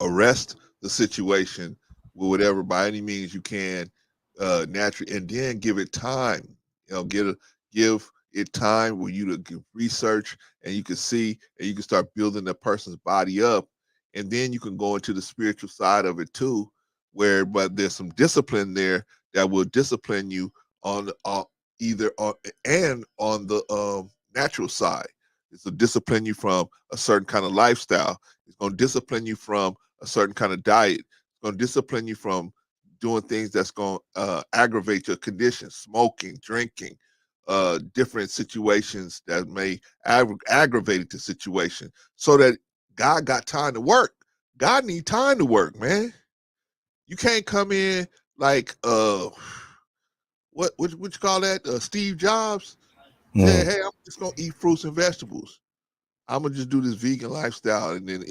arrest the situation with whatever by any means you can, naturally, and then give it time. Give it time where you to give research and you can see and you can start building the person's body up, and then you can go into the spiritual side of it too, where but there's some discipline there that will discipline you on either on and on the natural side. It's to discipline you from a certain kind of lifestyle. It's going to discipline you from a certain kind of diet. It's going to discipline you from doing things that's going to aggravate your condition, smoking, drinking, different situations that may aggravate the situation, so that God got time to work. God need time to work, man. You can't come in like what you call that? Steve Jobs said, "Hey, I'm just gonna eat fruits and vegetables. I'm gonna just do this vegan lifestyle, and then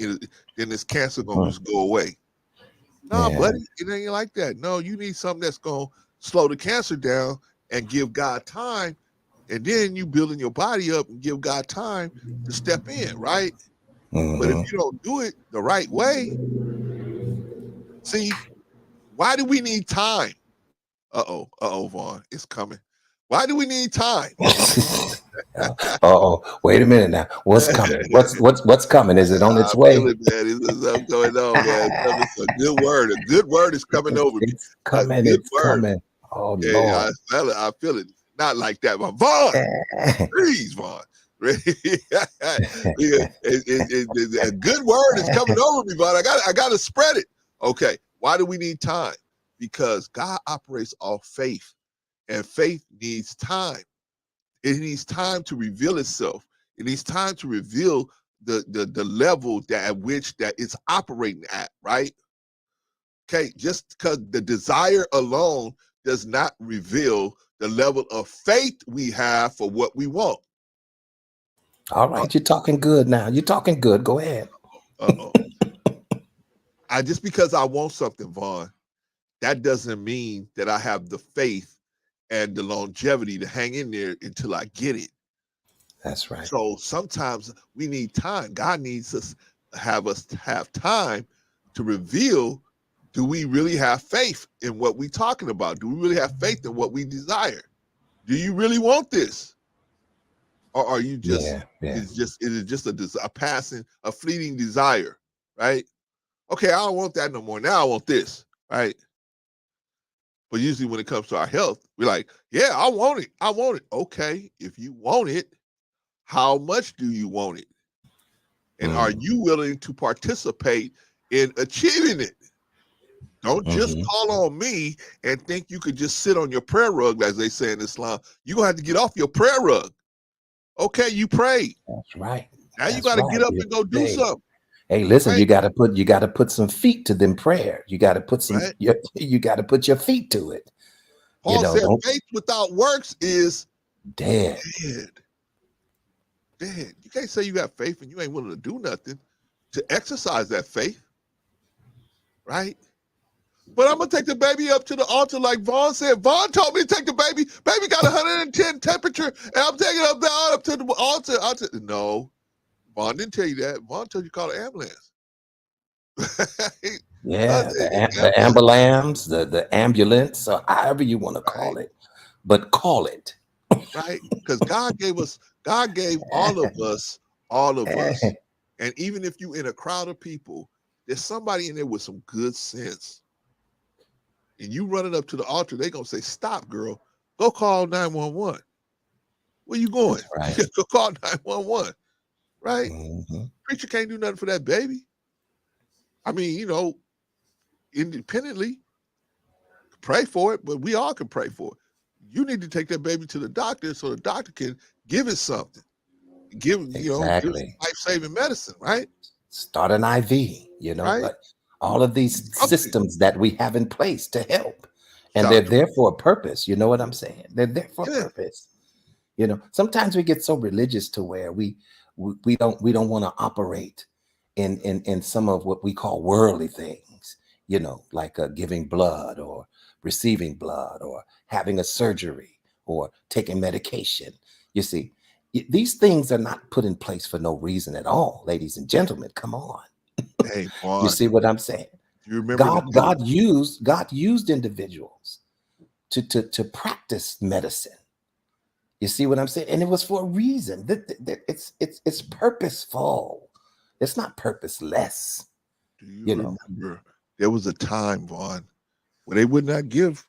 this cancer gonna just go away." No, Yeah. buddy, it ain't like that. No, you need something that's gonna slow the cancer down and give God time, and then you building your body up and give God time to step in, right? But if you don't do it the right way, see, why do we need time? Uh-oh, Vaughn, it's coming. Why do we need time? Wait a minute now. What's coming? What's coming? Is it on I its way? feel it, man. There's something going on, man. It's a good word. A good word is coming over me. It's A coming. good It's word. coming. Oh Yeah, I Lord. feel it. I feel it. Not like that, but Vaughn, please, Vaughn. A good word is coming over me, Vaughn. I got to spread it. Okay. Why do we need time? Because God operates off faith, and faith needs time. It needs time to reveal itself. It needs time to reveal the level that at which that it's operating at, right? Okay, just because the desire alone does not reveal the level of faith we have for what we want. All right, you're talking good now. You're talking good. Go ahead. Uh-oh. Just because I want something, Vaughn, that doesn't mean that I have the faith and the longevity to hang in there until I get it. That's right. So sometimes we need time. God needs us to have time to reveal, do we really have faith in what we're talking about? Do we really have faith in what we desire? Do you really want this? Or are you just, it is just a passing, a fleeting desire, right? Okay, I don't want that no more. Now I want this, right? But usually when it comes to our health, we're like, yeah, I want it. I want it. Okay, if you want it, how much do you want it? And are you willing to participate in achieving it? Don't just call on me and think you could just sit on your prayer rug, as they say in Islam. You're going to have to get off your prayer rug. Okay, you prayed. That's right. Now you got to get up and go do something. Hey, listen, right? you got to put some feet to them prayer. You got to put some, Right. you got to put your feet to it. You Paul know, said don't faith without works is dead. dead. Dead. You can't say you got faith and you ain't willing to do nothing to exercise that faith, right? But I'm gonna take the baby up to the altar, like Vaughn said. Vaughn told me to take the baby. Baby got 110 temperature, and I'm taking it up to the altar. No, Vaughn didn't tell you that. Vaughn told you to call an ambulance. Yeah, the ambulance, the ambulance, or however you want to call it, but call it. Right? Because God gave all of us, and even if you in a crowd of people, there's somebody in there with some good sense. And you running up to the altar, they gonna say, "Stop, girl. Go call 911." Where you going? Right. Go call 911. Right? Mm-hmm. Preacher can't do nothing for that baby. I mean, independently, pray for it, but we all can pray for it. You need to take that baby to the doctor so the doctor can give it something. Give it some Exactly. life-saving medicine, right? Start an IV, Right? but all of these Something. systems that we have in place to help. And Shout they're out to there for a purpose. You know what I'm saying? They're there for a Yeah. purpose. Sometimes we get so religious to where we don't want to operate in some of what we call worldly things, like giving blood or receiving blood or having a surgery or taking medication. You see, these things are not put in place for no reason at all, ladies and gentlemen. Come on. Hey, You Vaughn, see what I'm saying? you remember God used individuals to practice medicine. You see what I'm saying? And it was for a reason. It's purposeful. It's not purposeless. Do you remember there was a time, Vaughn, where they would not give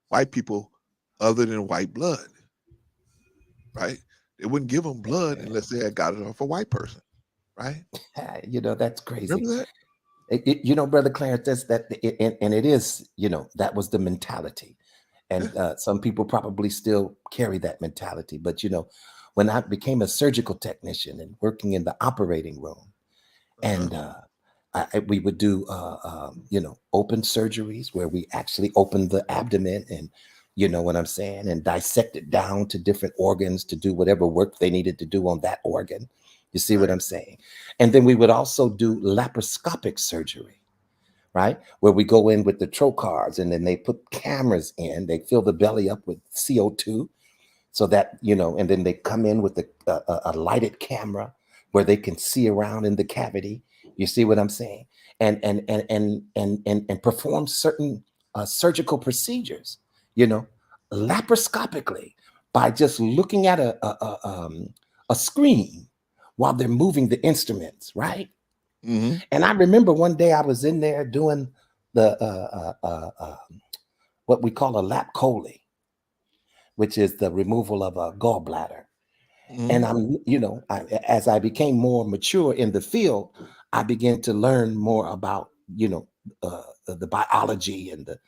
white people other than white blood, right? They wouldn't give them blood unless they had got it off a white person, right? That's crazy. Remember that? Brother Clarence, and it is, that was the mentality. And some people probably still carry that mentality. But, when I became a surgical technician and working in the operating room, and we would do, open surgeries where we actually opened the abdomen and, you know what I'm saying, and dissect it down to different organs to do whatever work they needed to do on that organ. You see what I'm saying? And then we would also do laparoscopic surgery, right? Where we go in with the trocars and then they put cameras in, they fill the belly up with CO2 so that, and then they come in with a lighted camera where they can see around in the cavity. You see what I'm saying? And perform certain surgical procedures, laparoscopically by just looking at a screen while they're moving the instruments, right? Mm-hmm. And I remember one day I was in there doing the what we call a lap chole, which is the removal of a gallbladder. Mm-hmm. And I'm, as I became more mature in the field, I began to learn more about, the biology and the,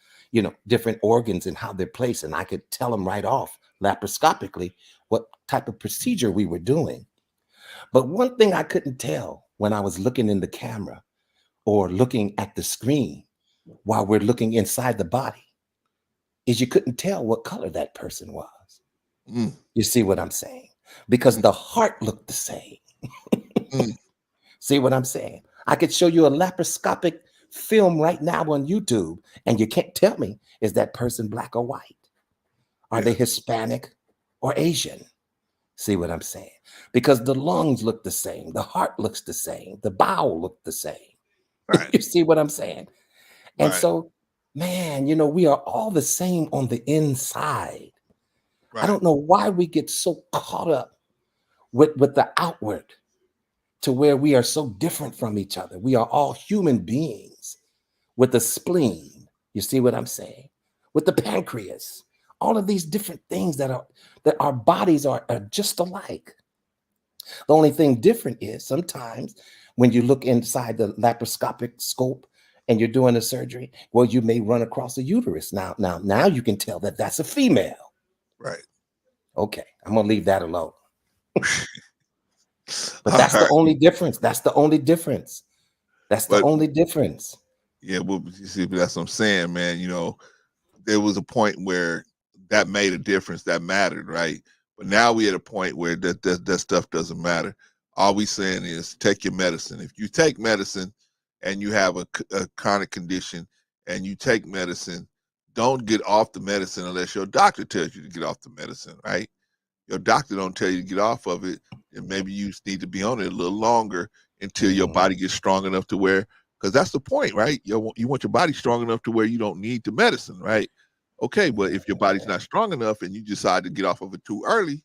different organs and how they're placed. And I could tell them right off laparoscopically what type of procedure we were doing. But one thing I couldn't tell when I was looking in the camera or looking at the screen while we're looking inside the body is you couldn't tell what color that person was. Mm. You see what I'm saying? Because the heart looked the same. See what I'm saying? I could show you a laparoscopic film right now on YouTube, and you can't tell me, is that person black or white? Are they Hispanic or Asian? See what I'm saying? Because the lungs look the same, the heart looks the same, the bowel look the same. Right. You see what I'm saying? And Right. so, man, we are all the same on the inside. Right. I don't know why we get so caught up with the outward to where we are so different from each other. We are all human beings with a spleen. You see what I'm saying? With the pancreas, all of these different things that our bodies are just alike. The only thing different is sometimes when you look inside the laparoscopic scope and you're doing a surgery, well, you may run across a uterus. Now you can tell that that's a female. Right. Okay, I'm gonna leave that alone. But that's the only difference. That's the only difference. That's the only difference. Yeah, well, you see, that's what I'm saying, man. there was a point where that made a difference, that mattered, right? But now we at a point where that stuff doesn't matter. All we saying is take your medicine. If you take medicine and you have a chronic condition and you take medicine, don't get off the medicine unless your doctor tells you to get off the medicine, right? Your doctor don't tell you to get off of it, and maybe you just need to be on it a little longer until your body gets strong enough to where, because that's the point, right? You want your body strong enough to where you don't need the medicine, right? Okay, but if your body's not strong enough and you decide to get off of it too early,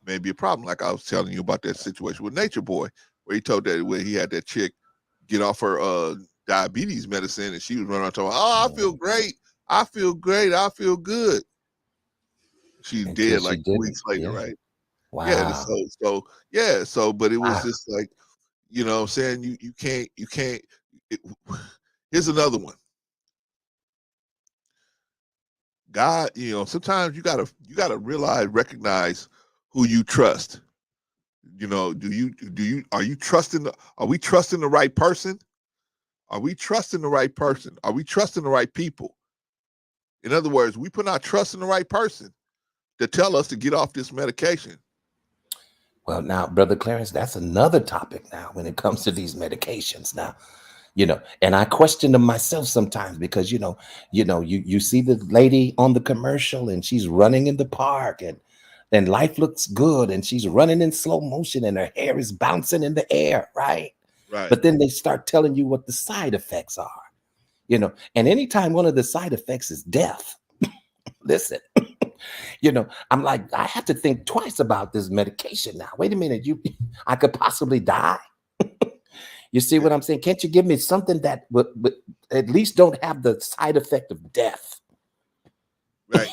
maybe a problem. Like I was telling you about that situation with Nature Boy, where he told that where he had that chick get off her diabetes medicine, and she was running around talking, "Oh, I feel great, I feel great, I feel good." She's Until dead she like 2 didn't. weeks later, Yeah. right? Yeah, and Wow. but it was Wow. just like, you know what I'm saying? You can't it, here's another one. God, sometimes you gotta realize, recognize who you trust. Are you trusting are we trusting the right person? Are we trusting the right person? Are we trusting the right people? In other words, we put our trust in the right person to tell us to get off this medication. Well, now, Brother Clarence, that's another topic now when it comes to these medications. Now, and I question them myself sometimes because you see the lady on the commercial and she's running in the park and life looks good and she's running in slow motion and her hair is bouncing in the air, right? Right. But then they start telling you what the side effects are, and anytime one of the side effects is death, listen, I'm like, I have to think twice about this medication now. Wait a minute, I could possibly die. You see what I'm saying? Can't you give me something that would at least don't have the side effect of death? Right.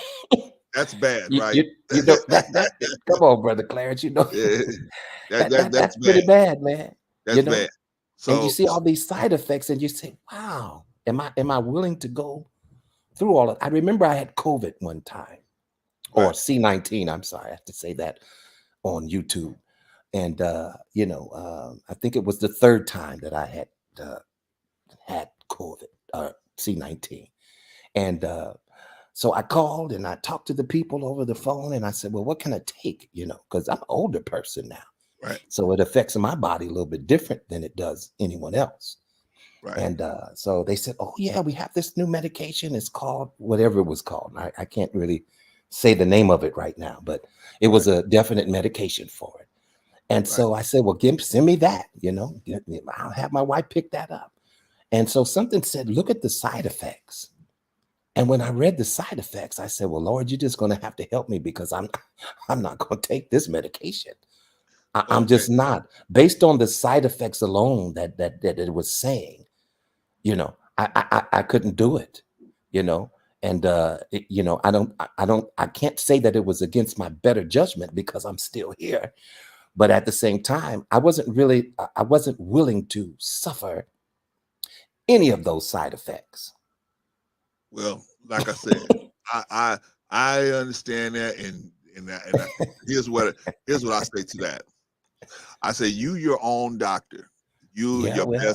That's bad, You, right? you, you know that come on, Brother Clarence. Yeah, That's that's pretty bad. bad, man. That's bad. And you So see all these side effects, and you say, "Wow, am I willing to go through all of?" I remember I had COVID one time, or right, C-19. I'm sorry, I have to say that on YouTube. And I think it was the third time that I had COVID, C-19. And so I called and I talked to the people over the phone and I said, well, what can I take? Because I'm an older person now. right, So it affects my body a little bit different than it does anyone else. right, And so they said, oh, yeah, we have this new medication. It's called whatever it was called. I can't really say the name of it right now, but it was a definite medication for it. And right. so I said, well, send me that, I'll have my wife pick that up. And so something said, look at the side effects. And when I read the side effects, I said, well, Lord, you're just going to have to help me because I'm not going to take this medication. I'm Okay. just not. Based on the side effects alone that it was saying, I couldn't do it, and I can't say that it was against my better judgment because I'm still here. But at the same time, I wasn't willing to suffer any of those side effects. Well, like I said, I understand that, and here's what I say to that. I say you your own doctor. Yeah, well,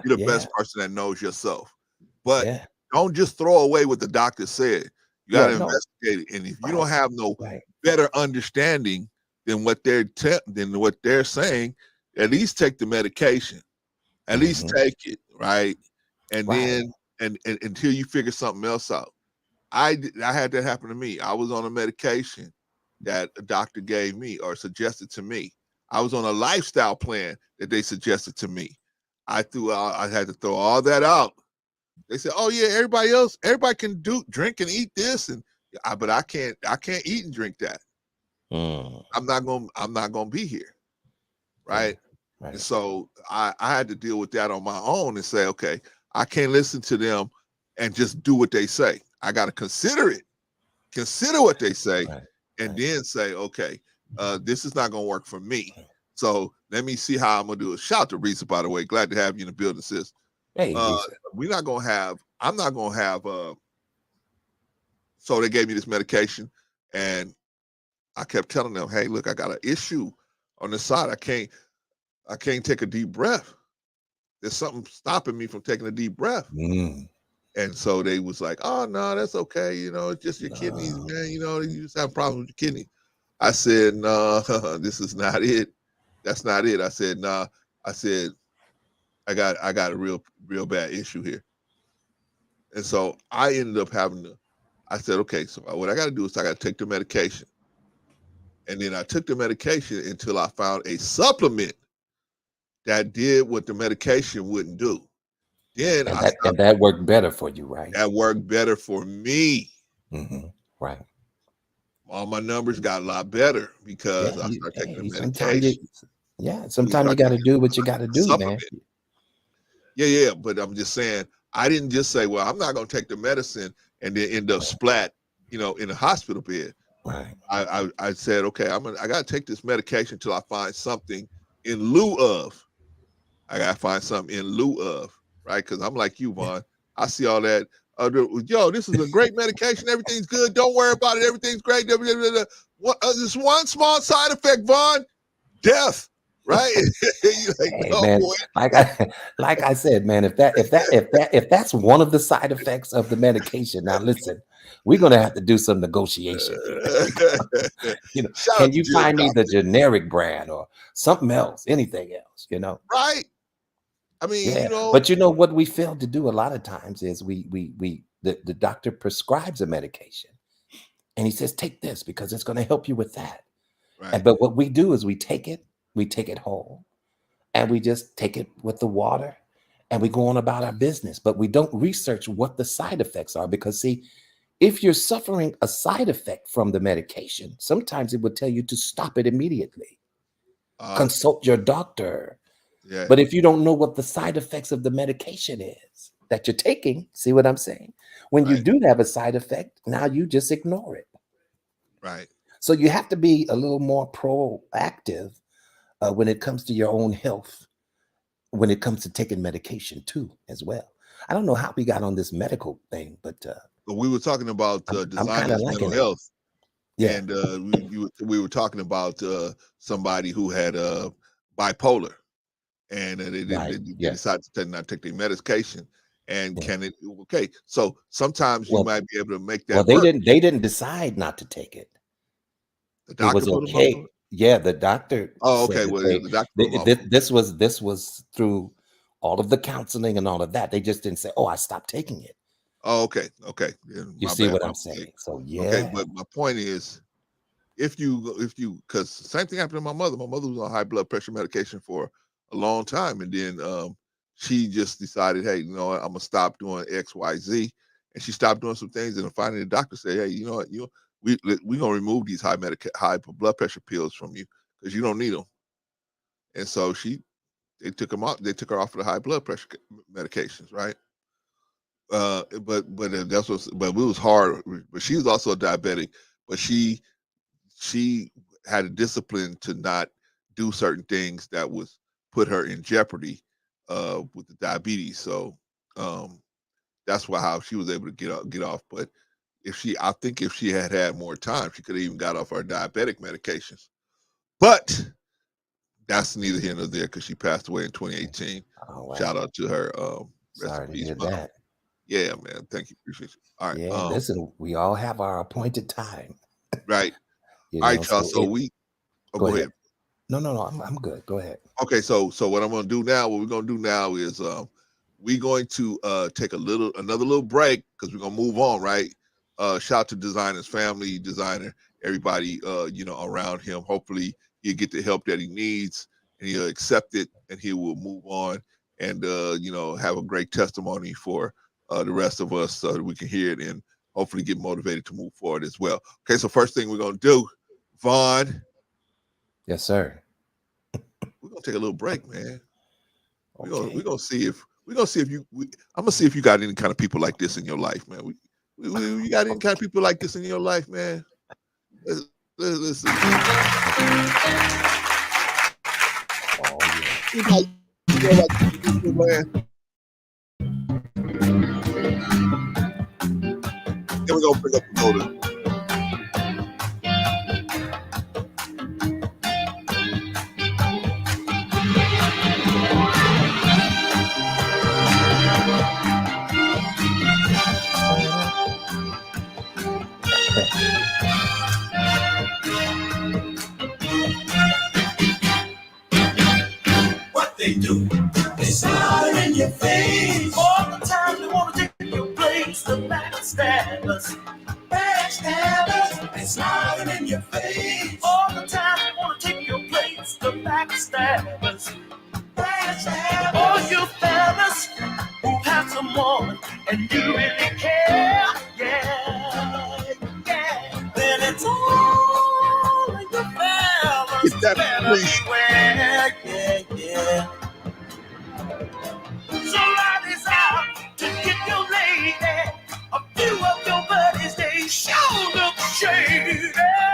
You're the best person that knows yourself. But yeah, don't just throw away what the doctor said. You got yeah, to no, investigate it. And if you right, don't have no right, better understanding than what they're saying, at least take the medication. At least hmm take it, right? And right, then and until you figure something else out. I had that happen to me. I was on a medication that a doctor gave me or suggested to me. I was on a lifestyle plan that they suggested to me. I had to throw all that out. They said, "Oh yeah, everybody can drink and eat this," but I can't eat and drink that. mm, I'm not gonna be here, yeah, right? And right, so I had to deal with that on my own and say, okay, I can't listen to them and just do what they say. I got to consider what they say, right, and right. then say, okay, this is not going to work for me. So let me see how I'm going to do it. Shout out to Risa, by the way. Glad to have you in the building, sis. Hey, Risa. I'm not going to have, so they gave me this medication, and I kept telling them, hey, look, I got an issue on the side. I can't take a deep breath. There's something stopping me from taking a deep breath. Mm, And so they was like, "Oh no, that's okay. You know, it's just your kidneys, man. You know, you just have problems with your kidney." I said, "No, this is not it. That's not it." I said, "Nah." I said, I got a real bad issue here." And so I ended up having to. I said, "Okay, so what I got to do is I got to take the medication." And then I took the medication until I found a supplement that did what the medication wouldn't do. Then And I that stopped. worked better for you, right? That worked better for me. Right. All my numbers got a lot better because Yeah. I started taking the Sometimes medication. sometimes you got to do what you got to do, man. Supplement. Yeah. But I'm just saying, I didn't just say, well, I'm not going to take the medicine and then end up splat, in a hospital bed. Right. I said, okay, I got to take this medication until I find something in lieu of. I got to find something in lieu of, right? Because I'm like you, Vaughn. I see all that. Yo, this is a great medication. Everything's good. Don't worry about it. Everything's great. There's one small side effect, Vaughn. Death, right? You're like, Hey, no, man, boy. like I said, man, if that's one of the side effects of the medication, now listen, we're gonna have to do some negotiation here. Shout out Can to you Jill find me the Compton. generic brand or something else, anything else, Right. I mean, Yeah, but what we fail to do a lot of times is the doctor prescribes a medication and he says, take this because it's going to help you with that. right. But what we do is we take it whole, and we just take it with the water and we go on about our business. But we don't research what the side effects are, because see, if you're suffering a side effect from the medication, sometimes it would tell you to stop it immediately. Consult your doctor. Yeah. But if you don't know what the side effects of the medication is that you're taking, see what I'm saying? When you Right. do have a side effect, now you just ignore it. Right. So you have to be a little more proactive when it comes to your own health, when it comes to taking medication too, as well. I don't know how we got on this medical thing, but we were talking about I'm kind of designers' mental liking it. health. Yeah. And we were talking about somebody who had bipolar, and they Right. Yeah. decided to not take their medication. And can it? Okay, so sometimes you Well, might be able to make well, that work. they didn't decide not to take it. The It doctor was put them on okay. it. Yeah, the doctor Oh, said okay. that Well, the doctor put them off. this was through all of the counseling and all of that. They just didn't say, "Oh, I stopped taking it." Oh, okay. Yeah, You my see bad. what My I'm mistake. saying? So Okay, yeah, but my point is, if you because same thing happened to my mother. My mother was on high blood pressure medication for a long time, and then she just decided, hey, you know what, I'm gonna stop doing X, Y, Z, and she stopped doing some things. And then finally, the doctor said, hey, you know what, we gonna remove these high blood pressure pills from you because you don't need them. And so they took them out. They took her off of the high blood pressure medications, right? But it was hard. But she was also a diabetic, but she had a discipline to not do certain things that was put her in jeopardy with the diabetes. So that's how she was able to get off. But I think if she had more time, she could have even got off her diabetic medications. But that's neither here nor there because she passed away in 2018. oh, wow. Shout out to her. Rest Sorry in to peace, hear Mom. that. Yeah, man. Thank you. Appreciate you. All right. Yeah, listen, we all have our appointed time. Right. You All know, right, y'all. so Go ahead. No, I'm good. Go ahead. Okay, so what I'm gonna do now, what we're gonna do now is we're going to take another little break because we're gonna move on, right? Shout out to designer's family, designer, everybody around him. Hopefully he'll get the help that he needs and he'll accept it and he will move on and have a great testimony for the rest of us so that we can hear it and hopefully get motivated to move forward as well. Okay, so first thing we're gonna do, Vaughn. Yes, sir. We're gonna take a little break, man. Okay. We're gonna see if I'm gonna see if you got any kind of people like this in your life, man. You got any kind of people like this in your life, man? Let's see. Then we're gonna bring up the motor. place, the backstabbers. Backstabbers, they smiling in your face. All the time they wanna take your place, the backstabbers. Backstabbers. All you fellas who have some woman and you really care, yeah, yeah. Then it's all of your fellas. Get that Better priest. beware, yeah, yeah. So ladies out to get your lady. A few of your buddies, they sure look shady.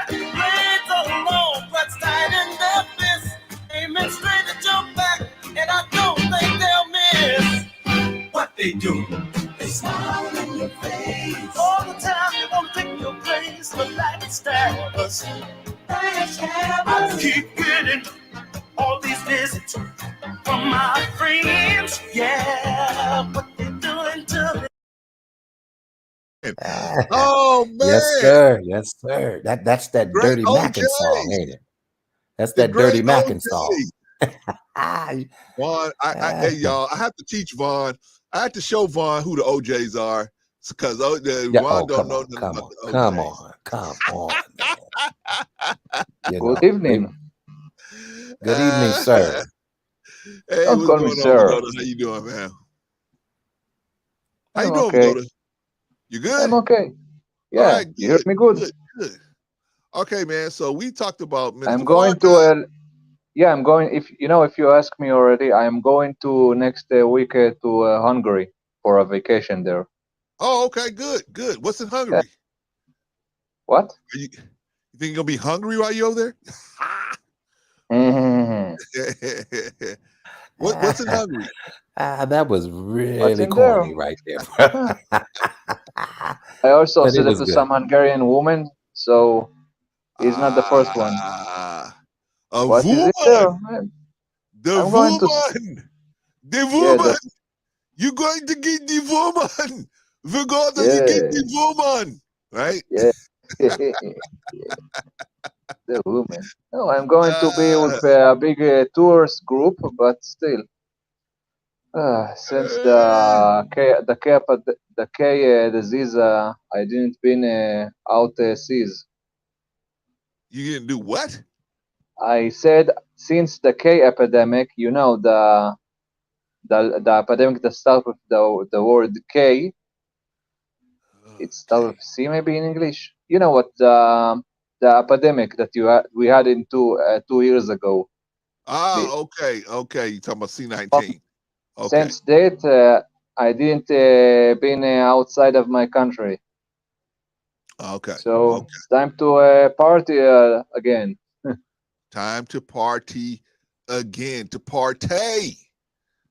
Blades are long, but tight in their fists. Aiming straight at your back, and I don't think they'll miss. What they do, they smile in your face. All the time they won't take your place, the backstabbers. I keep getting all these visits from my friends, yeah, what they doing to me. Oh man, Yes, sir. Yes, sir. That's that great Dirty OJ, Mackin song, ain't it? That's the that Dirty great Mackin OJ. song. Vaughn, hey y'all, I have to teach Vaughn. I have to show Vaughn who the OJs are, because Yeah, Vaun don't come know on, nothing come about on, the come OJs. on, come on, man. You Good know, evening. good evening, sir. Hey, Don't what's call me going on, sir. Pagoda? How you doing, man? How you I'm doing, okay. Pagoda? You good? I'm okay. All Yeah, right, you hear good, me good? good, good. Okay, man. So we talked about Minister I'm going to Farrakhan. yeah, I'm going. If you ask me already, I'm going to next week to Hungary for a vacation there. Oh, okay, good, good. What's in Yeah. Hungary? What? You think you're gonna be hungry while you're over there? Mhm. What's in Hungary? That was What's really in there? corny right there, bro. I also But it said it was to good. some Hungarian woman, so he's not the first one. A What is it woman, there? the I'm going to. woman, the Yeah, woman. You're going to get the woman. We're going to yeah, get the woman, right? yeah. The woman. No, I'm going to be with a big tourist group, but still, since the K disease, I didn't been out seas. You didn't do what? I said since the K epidemic, the epidemic that starts with the word K. It starts with C maybe in English. You know what the epidemic that we had in 2 years ago. Okay. You talking about C-19? Okay. Since that, I didn't been outside of my country. Okay. So it's time to party again. Time to party again. To partay.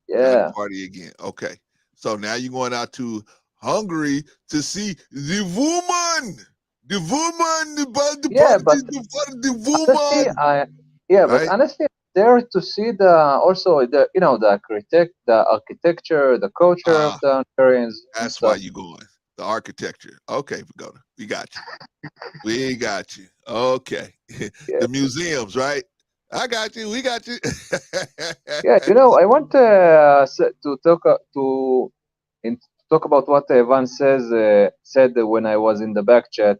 Yeah. Time to party again. Okay. So now you're going out to Hungary to see the woman. The woman, the Yeah, party, but the honestly, woman. but honestly, there to see the architecture, the culture of the Hungarians and That's why stuff. you going. The architecture. Okay, Pagoda. We got you. We got you. Okay. Yeah. The museums, right? I got you. We got you. Yeah, I want to talk about what Van said when I was in the back chat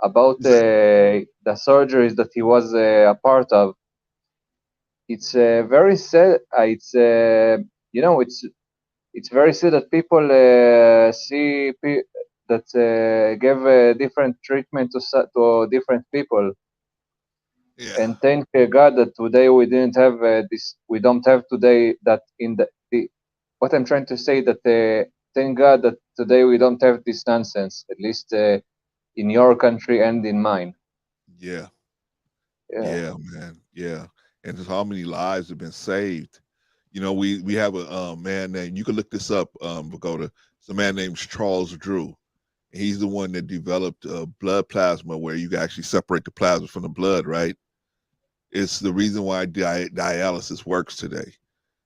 about the surgeries that he was a part of. It's very sad. It's very sad that people see that give different treatment to different people. Yeah. And thank God that today we didn't have this. We don't have today that in the what I'm trying to say that thank God that today we don't have this nonsense. At least in your country and in mine. Yeah. Yeah. Yeah, man. Yeah. And just how many lives have been saved. We have a man named, you can look this up, Pagoda. It's a man named Charles Drew. He's the one that developed blood plasma, where you can actually separate the plasma from the blood, right? It's the reason why dialysis works today.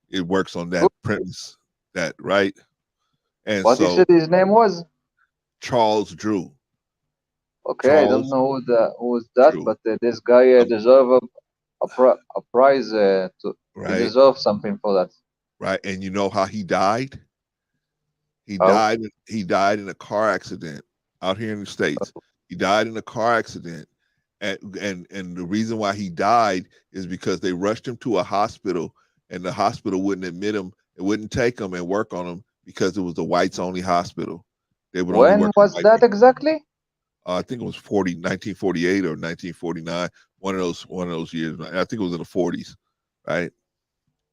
It works on that premise, right? And What you so said his name was? Charles Drew. Okay, I don't know who's that, Drew. but this guy deserve a prize. He Right. deserves something for that. Right. And you know how he died? He Oh. died. He died in a car accident out here in the States. He died in a car accident, and the reason why he died is because they rushed him to a hospital, and the hospital wouldn't admit him. It wouldn't take him and work on him because it was a whites only hospital. They would only When work on was white that people. exactly? I think it was 1948 or 1949, one of those years. I think it was in the 40s, right? It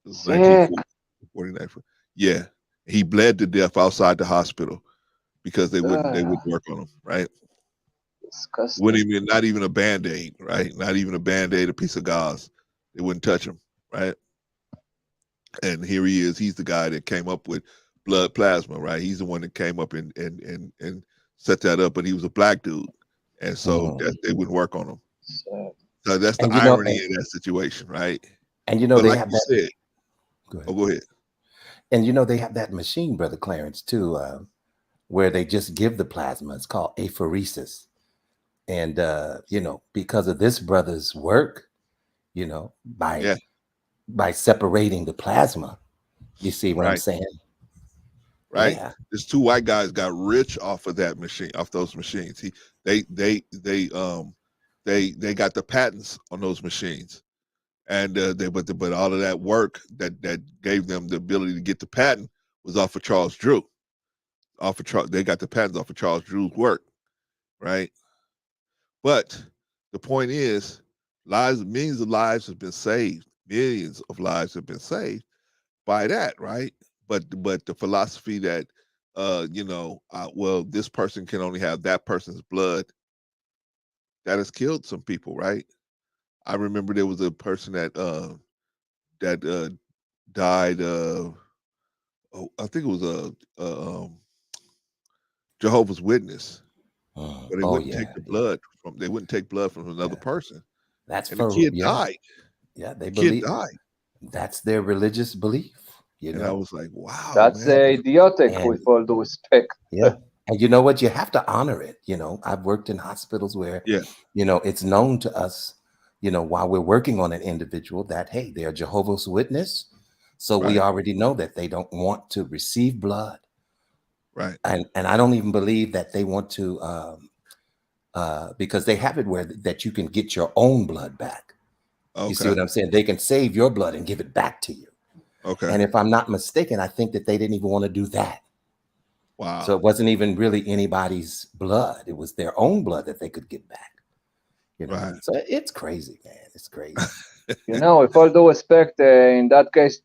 was Sick. 1949. Yeah, he bled to death outside the hospital because they wouldn't work on him, right? Disgusting. Wouldn't even, not even a Band-Aid, right? Not even a Band-Aid, a piece of gauze. They wouldn't touch him, right? And here he is. He's the guy that came up with blood plasma, right? He's the one that came up and set that up, but he was a black dude, and so that they wouldn't work on him. So that's the And you know, irony in that situation, right? And you know, But they like have you that. said, Go ahead. oh, go ahead. And you know, they have that machine, Brother Clarence, too, where they just give the plasma. It's called apheresis. And, you know, because of this brother's work, you know, by separating the plasma, you see what I'm saying? Right. Yeah. There's two white guys got rich off of that machine, off those machines. They got the patents on those machines, and but all of that work that gave them the ability to get the patent was off of Charles Drew. They got the patents off of Charles Drew's work, right? But the point is, millions of lives have been saved. Millions of lives have been saved by that, right? But the philosophy that well, this person can only have that person's blood, that has killed some people, right? I remember there was a person that died. I think it was a Jehovah's Witness, but they wouldn't take the blood from. They wouldn't take blood from another person, That's and the for, kid died. Yeah, they The kid believe died, that's their religious belief, you and know. I was like, wow, That's man. idiotic, And with all due respect. yeah. And you know what? You have to honor it. You know, I've worked in hospitals where, you know, it's known to us, you know, while we're working on an individual that, hey, they're Jehovah's Witness. So we already know that they don't want to receive blood. Right. And I don't even believe that they want to, because they have it where that you can get your own blood back. Okay. You see what I'm saying? They can save your blood and give it back to you. Okay. And if I'm not mistaken, I think that they didn't even want to do that. Wow. So it wasn't even really anybody's blood. It was their own blood that they could get back. You know, so it's crazy, man. It's crazy. You know, with all due respect, in that case,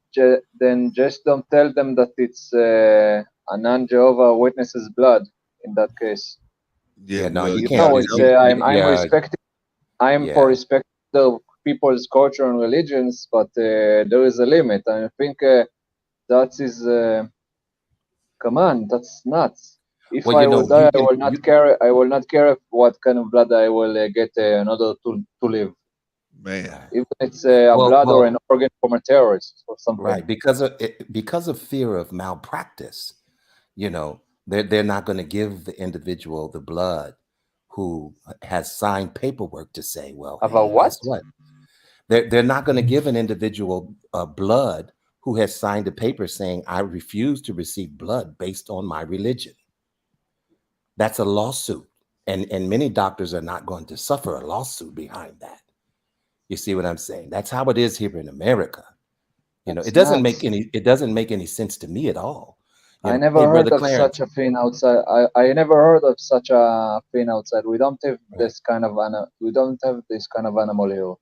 then just don't tell them that it's a non-Jehovah Witness's blood. In that case, No, you you can't. know, it's I'm respecting. I'm for respecting the people's culture and religions, but there is a limit. I think that is. Come on, that's nuts. If I will die, I will not care. I will not care what kind of blood I will get in order to live. Man, even it's a blood or an organ from a terrorist or something. Right, because of fear of malpractice, you know, they're not going to give the individual the blood who has signed paperwork to say, well, about what? guess what? They're not going to give an individual blood who has signed a paper saying, I refuse to receive blood based on my religion. That's a lawsuit. And many doctors are not going to suffer a lawsuit behind that. You see what I'm saying? That's how it is here in America. You know, it doesn't make any sense to me at all. I never heard of such a thing outside. I never heard of such a thing outside. We don't have this kind of animal here.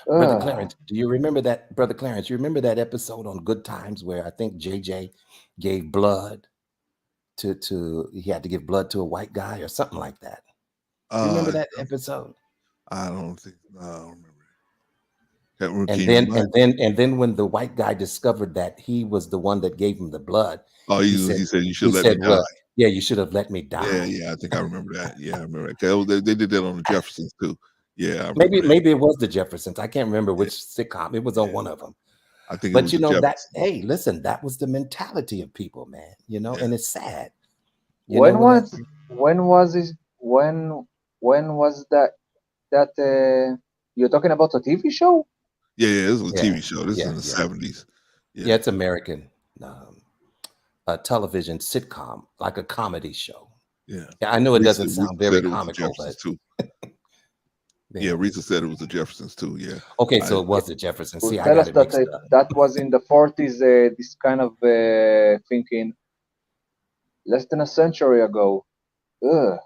Brother Clarence, do you remember that, Brother Clarence? You remember that episode on Good Times where I think JJ gave blood he had to give blood to a white guy or something like that. Do you remember that episode? I don't remember. And then when the white guy discovered that he was the one that gave him the blood, he said you should let me die. Well, yeah, you should have let me die. Yeah, I think I remember that. Yeah, I remember that. They did that on the Jeffersons too. Yeah, I remember maybe it was the Jeffersons. I can't remember which sitcom. It was on one of them. I think but it was you know the that, hey, listen, that was the mentality of people, man. You know, and it's sad. When was that you're talking about a TV show? Yeah, this was a TV show. This is in the 70s. Yeah, it's American. a television sitcom, like a comedy show. Yeah. Yeah, I know it doesn't Risa sound very said it was the comical, Jeffersons but too. Yeah, yeah. Risa said it was the Jeffersons too. Yeah. Okay, so it was the Jeffersons. To See, I tell got us it that mixed up. that was in the 40s, this kind of thinking less than a century ago. Ugh.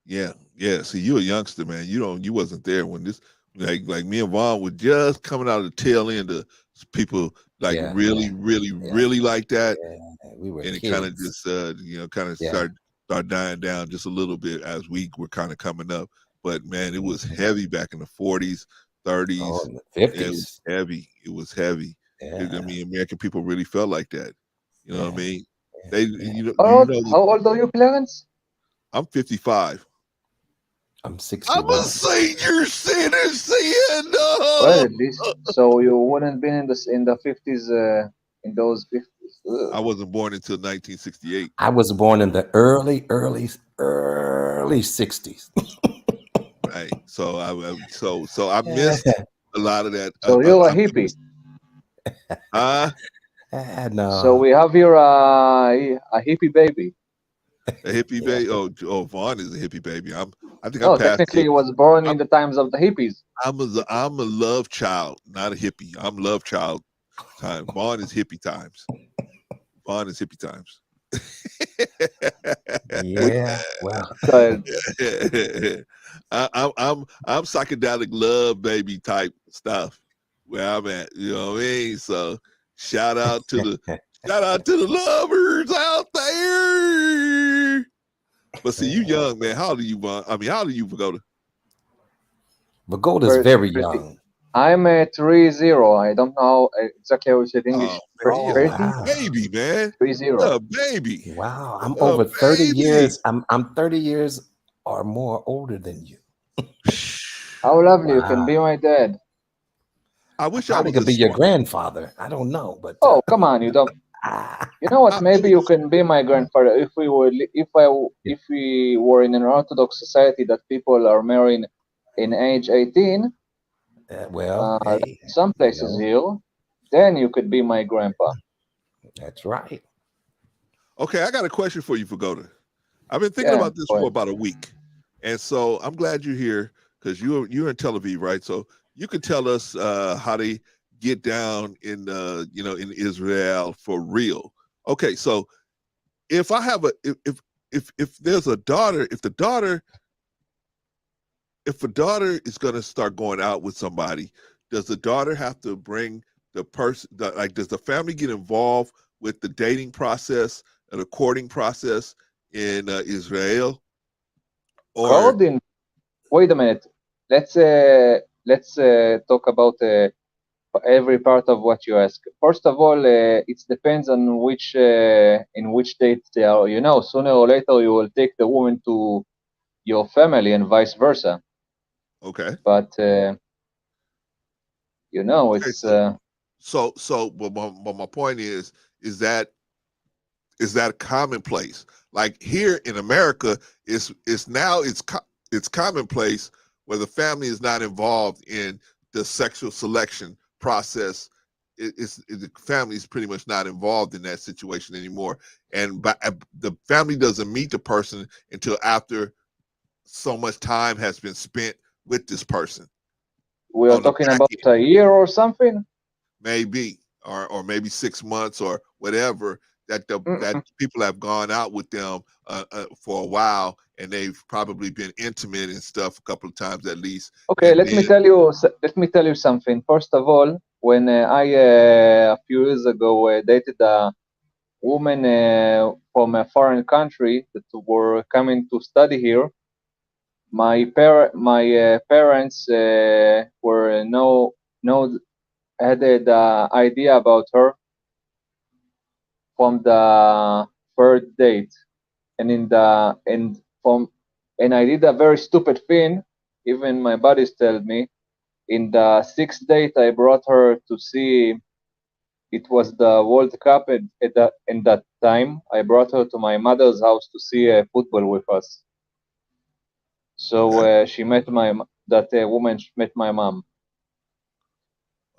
Yeah, yeah. See, you a youngster, man. You wasn't there when this, like me and Vaughn were just coming out of the tail end of people like Yeah, really, yeah, really, yeah, really like that, yeah. We were and it kind of kids. just kind of Yeah. start dying down just a little bit as we were kind of coming up. But man, it was Mhm. heavy back in the 40s, 30s. Oh, in the Yeah, it was 50s. heavy. It was heavy. I Yeah, mean, American people really felt like that. You know what I yeah, mean? yeah, They, yeah. do you know that How old are you, Clarence? I'm 55. I'm I'm a 61. senior citizen. Well, No. at least so you wouldn't been in the 50s, in those 50s. Ugh. I wasn't born until 1968. I was born in the early 60s. Right. So so I missed a lot of that. So you're a hippie. Uh, So No. we have here a hippie baby. a hippie Yeah. baby. Oh, Vaughn is a hippie baby. I think I'm No, past technically the he was born I'm in the times of the hippies. I'm a love child, not a hippie. I'm love child time. Vaughn is hippie times. Vaughn is hippie times. Yeah. Well, Go ahead. I'm psychedelic love baby type stuff where I'm at. You know what I mean? So shout out to the lovers out there. But see, you young man. How old are you, Vaughn? I mean, how old are you, Pagoda? Pagoda's very Pretty. young. I'm a 30. I don't know exactly how you say it in English. Oh man, you're a 30? Wow. baby, man. 30. You're a baby. Wow. I'm A over 30 baby. years. I'm 30 years or more older than you. How lovely. You can Wow. be my dad. I I wish I probably was could a be your smart. grandfather. I don't know, but Oh, come on. You don't. You know what? Maybe you can be my grandfather if we were if we were in an Orthodox society that people are marrying in age 18. well, hey, Some you places know, here, then you could be my grandpa. that's right. Okay, I got a question for you, Pagoda. I've been thinking Yeah, about this go for ahead. about a week, and so I'm glad you're here because you're in Tel Aviv, right? So you can tell us how they get down in in Israel for real. Okay, so if I have if there's a daughter, if a daughter is going to start going out with somebody, does the daughter have to bring the person? Like, does the family get involved with the dating process and the courting process in Israel? Or According, wait a minute. Let's talk about every part of what you ask. First of all, it depends on which in which state they are. You know, sooner or later you will take the woman to your family and vice versa. okay, But you know, okay, it's but my point is that commonplace? Like here in America, it's commonplace where the family is not involved in the sexual selection process. The family is pretty much not involved in that situation anymore, and the family doesn't meet the person until after so much time has been spent with this person we are on the talking back about end, a year or something. maybe, or maybe 6 months or whatever, that Mm-mm. people have gone out with them for a while, and they've probably been intimate and stuff a couple of times at least, Okay, and let me then tell you. Let me tell you something. First of all, when I a few years ago dated a woman from a foreign country that were coming to study here, my parents were no had the idea about her from the third date, and in the and from and I did a very stupid thing. Even my buddies tell me. In the sixth date, I brought her to see. It was the World Cup in that time. I brought her to my mother's house to see football with us. So okay, she met that woman met my mom.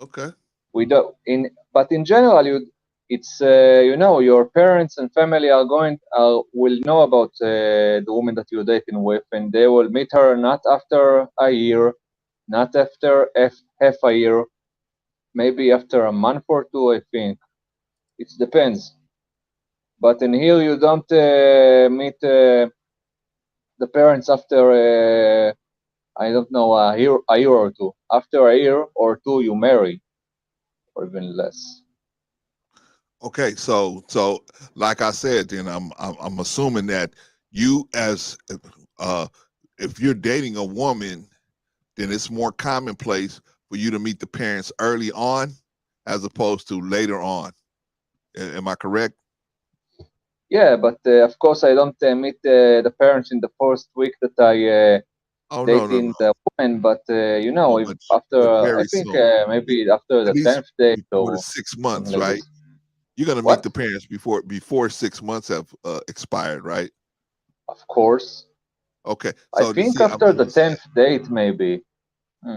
okay, We do in but in general, it's your parents and family are will know about the woman that you're dating with, and they will meet her not after a year, not after half a year, maybe after a month or two, I think. It depends. But in here, you don't meet the parents after, I don't know, a year or two. After a year or two, you marry, or even less. Okay, so like I said, then I'm assuming that you as if you're dating a woman, then it's more commonplace for you to meet the parents early on as opposed to later on. Am I correct? Yeah, but of course I don't meet the parents in the first week that I Oh no, no, dating no, the woman. But no, if after, but I very think soon. maybe after At the least 10th day before the or 6 months, something like right? this. You're gonna meet What? the parents before 6 months have expired, right? Of course. Okay, I so think see, after I'm the just saying. 10th date, maybe.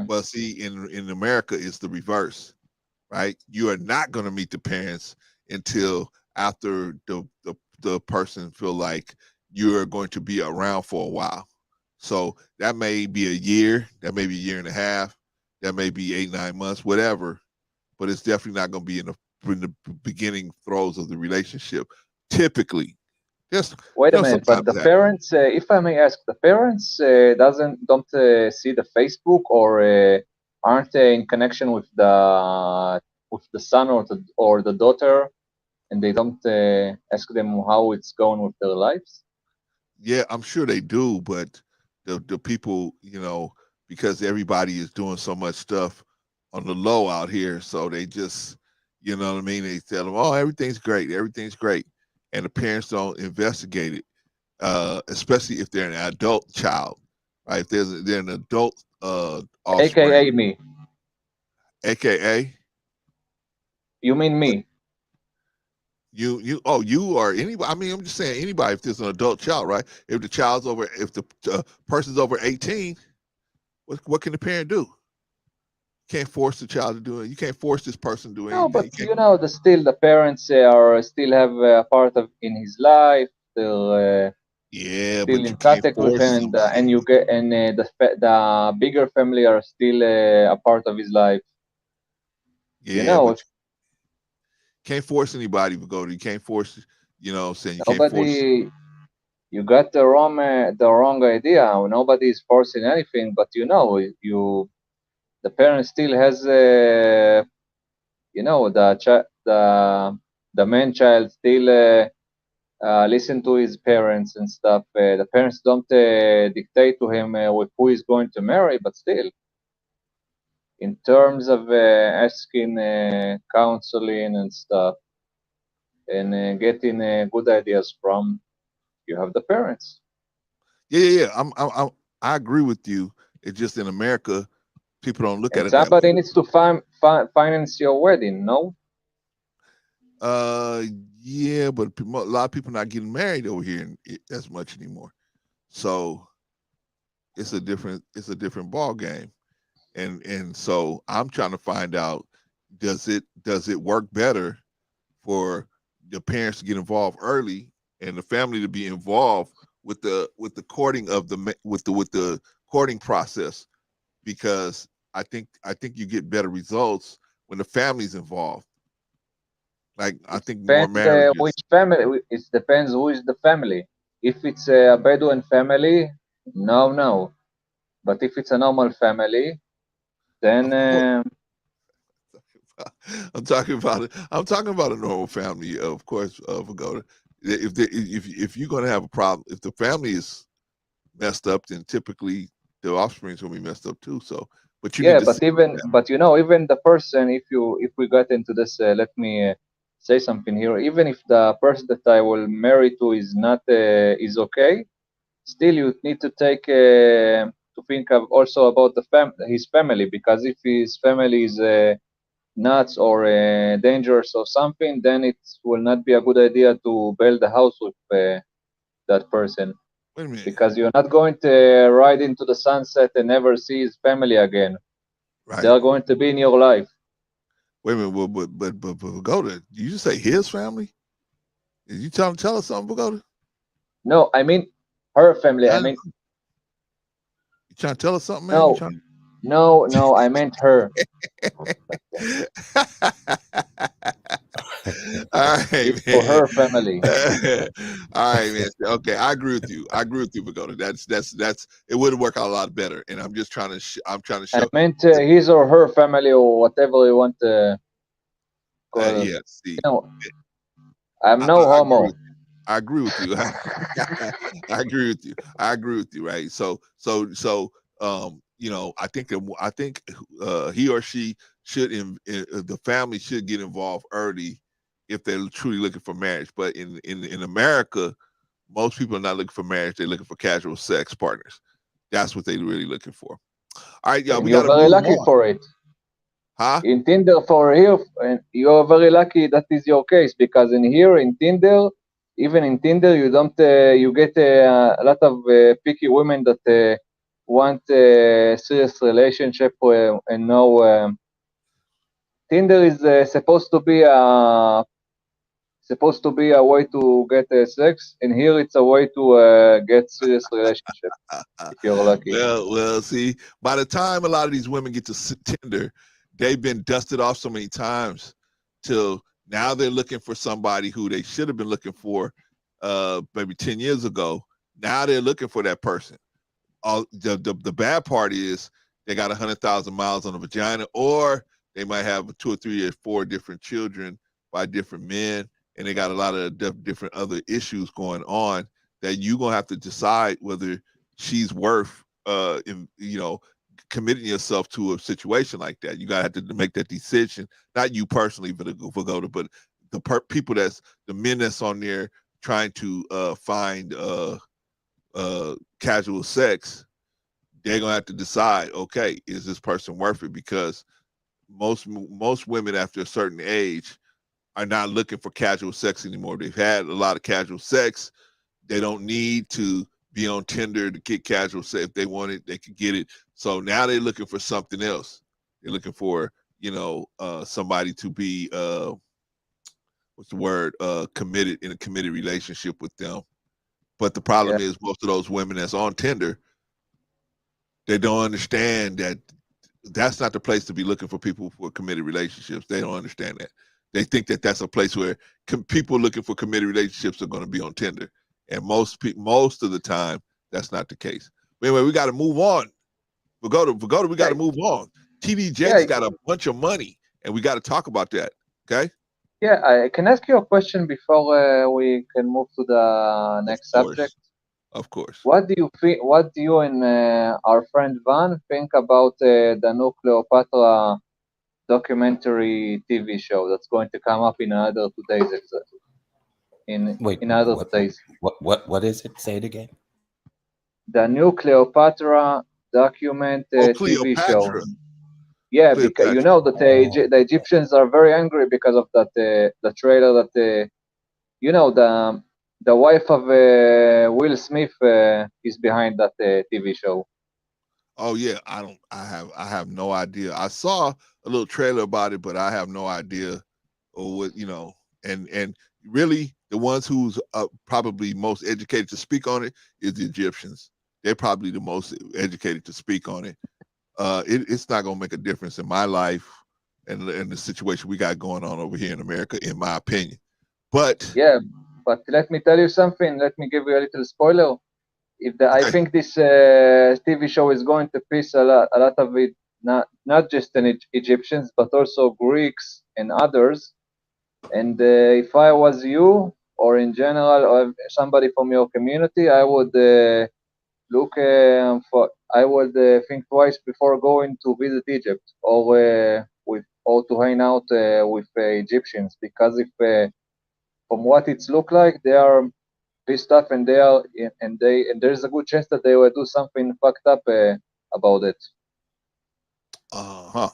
Well, see, in America, it's the reverse, right? You are not going to meet the parents until after the person feel like you're going to be around for a while. So that may be a year, that may be a year and a half, that may be 8 9 months, whatever. But it's definitely not going to be in the beginning throes of the relationship. Typically, just Wait a minute, but sometimes the it happens. parents, if I may ask, the parents don't see the Facebook or aren't in connection with the son or the daughter, and they don't ask them how it's going with their lives? Yeah, I'm sure they do, but the people, because everybody is doing so much stuff on the low out here, so they just, you know what I mean? They tell them, "Oh, everything's great," and the parents don't investigate it, especially if they're an adult child, right? If they're an adult offspring, AKA me. aka You mean what me? you or anybody. I mean, I'm just saying anybody. If there's an adult child, right? If the person's over 18. What can the parent do? Can't force the child to do it. You can't force this person to do No, anything. but You can't. still the parents are still have a part of in his life. They're Yeah, still but in you can't contact with force him, somebody. and you get and the bigger family are still a part of his life. You Yeah, know, but if you can't force anybody to go. You can't force. Saying you can't force. nobody, you got the wrong idea. Nobody is forcing anything, but the parent still has the man child still listen to his parents and stuff. The parents don't dictate to him with who he's going to marry, but still, in terms of asking counseling and stuff and getting good ideas from, you have the parents. Yeah. I agree with you. It's just in America, people don't look at And it that way. somebody needs to finance your wedding, no? Uh, yeah, but a lot of people not getting married over here as much anymore. So it's a different ball game. And so I'm trying to find out, does it work better for the parents to get involved early and the family to be involved with the courting of with the courting process, because I think you get better results when the family's involved. Like I think more Depends marriages. which family. It depends who is the family. If it's a Bedouin family, no, no. But if it's a normal family, then Of course, I'm talking about a normal family, of course, Pagoda. If you're gonna have a problem, if the family is messed up, then typically the offspring's gonna be messed up too. So, but you need yeah. to see. Even the person, if we got into this, let me say something here. Even if the person that I will marry to is not is okay, still you need to take to think of also about his family, because if his family is nuts or dangerous or something, then it will not be a good idea to build a house with that person, Wait a minute, because you're not going to ride into the sunset and never see his family again. right? They're going to be in your life. Wait a minute, but Pagoda, you just say his family? Did you tell us something, Pagoda? No, I mean her family. I mean, you trying to tell us something, man? No, I meant her. All right, It's man. for her family. All right, man. Okay, I agree with you. Pagoda. That's it would have worked out a lot better. And I'm just trying to I'm trying to show. I meant his or her family or whatever you want to call it. Yeah. See, You know, I'm no homo. I agree with you. I agree with you. I agree with you. Right. So you know, I think he or she should the family should get involved early if they're truly looking for marriage. But in America, most people are not looking for marriage. They're looking for casual sex partners. That's what they're really looking for. All right, y'all. And We you're got to very move lucky on. for it. Huh? In Tinder for here, and you're very lucky that is your case, because in here in Tinder, even in Tinder, you don't you get a lot of picky women that want a serious relationship and no. Tinder is supposed to be a way to get sex, and here it's a way to get serious relationship if you're lucky. Well, see, by the time a lot of these women get to Tinder, they've been dusted off so many times till now they're looking for somebody who they should have been looking for maybe 10 years ago. Now they're looking for that person. The bad part is they got 100,000 miles on the vagina, or they might have 2 or 3 or 4 different children by different men, and they got a lot of different other issues going on that you're gonna have to decide whether she's worth committing yourself to a situation like that. You gotta have to make that decision, not you personally, but the people that's the men that's on there trying to find casual sex. They're gonna have to decide, okay, is this person worth it? Because most women after a certain age are not looking for casual sex anymore. They've had a lot of casual sex. They don't need to be on Tinder to get casual sex. If they want it, they can get it. So now they're looking for something else. They're looking for, somebody to be committed in a committed relationship with them. But the problem is most of those women that's on Tinder, they don't understand that that's not the place to be looking for people for committed relationships. They don't understand that. They think that that's a place where people looking for committed relationships are going to be on Tinder. And most of the time, that's not the case. But anyway, we got to move on. Pagoda, we got to move on. TD Jakes got a bunch of money, and we got to talk about that. Okay? Yeah, I can ask you a question before we can move to the next subject. Of course. What do you think? What do you and our friend Van think about the new Cleopatra documentary TV show that's going to come up in another 2 days? Exactly. In another 2 days. What is it? Say it again. The new Cleopatra document TV show. Yeah, because you know that the Egyptians are very angry because of that the trailer that the wife of Will Smith is behind that TV show. Oh yeah, I have no idea. I saw a little trailer about it, but I have no idea or what, and really the ones who's probably most educated to speak on it is the Egyptians. They're probably the most educated to speak on it. It's not going to make a difference in my life and the situation we got going on over here in America, in my opinion. But let me tell you something. Let me give you a little spoiler. I think this TV show is going to piss a lot of it, not just in Egyptians, but also Greeks and others. And if I was you, or in general, or somebody from your community, I would I would think twice before going to visit Egypt or to hang out with Egyptians, because if from what it's look like, they are pissed off, and there's a good chance that they will do something fucked up about it. Well,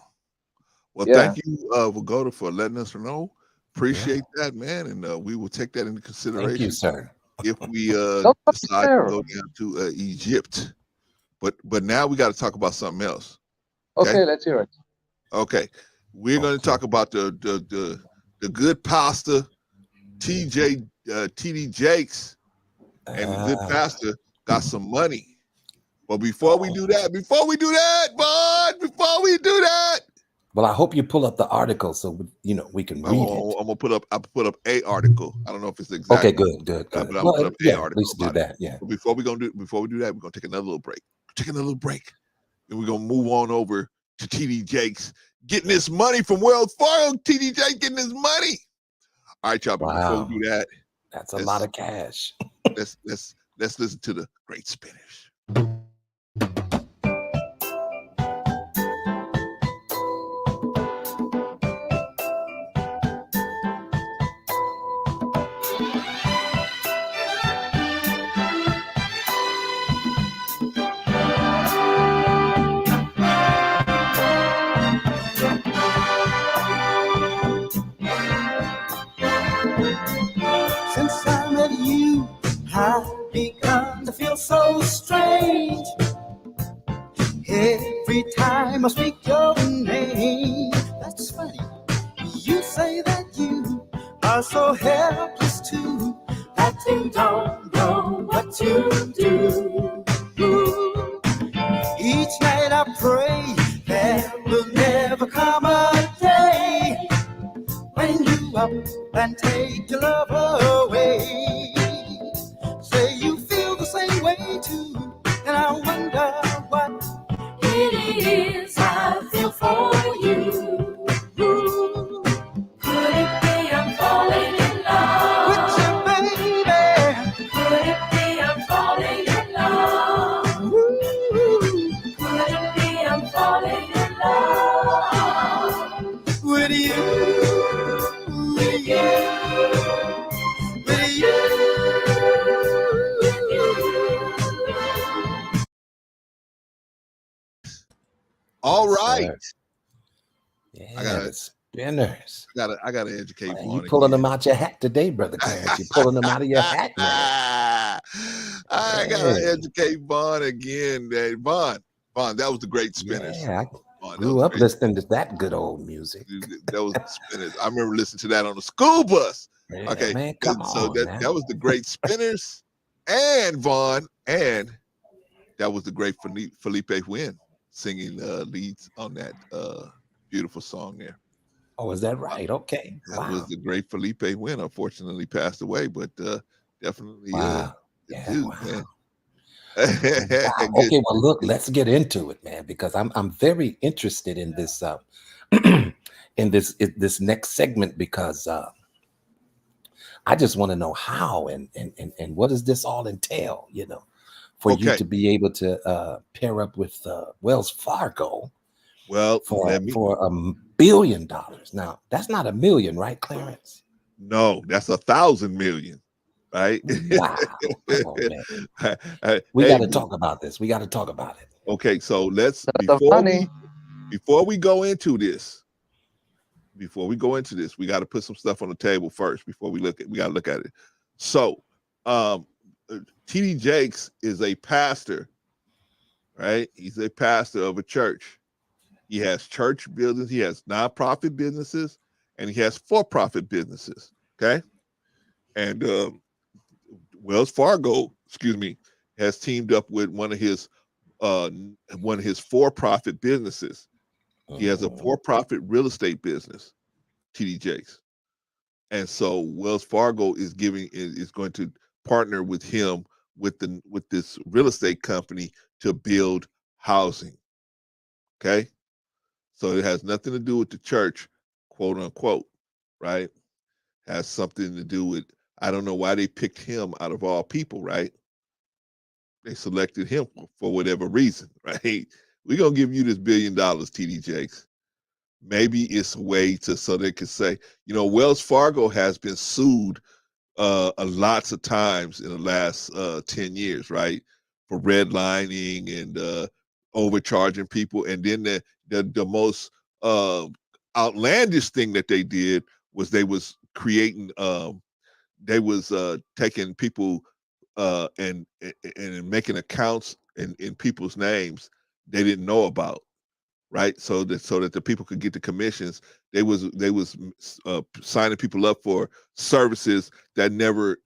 thank you, Pagoda, for letting us know. Appreciate that, man, and we will take that into consideration. Thank you, sir. If we decide to go down to Egypt, but now we got to talk about something else. Okay, let's hear it. Okay, We're going to talk about the good pastor, TD Jakes, and the good pastor got some money. But before we do that, Bud, before we do that. Well, I hope you pull up the article so we can read it. I'm gonna put up a article. I don't know if it's Okay, exactly good. but I'm Well, gonna put up a yeah, at article least do about it. that. Yeah. But before we do that, we're gonna take another little break. And we're gonna move on over to TD Jakes getting this money from Wells Fargo. TD Jakes getting his money. All right, y'all. But before we do that, that's a lot of cash. let's listen to the great spinners. Since I met you, I've begun to feel so strange. Every time I speak your name, that's funny. You say that you are so helpless too, that you don't know what to do. Each night I pray there will never come a day when you up and take your love away. Say you feel the same way too, and I wonder what it is I feel for you. Could it be I'm falling in love with you, baby? Could it be I'm falling in love? Could it be I'm falling in love with you? With you. All right. Yeah, the spinners. I gotta educate Man, Vaughn. you pulling them out your hat today, Brother Clarence. You pulling them out of your hat, man. I gotta educate Vaughn again. Vaughn, that was the great spinners. Yeah, I grew up listening to that good old music. That was the spinners. I remember listening to that on the school bus. Yeah, Okay, man, come so on, man. that was the great spinners and Vaughn, and that was the great Felipe Wynn singing leads on that beautiful song there. Oh, is that right? Okay. That was the great Felipe Wynn. Unfortunately, passed away, but definitely dude, man. Okay, well, look, let's get into it, man, because I'm very interested in this in this next segment because I just want to know how and what does this all entail, for you to be able to pair up with Wells Fargo. Well, for $1 billion. Now, that's not 1 million, right, Clarence? No, that's 1,000 million, right? Wow. Come on, man. We got to talk about this. We got to talk about it. Okay, so let's before we go into this, we got to put some stuff on the table first before we got to look at it. So, TD Jakes is a pastor, right? He's a pastor of a church. He has church buildings, he has nonprofit businesses, and he has for-profit businesses. Okay, and Wells Fargo, has teamed up with one of his for-profit businesses. He has a for-profit real estate business, TD Jakes, and so Wells Fargo is going to partner with him with this real estate company to build housing. Okay. So it has nothing to do with the church, quote unquote, right? Has something to do with, I don't know why they picked him out of all people, right? They selected him for whatever reason, right? We're going to give you this $1 billion, TD Jakes. Maybe it's a way so they could say, Wells Fargo has been sued lots of times in the last 10 years, right? For redlining and overcharging people. And then the most outlandish thing that they did was they was creating, taking people and making accounts in people's names they didn't know about, right? So that the people could get the commissions. They was signing people up for services that never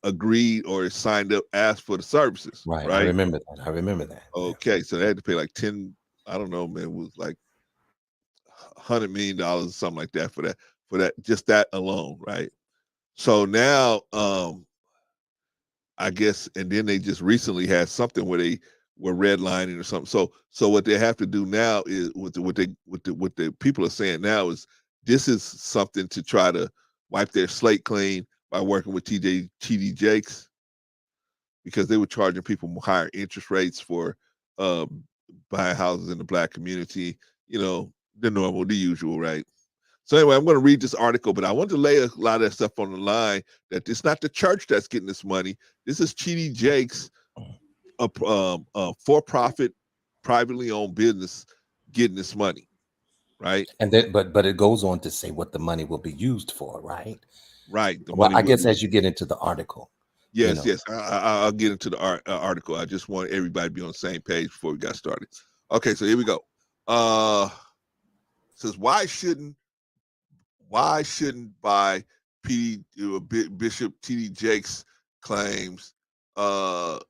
agreed or signed up, asked for the services, Right. I right? remember that. I remember that. Okay, so they had to pay like 10, I don't know, man, it was like $100 million or something like that for that, just that alone, right? So now, I guess, and then they just recently had something where they were redlining or something. So what they have to do now is what the people are saying now is this is something to try to wipe their slate clean by working with TD Jakes, because they were charging people higher interest rates for buying houses in the Black community. You know, the normal, the usual, right? So anyway, I'm going to read this article, but I want to lay a lot of that stuff on the line, that it's not the church that's getting this money. This is TD Jakes, a for-profit, privately owned business, getting this money, right? And then, but it goes on to say what the money will be used for, right? Right. The Well, money I will guess be. as you get into the article, Yes, yes. I'll get into the article. I just want everybody to be on the same page before we got started. Okay, so here we go. It says, why shouldn't by Bishop T.D. Jakes claims that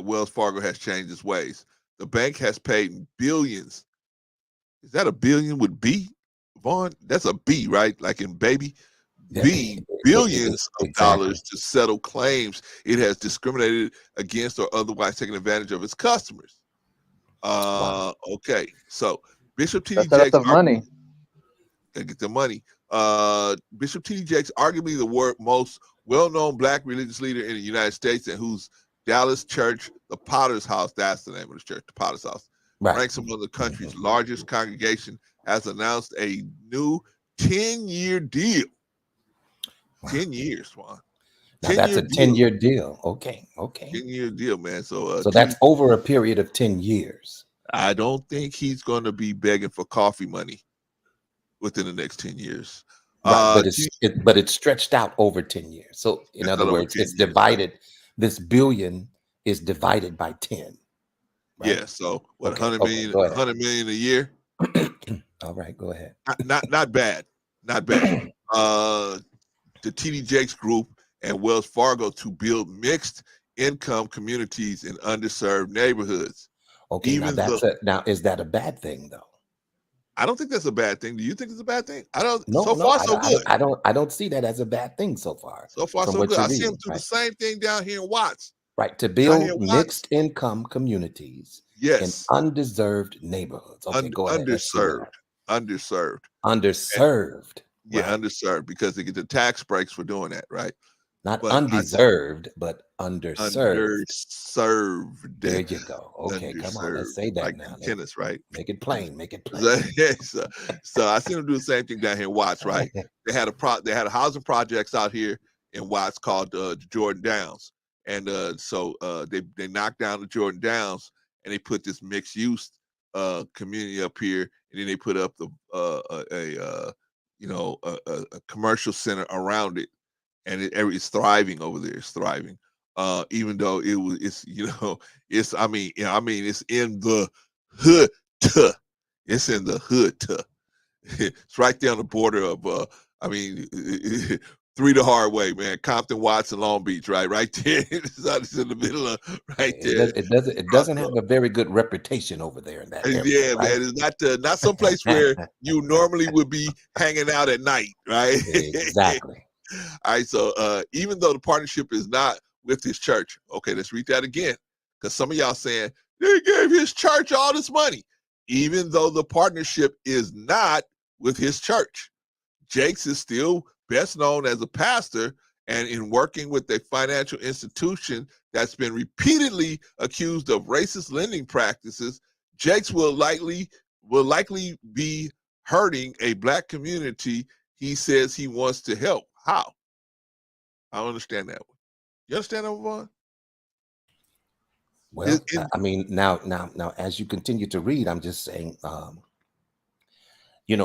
Wells Fargo has changed its ways? The bank has paid billions. Is that a billion with B, Vaughn? That's a B, right? Like in baby. Billions of dollars to settle claims it has discriminated against or otherwise taken advantage of its customers. Okay, so Bishop T.D. That's a lot Jakes, of money. gotta get the money. Bishop T.D. Jakes, arguably the most well-known Black religious leader in the United States, and whose Dallas church, the Potter's House, that's the name of the church, the Potter's House, ranks among the country's largest congregation, has announced a new 10-year deal. 10 years, Juan. Now that's a 10-year deal. Okay. 10-year deal, man. So that's over a period of 10 years. I don't think he's going to be begging for coffee money within the next 10 years. Right, but it's stretched out over 10 years. So in other words, it's divided. Right? This billion is divided by 10. Right? Yeah. So what? 100 million a year. All right, go ahead. Not bad. Not bad. The TD Jakes Group and Wells Fargo to build mixed income communities in underserved neighborhoods. Okay, now is that a bad thing though? I don't think that's a bad thing. Do you think it's a bad thing? I don't. No, so far, so good. I don't see that as a bad thing so far. So far, so good. I see them do the same thing down here in Watts. Right, to build mixed income communities in undeserved neighborhoods. Okay, go ahead. Underserved. Right. Underserved, because they get the tax breaks for doing that, right? Not undeserved, but underserved. Underserved. There you go. Okay, come on, let's say that like now. Tennis, right? Make it plain. Make it plain. So I see them do the same thing down here in Watts, right? They had a housing projects out here in Watts called Jordan Downs, and so they knocked down the Jordan Downs and they put this mixed use community up here, and then they put up a commercial center around it, and it's thriving over there. It's thriving, even though it's in the hood. It's in the hood. It's right there on the border of 3 the hard way, man. Compton, Watts, and Long Beach, right there. It's in the middle of right there. It doesn't have a very good reputation over there in that area. Yeah, right? man. It's not some place where you normally would be hanging out at night, right? Exactly. All right. So even though the partnership is not with his church, okay, let's read that again, because some of y'all saying they gave his church all this money. Even though the partnership is not with his church, Jakes is still best known as a pastor, and in working with a financial institution that's been repeatedly accused of racist lending practices, Jakes will likely be hurting a Black community he says he wants to help. How? I don't understand that one. You understand that one, Vaughn? Well, I mean, now, as you continue to read, I'm just saying,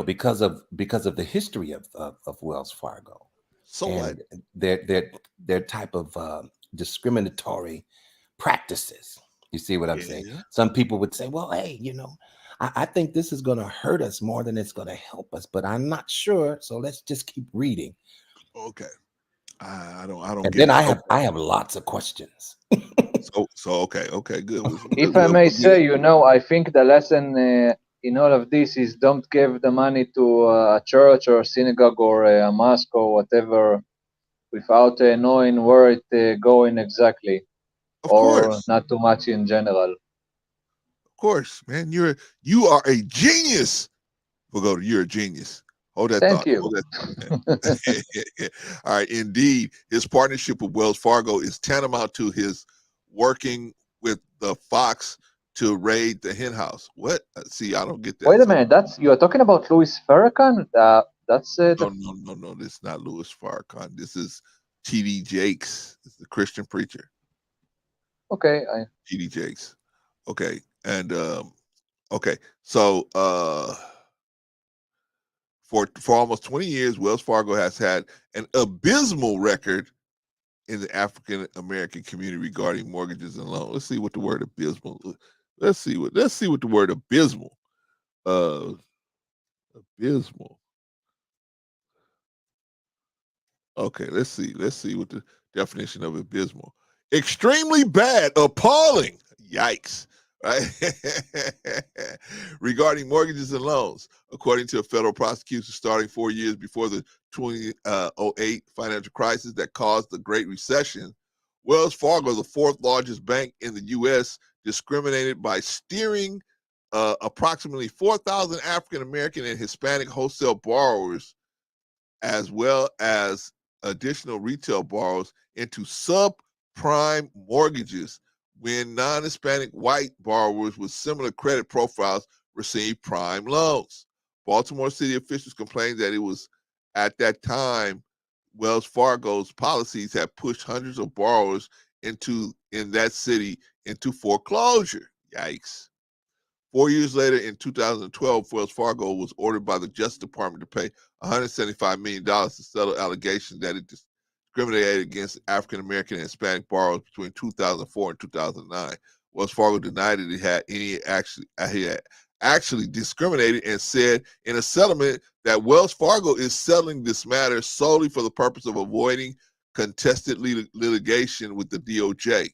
because of the history of Wells Fargo, and their type of discriminatory practices. You see what I'm saying? Some people would say, well, hey, I think this is going to hurt us more than it's going to help us, but I'm not sure. So let's just keep reading. Okay. I don't And get then it. I have lots of questions. So okay, good. If I may say, you know, I think the lesson in all of this is don't give the money to a church or a synagogue or a mosque or whatever without knowing where it going exactly, Of or course. not too much in general. Of course, man. You are a genius. You're a genius. Hold that Thank thought. you. Hold that. All right, indeed. His partnership with Wells Fargo is tantamount to his working with the Fox to raid the hen house. What? See, I don't get that. Wait a minute. You are talking about Louis Farrakhan? That's No. This is not Louis Farrakhan. This is T.D. Jakes. It's the Christian preacher. Okay. T.D. Jakes. Okay, and okay, so for almost 20 years, Wells Fargo has had an abysmal record in the African American community regarding mortgages and loans. Let's see what the word abysmal. Let's see what the word abysmal. Abysmal. Okay, let's see what the definition of abysmal. Extremely bad, appalling. Yikes. Right? Regarding mortgages and loans, according to a federal prosecution starting 4 years before the 2008 financial crisis that caused the Great Recession, Wells Fargo, the fourth largest bank in the U.S., discriminated by steering approximately 4,000 African American and Hispanic wholesale borrowers, as well as additional retail borrowers, into subprime mortgages when non-Hispanic white borrowers with similar credit profiles received prime loans. Baltimore City officials complained that it was at that time Wells Fargo's policies had pushed hundreds of borrowers in that city into foreclosure. Yikes. 4 years later, in 2012, Wells Fargo was ordered by the Justice Department to pay $175 million to settle allegations that it discriminated against African American and Hispanic borrowers between 2004 and 2009. Wells Fargo denied that he had actually discriminated and said in a settlement that Wells Fargo is settling this matter solely for the purpose of avoiding contested litigation with the DOJ.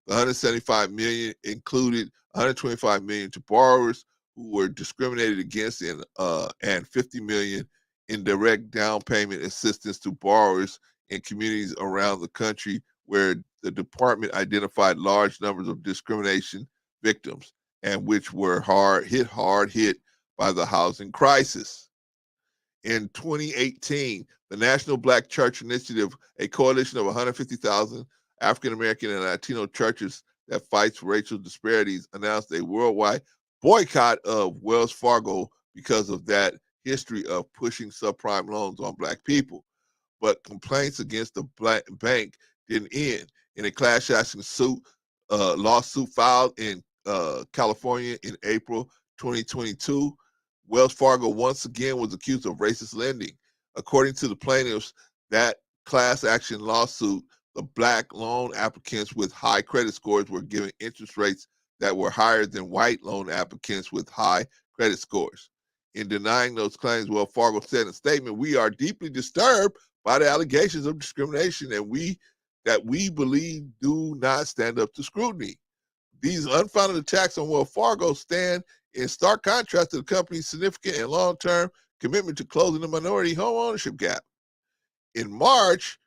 The $175 million included $125 million to borrowers who were discriminated against and $50 million in direct down payment assistance to borrowers in communities around the country where the department identified large numbers of discrimination victims and which were hard hit by the housing crisis. In 2018, the National Black Church Initiative, a coalition of 150,000 African American and Latino churches that fights racial disparities, announced a worldwide boycott of Wells Fargo because of that history of pushing subprime loans on Black people. But complaints against the Black bank didn't end. In a class action lawsuit filed in California in April 2022, Wells Fargo once again was accused of racist lending. According to the plaintiffs, that class action lawsuit, the Black loan applicants with high credit scores were given interest rates that were higher than white loan applicants with high credit scores. In denying those claims, Wells Fargo said in a statement, "We are deeply disturbed by the allegations of discrimination and we believe do not stand up to scrutiny. These unfounded attacks on Wells Fargo stand in stark contrast to the company's significant and long-term commitment to closing the minority home ownership gap." In March,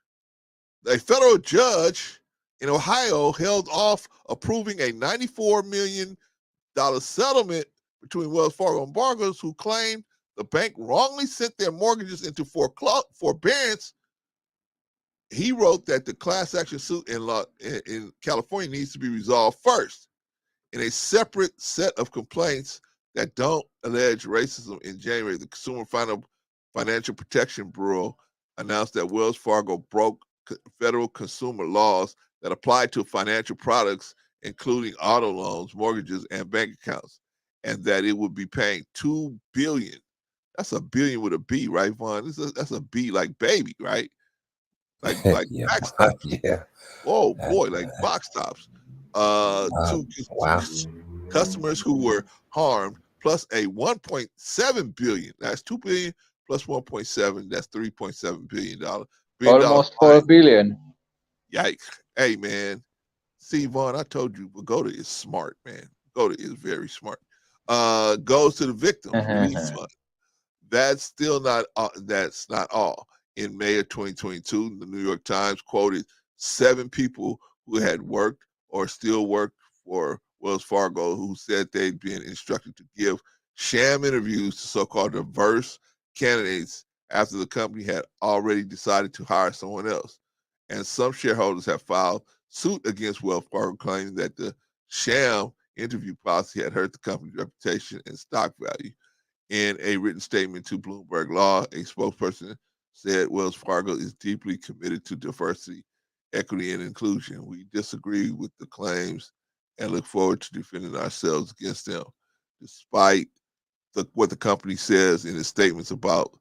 a federal judge in Ohio held off approving a $94 million settlement between Wells Fargo and borrowers who claimed the bank wrongly sent their mortgages into forbearance. He wrote that the class action suit in California needs to be resolved first. In a separate set of complaints that don't allege racism, in January, the Consumer Financial Protection Bureau announced that Wells Fargo broke federal consumer laws that apply to financial products, including auto loans, mortgages, and bank accounts, and that it would be paying $2 billion. That's a billion with a B, right, Vaughn? That's a B like baby, right? Like Yeah. box tops. Yeah. Oh boy, like box tops. To Wow. customers who were harmed plus a 1.7 billion. That's 2 billion plus 1.7. That's $3.7 billion. Almost 4 billion. Yikes. Hey, man. See, Vaughn, I told you, Pagoda is smart, man. Pagoda is very smart. Goes to the victims relief fund. That's still not. That's not all. In May of 2022, the New York Times quoted 7 people who had worked or still work for Wells Fargo who said they'd been instructed to give sham interviews to so-called diverse candidates after the company had already decided to hire someone else. And some shareholders have filed suit against Wells Fargo, claiming that the sham interview policy had hurt the company's reputation and stock value. In a written statement to Bloomberg Law, a spokesperson said Wells Fargo is deeply committed to diversity, equity, and inclusion. We disagree with the claims and look forward to defending ourselves against them. Despite what the company says in its statements about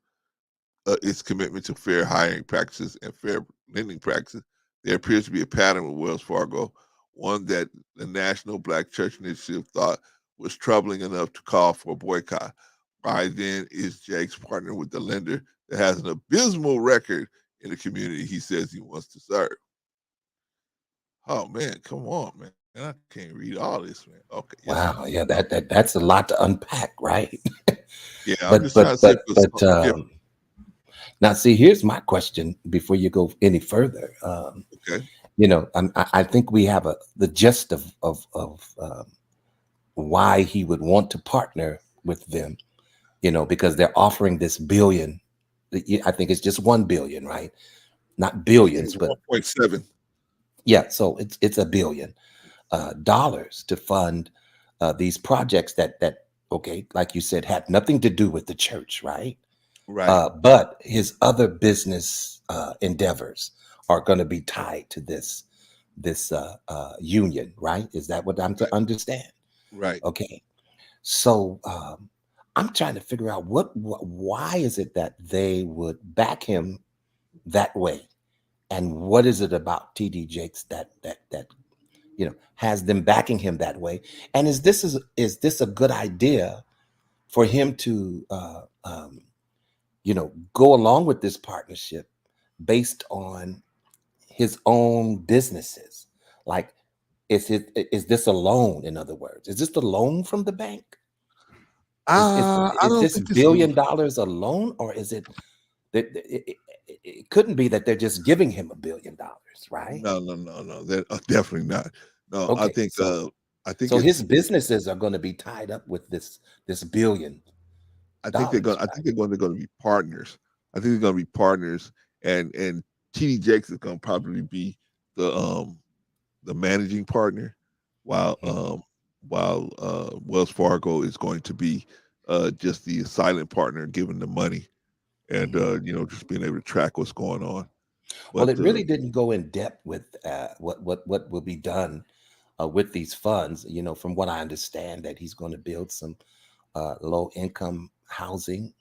its commitment to fair hiring practices and fair lending practices, there appears to be a pattern with Wells Fargo, one that the National Black Church Initiative thought was troubling enough to call for a boycott. Why then is Jake's partner with the lender that has an abysmal record in the community he says he wants to serve? Oh man, come on, man. I can't read all this, man. Okay. Wow, yeah, that's a lot to unpack, right? Yeah, I'm just trying to say. Now, see, here's my question before you go any further. Okay. I think we have the gist of why he would want to partner with them. Because they're offering this billion. I think it's just 1 billion, right? Not billions, but 1.7. Yeah, so it's $1 billion to fund these projects that okay, like you said, had nothing to do with the church, right? Right. But his other business endeavors are going to be tied to this union, right? Is that what I'm to understand? Right. Okay. So I'm trying to figure out why is it that they would back him that way, and what is it about TD Jakes that has them backing him that way? And is this a good idea for him to go along with this partnership based on his own businesses? Like, is this a loan? In other words, is this the loan from the bank? I Is don't this think $1 billion a loan, or is it that it couldn't be that they're just giving him $1 billion, right? No. That definitely not. No, I Okay, think so it's. his businesses are going to be tied up with this $1 billion. I think they're going. I think they're going to be partners. I think they're going to be partners, and TD Jakes is going to probably be the managing partner, while Wells Fargo is going to be just the silent partner, giving the money, and just being able to track what's going on. Well, But it really didn't go in depth with what will be done with these funds. From what I understand, that he's going to build some low income housing,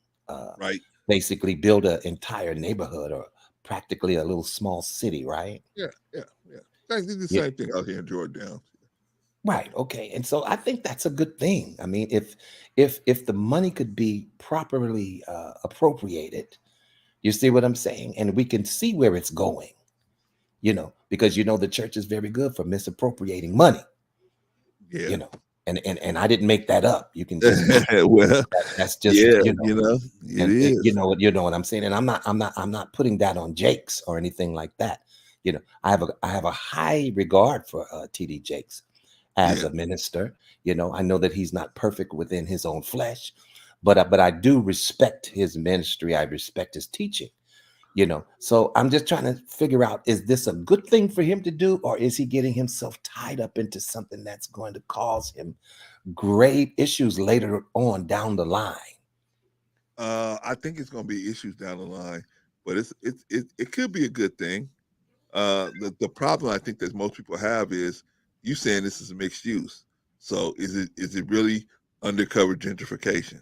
right, basically build an entire neighborhood or practically a little small city, right? yeah. They do the same thing out here in Georgia. Right. Okay. And so I think that's a good thing. I mean, if the money could be properly appropriated, you see what I'm saying, and we can see where it's going, because the church is very good for misappropriating money. Yeah. And I didn't make that up. You can just well, that's just it and is. you know what I'm saying. And I'm not putting that on Jakes or anything like that. I have a high regard for TD Jakes as a minister. I know that he's not perfect within his own flesh, but I do respect his ministry. I respect his teaching. So I'm just trying to figure out, is this a good thing for him to do, or is he getting himself tied up into something that's going to cause him grave issues later on down the line? I think it's going to be issues down the line, but it could be a good thing. The problem I think that most people have is you saying this is a mixed use. So is it really undercover gentrification?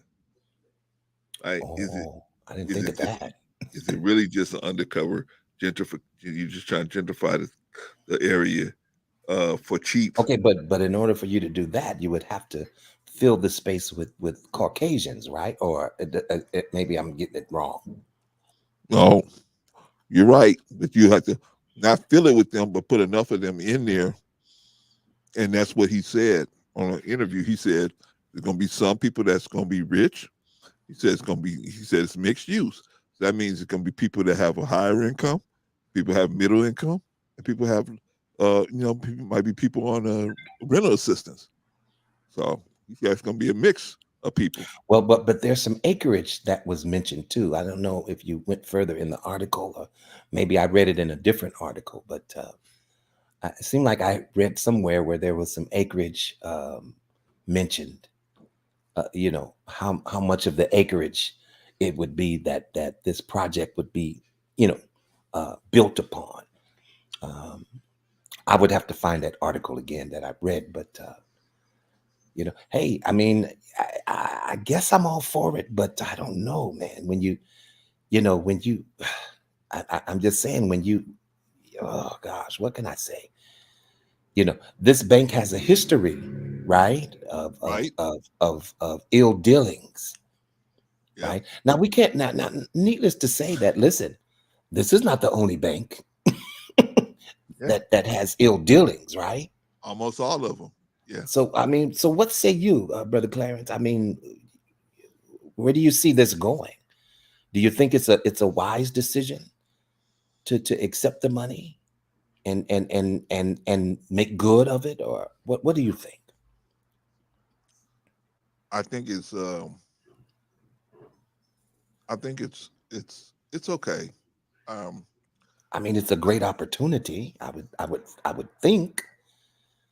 Right? I didn't think of that. Is it really just an undercover gentrification? You just trying to gentrify the area for cheap? Okay, but in order for you to do that, you would have to fill the space with Caucasians, right? Or maybe I'm getting it wrong. No, you're right, but you have to not fill it with them, but put enough of them in there. And that's what he said on an interview. He said there's going to be some people that's going to be rich. He said it's mixed use. So that means it's going to be people that have a higher income, people have middle income, and people have, people might be people on rental assistance. So he said it's going to be a mix of people. Well, but there's some acreage that was mentioned too. I don't know if you went further in the article, or maybe I read it in a different article, but it seemed like I read somewhere where there was some acreage mentioned. How much of the acreage it would be that this project would be, built upon. I would have to find that article again that I read, but hey, I mean, I guess I'm all for it, but I don't know, man. I'm just saying oh gosh, what can I say? This bank has a history, right, of ill dealings. Yeah. Right now, we can't. Now, needless to say, that listen, this is not the only bank that has ill dealings, right? Almost all of them. Yeah. So I mean, so what say you, Brother Clarence? I mean, where do you see this going? Do you think it's a wise decision to accept the money and make good of it, or what do you think? I think it's okay. I mean, it's a great opportunity. I would think.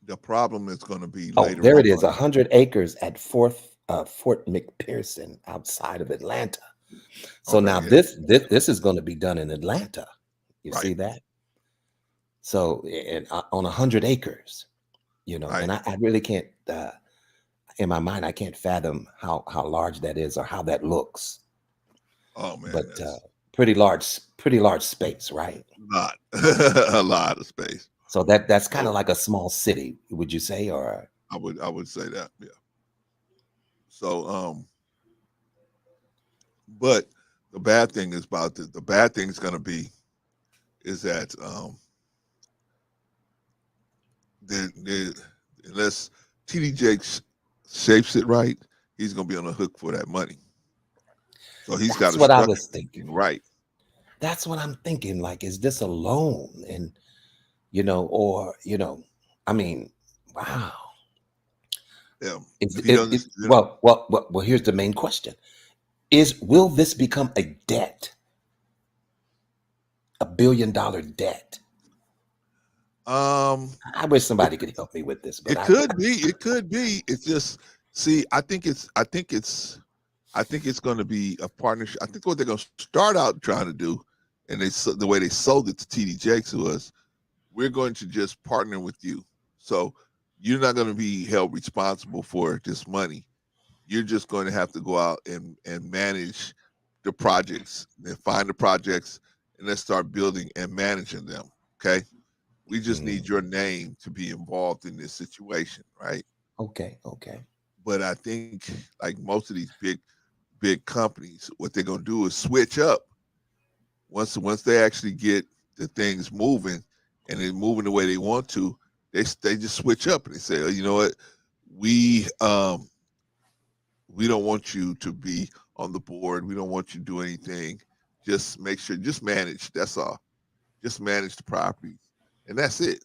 The problem is going to be Oh, later there on. it is, 100 acres at Fort McPherson outside of Atlanta. So Okay, now yeah. this is going to be done in Atlanta. You Right. see that? So on 100 acres, Right. and I really can't, in my mind, I can't fathom how large that is or how that looks. Oh man, But pretty large space, right? not a lot of space. So that's kind of like a small city, would you say? Or I would say that, yeah. So but the bad thing is the bad thing is going to be is that unless TD Jakes shapes it right, he's going to be on the hook for that money. So he's got that's to what I structure was thinking. right. That's what I'm thinking. Like, is this a loan? And I mean, wow. Yeah. Well, here's the main question: will this become a debt? $1 billion debt? I wish somebody could help me with this, but It could be. It's just I think it's going to be a partnership. I think what they're going to start out trying to do, and the way they sold it to TD Jakes was, we're going to just partner with you. So you're not going to be held responsible for this money. You're just going to have to go out and manage the projects, and find the projects, and let's start building and managing them. Okay. We just need your name to be involved in this situation, right? Okay. But I think, like most of these big companies, what they're gonna do is switch up. Once they actually get the things moving and they're moving the way they want to, they just switch up and they say, oh, you know what, we don't want you to be on the board. We don't want you to do anything. Just manage. That's all. Just manage the properties, and that's it.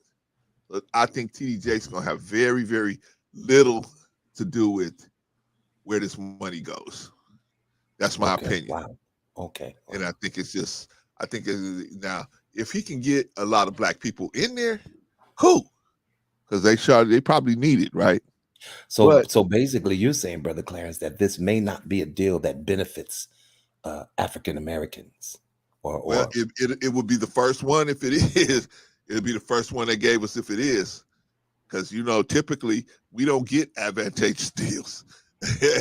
But I think TD Jakes gonna have very, very little to do with where this money goes. That's my opinion. Wow. Okay. And I think now, if he can get a lot of black people in there, cool, because they probably need it, right? So basically, you're saying, Brother Clarence, that this may not be a deal that benefits African Americans, Well, it would be the first one if it is. It'll be the first one they gave us if it is, because typically we don't get advantageous deals,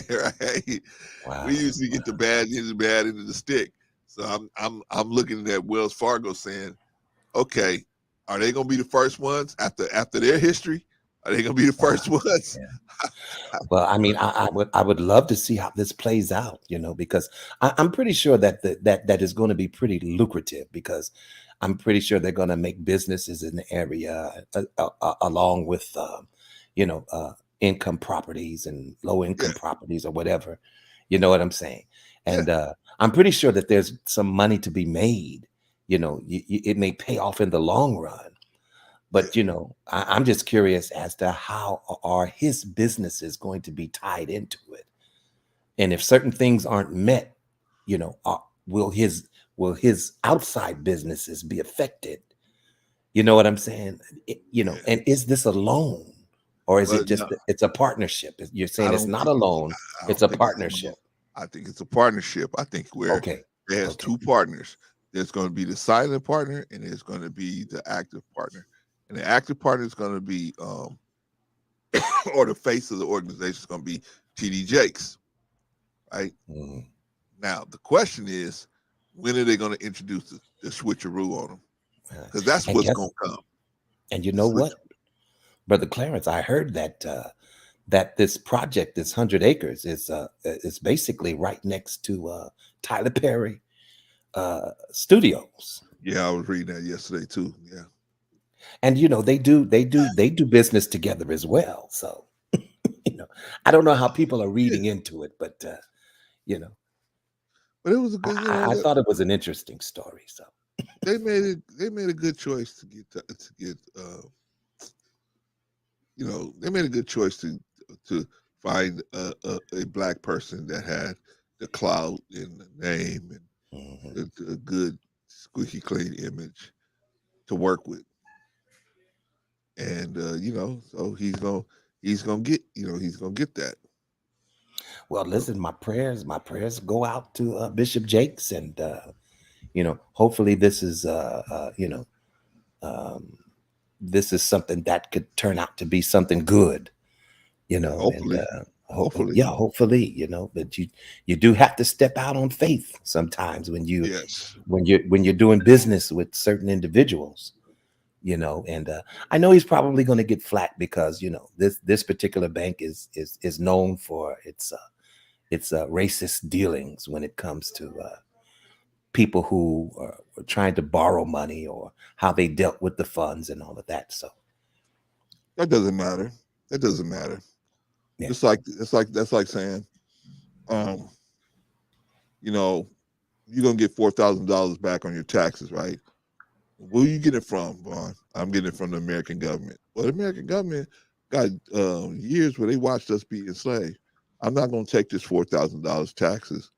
right? Wow. We usually get the bad end of the stick. So I'm looking at Wells Fargo saying, okay, are they going to be the first ones after their history? Are they gonna be the first ones? Well, I mean, I would love to see how this plays out, because I'm pretty sure that that is going to be pretty lucrative, because I'm pretty sure they're going to make businesses in the area along with, you know, uh, income properties and low income Yeah, properties or whatever. You know what I'm saying? yeah, And I'm pretty sure that there's some money to be made. It may pay off in the long run. yeah. But I'm just curious as to how are his businesses going to be tied into it, and if certain things aren't met, will his outside businesses be affected? You know what I'm saying? Yeah. And is this a loan, or is Well, it no, just it's a partnership? You're I saying it's don't not think a it's. loan; I it's don't a think it's a loan. partnership. I think it's a partnership. I think where Okay, it has okay. two partners. There's going to be the silent partner, and there's going to be the active partner. And the active partner is going to be, or the face of the organization is going to be TD Jakes, right? Mhm. Now the question is, when are they going to introduce the switcheroo on them? Because that's And what's guess, going to come. and you The know switch. what, Brother Clarence, I heard that that this project, this 100 acres, is basically right next to Tyler Perry Studios, Yeah, I was reading that yesterday too. Yeah. and they do business together as well. So you know, I don't know how people are Yeah. reading into it, but you know, But it was a good, I thought it was an interesting story. So they made a good choice to get they made a good choice to find a black person that had the clout and the name and mhm. a good squeaky clean image to work with, and so he's gonna get that. Well, So, listen, my prayers go out to Bishop Jakes, and hopefully this is um, this is something that could turn out to be something good, and hopefully, hopefully, yeah, hopefully, but you do have to step out on faith sometimes when yes. you're doing business with certain individuals, and I know he's probably going to get flack because this particular bank is known for its racist dealings when it comes to people who are trying to borrow money, or how they dealt with the funds and all of that. So That doesn't matter. That doesn't matter. yeah. That's like saying, um, you know, you're gonna get $4,000 back on your taxes, right? Where you get it from, Vaughn? I'm getting it from the American government. Well, the American government got years where they watched us be enslaved. I'm not going to take this $4,000 taxes,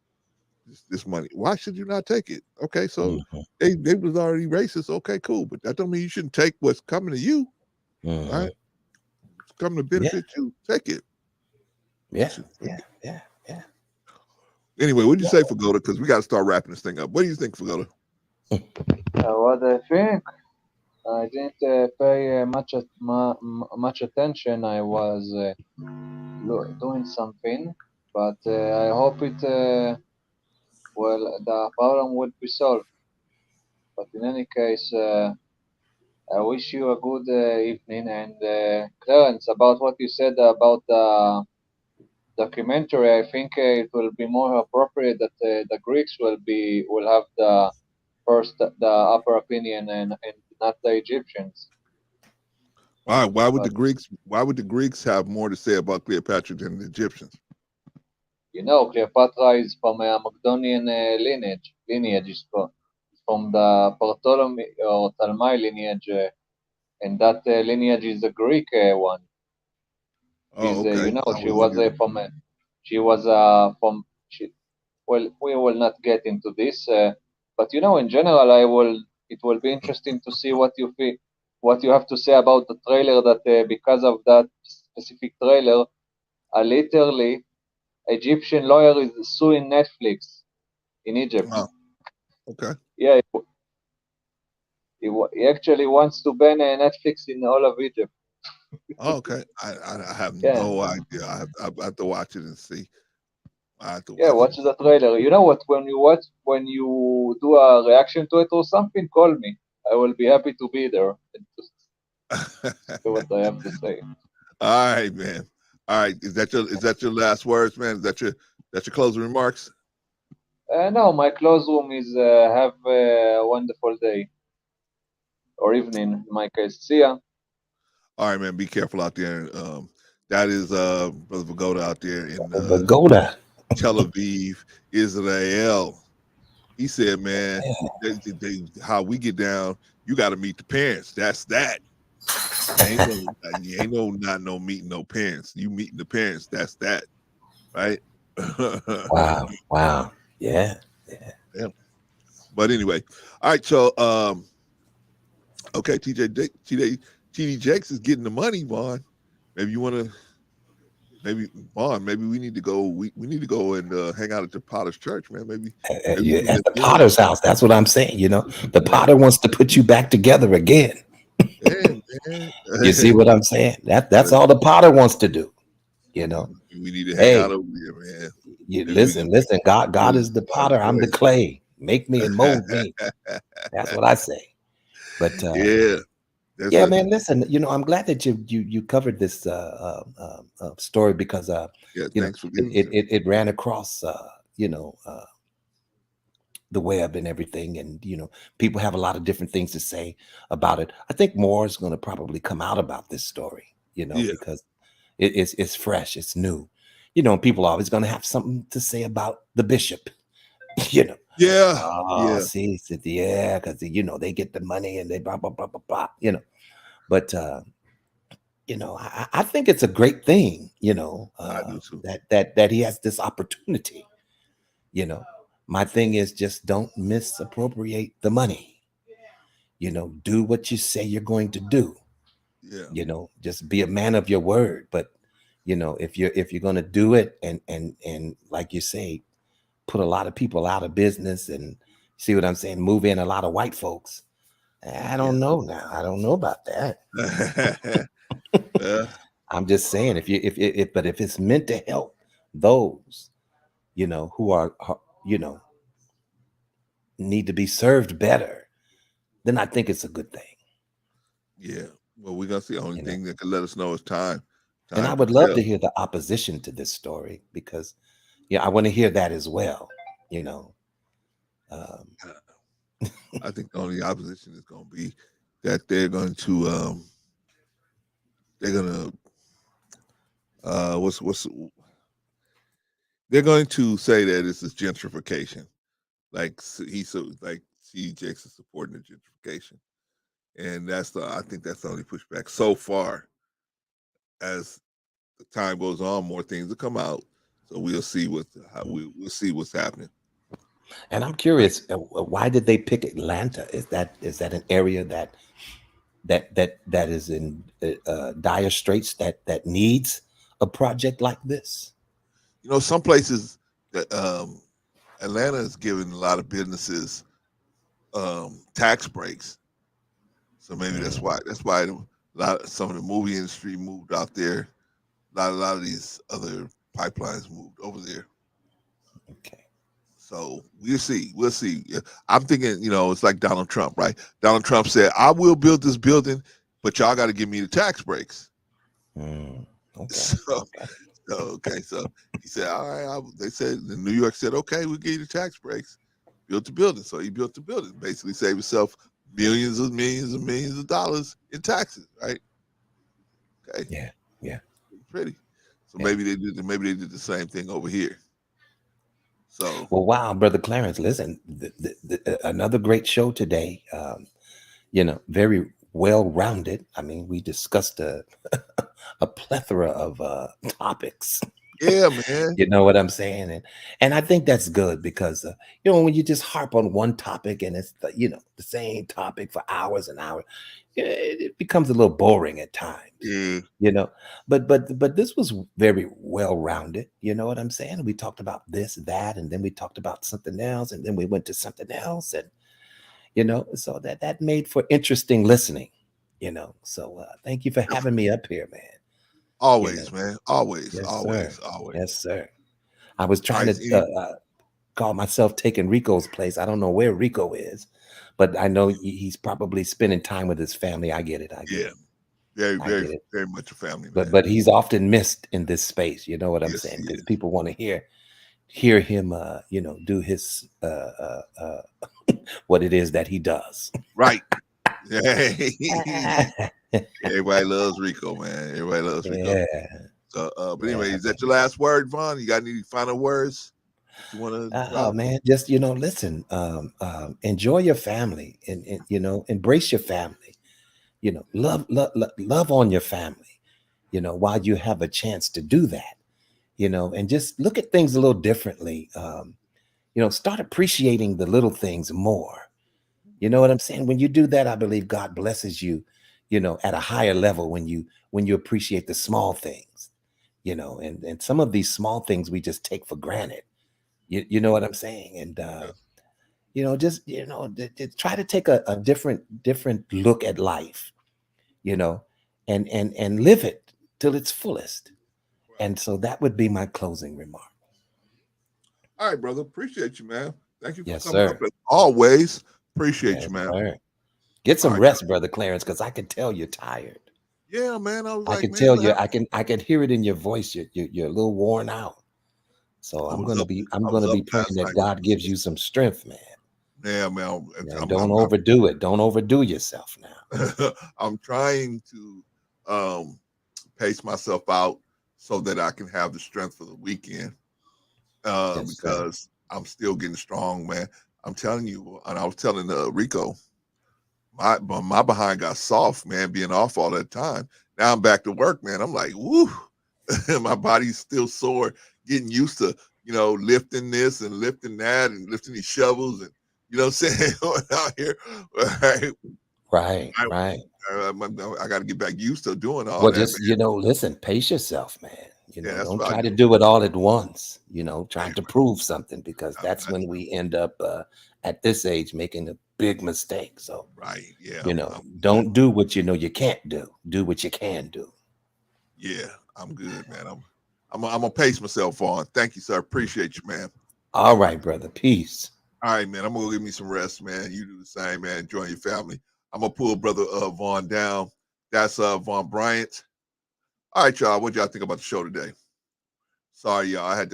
this money. Why should you not take it? Okay, so Mhm, they was already racist. Okay, cool, but that don't mean you shouldn't take what's coming to you, mhm. right? It's coming to Yeah, benefit you. Take it. You yeah, should take yeah, it. yeah, yeah. Anyway, what do you say, Fagoda? Because we got to start wrapping this thing up. What do you think, Fagoda? What I think, I didn't pay much attention. I was doing something, but I hope the problem would be solved. But in any case, I wish you a good evening. And Clarence, about what you said about the documentary, I think it will be more appropriate that the Greeks will have the upper opinion, and not the Egyptians. But Why would the Greeks have more to say about Cleopatra than the Egyptians? Cleopatra is from a Macedonian lineage is from the Ptolemy or Ptolemy lineage, and that lineage is a Greek one. Oh, She's okay. I she wasn't was here. she was from she, well, we will not get into this, but in general, it will be interesting to see what you have to say about the trailer, that because of that specific trailer, literally Egyptian lawyer is suing Netflix in Egypt. Oh, okay. Yeah, he actually wants to ban Netflix in all of Egypt. Oh, okay. I have Yeah, no idea. I have to watch it and see. I have to yeah. watch it. Watch the trailer. You know what? When you do a reaction to it or something, call me. I will be happy to be there and to say what I have to say. All right, man. All right. Is that your last words, man? Is that your closing remarks? No, my close room is have a wonderful day or evening in my case. See ya. All right, man. Be careful out there. That is Brother Vagoda out there in Vagoda. Tel Aviv, Israel. He said, man, how we get down, you got to meet the parents. That's that. Ain't no meeting no parents. You meeting the parents. That's that, right? Wow. Yeah. But anyway, all right. So, okay, TD Jakes is getting the money, Vaughn. Maybe you want to. Maybe Vaughn. Maybe we need to go. We need to go and hang out at the Potter's Church, man. Maybe Yeah, at the Potter's house. That's what I'm saying. The Potter wants to put you back together again. Yeah, man. You see what I'm saying? That's all the Potter wants to do. We need to hang out over here, man. Listen. God is the Potter. I'm the clay. Make me and mold me. That's what I say. But yeah, man. Listen, I'm glad that you covered this story because thanks for giving it ran across the web and everything, and people have a lot of different things to say about it. I think more is going to probably come out about this story, because it's fresh, it's new, people are always going to have something to say about the bishop. See, because they get the money and they blah blah blah blah blah, but I think it's a great thing, I do too. that he has this opportunity. My thing is just don't misappropriate the money. Do what you say you're going to do. Just be a man of your word. But if you're going to do it and like you say, put a lot of people out of business and see what I'm saying, move in a lot of white folks. I don't know now. I don't know about that. I'm just saying if it's meant to help those, who are need to be served better, then I think it's a good thing. Yeah. Well, we're gonna see. The only thing that can let us know is time. And I would love to hear the opposition to this story because, I want to hear that as well. I think the only opposition is going to be that they're going to they're going to say that this is gentrification, like CJX is supporting the gentrification, and I think that's the only pushback so far. As the time goes on, more things will come out, so we'll see we'll see what's happening. And I'm curious, why did they pick Atlanta? Is that an area that is in dire straits that needs a project like this? Some places that Atlanta is giving a lot of businesses tax breaks, so maybe that's why some of the movie industry moved out there. A lot of these other pipelines moved over there. Okay. So we'll see. I'm thinking, it's like Donald Trump, right? Donald Trump said, "I will build this building, but y'all got to give me the tax breaks." Okay. So he said, "All right." They said, New York said, "Okay, we'll give you the tax breaks." Built the building, so he built the building. Basically, saved himself millions of dollars in taxes, right? Okay. Yeah. Pretty. So maybe they did the same thing over here. So well, wow, Brother Clarence, listen, another great show today. Very well-rounded. I mean, we discussed a plethora of topics. Yeah, man. You know what I'm saying? And I think that's good because, when you just harp on one topic and it's, the same topic for hours and hours, it becomes a little boring at times. Yeah. But this was very well-rounded. You know what I'm saying? We talked about this, that, and then we talked about something else, and then we went to something else, and so that made for interesting listening. So thank you for having me up here, man. Always, man. Always, yes, always, sir. always. Yes, sir. I was trying to call myself taking Rico's place. I don't know where Rico is, but I know he's probably spending time with his family. I get it. Very, I very, get it. very much a family man. But he's often missed in this space. You know what I'm Yes, saying? he Because is. people want to hear him, do his what it is that he does. Right. Everybody loves Rico, man. Everybody loves Rico. Yeah. So, but Yeah, anyway, is that man. your last word, Vaughn? You got any final words that you want to Oh drop? man, just listen. Enjoy your family, and embrace your family. Love on your family. While you have a chance to do that. And just look at things a little differently. Start appreciating the little things more. You know what I'm saying? When you do that, I believe God blesses you, at a higher level when you appreciate the small things, and some of these small things we just take for granted. You know what I'm saying? And try to take a different look at life, and live it till its fullest. And so that would be my closing remark. All right, brother. Appreciate you, man. Thank you for Yes, coming up sir. as always. Appreciate Yes, you, man. sir. Get All some right. rest, brother Clarence, because I can tell you're tired. Yeah, man. I was I like, can man, tell you, I can hear it in your voice. You're a little worn out. So I I'm was gonna up. be I was up praying last that night. God gives you some strength, man. Yeah, man. And don't overdo it. Don't overdo yourself now. I'm trying to pace myself out so that I can have the strength for the weekend. Yes, sir. Because I'm still getting strong, man. I'm telling you, and I was telling Rico, my behind got soft, man, being off all that time. Now I'm back to work, man. I'm like, woo, my body's still sore, getting used to, lifting this and lifting that and lifting these shovels and you know what I'm saying out here. Right, right. I got to get back used to doing all Well, that, just man. listen, pace yourself, man. Yeah, that's Don't what I try to do. do it all at once. Trying to prove something, because that's when we end up at this age making a big mistake. So, Right. Yeah. don't do what you can't do. Do what you can do. Yeah, I'm good, man. I'm gonna pace myself on. Thank you, sir. Appreciate you, man. All right, brother. Peace. All right, man. I'm gonna give me some rest, man. You do the same, man. Enjoy your family. I'm gonna pull brother Vaughn down. That's Vaughn Bryant. All right, y'all. What y'all think about the show today? Sorry, y'all. I had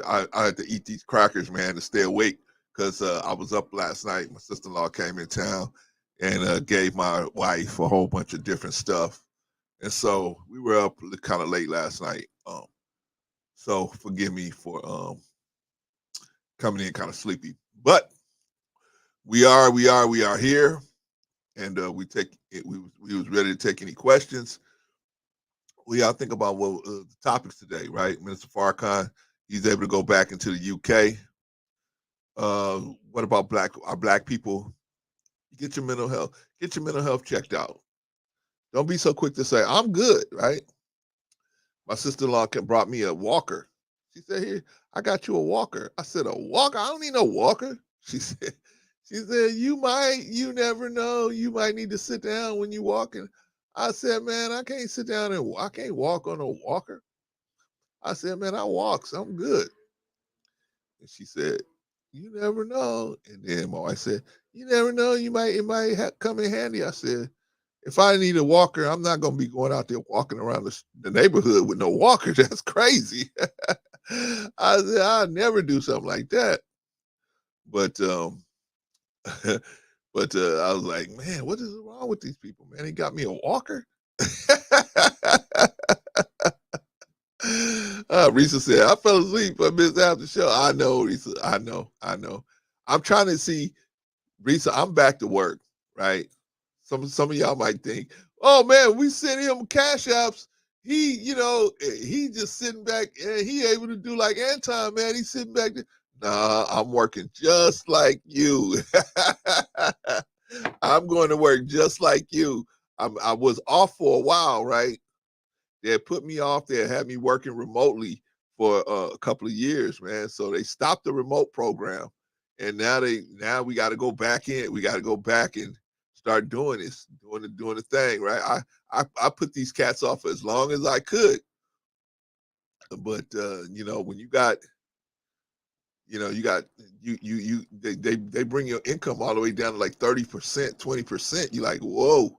to eat these crackers, man, to stay awake because I was up last night. My sister-in-law came in town and gave my wife a whole bunch of different stuff, and so we were up kind of late last night. So forgive me for coming in kind of sleepy, but we are here, and we was ready to take any questions. What y'all think about the topics today, right? Minister Farrakhan, he's able to go back into the UK. What about our black people? Get your mental health checked out. Don't be so quick to say I'm good, right? My sister-in-law brought me a walker. She said, "Here, I got you a walker." I said, "A walker? I don't need no walker." She said, you never know. You might need to sit down when you walking. I said, "Man, I can't sit down I can't walk on a walker." I said, "Man, I walk, so I'm good." And she said, "You never know." And then my wife said, "You never know. It might come in handy." I said, "If I need a walker, I'm not going to be going out there walking around the neighborhood with no walker. That's crazy." I said, "I'll never do something like that." But I was like, "Man, what is wrong with these people, man? He got me a walker." Risa said, "I fell asleep. I missed half the show." I know, Risa. I know. I'm trying to see, Risa, I'm back to work, right? Some of y'all might think, "Oh man, we sent him cash apps. He just sitting back and he able to do like Anton, man. He's sitting back there." Nah, I'm working just like you. I'm going to work just like you. I was off for a while, right? They had put me off. They had me working remotely for a couple of years, man. So they stopped the remote program, and now we got to go back in. We got to go back and start doing this, doing the thing, right? I put these cats off as long as I could, but when you got they bring your income all the way down to like 30%, 20%. You're like, whoa.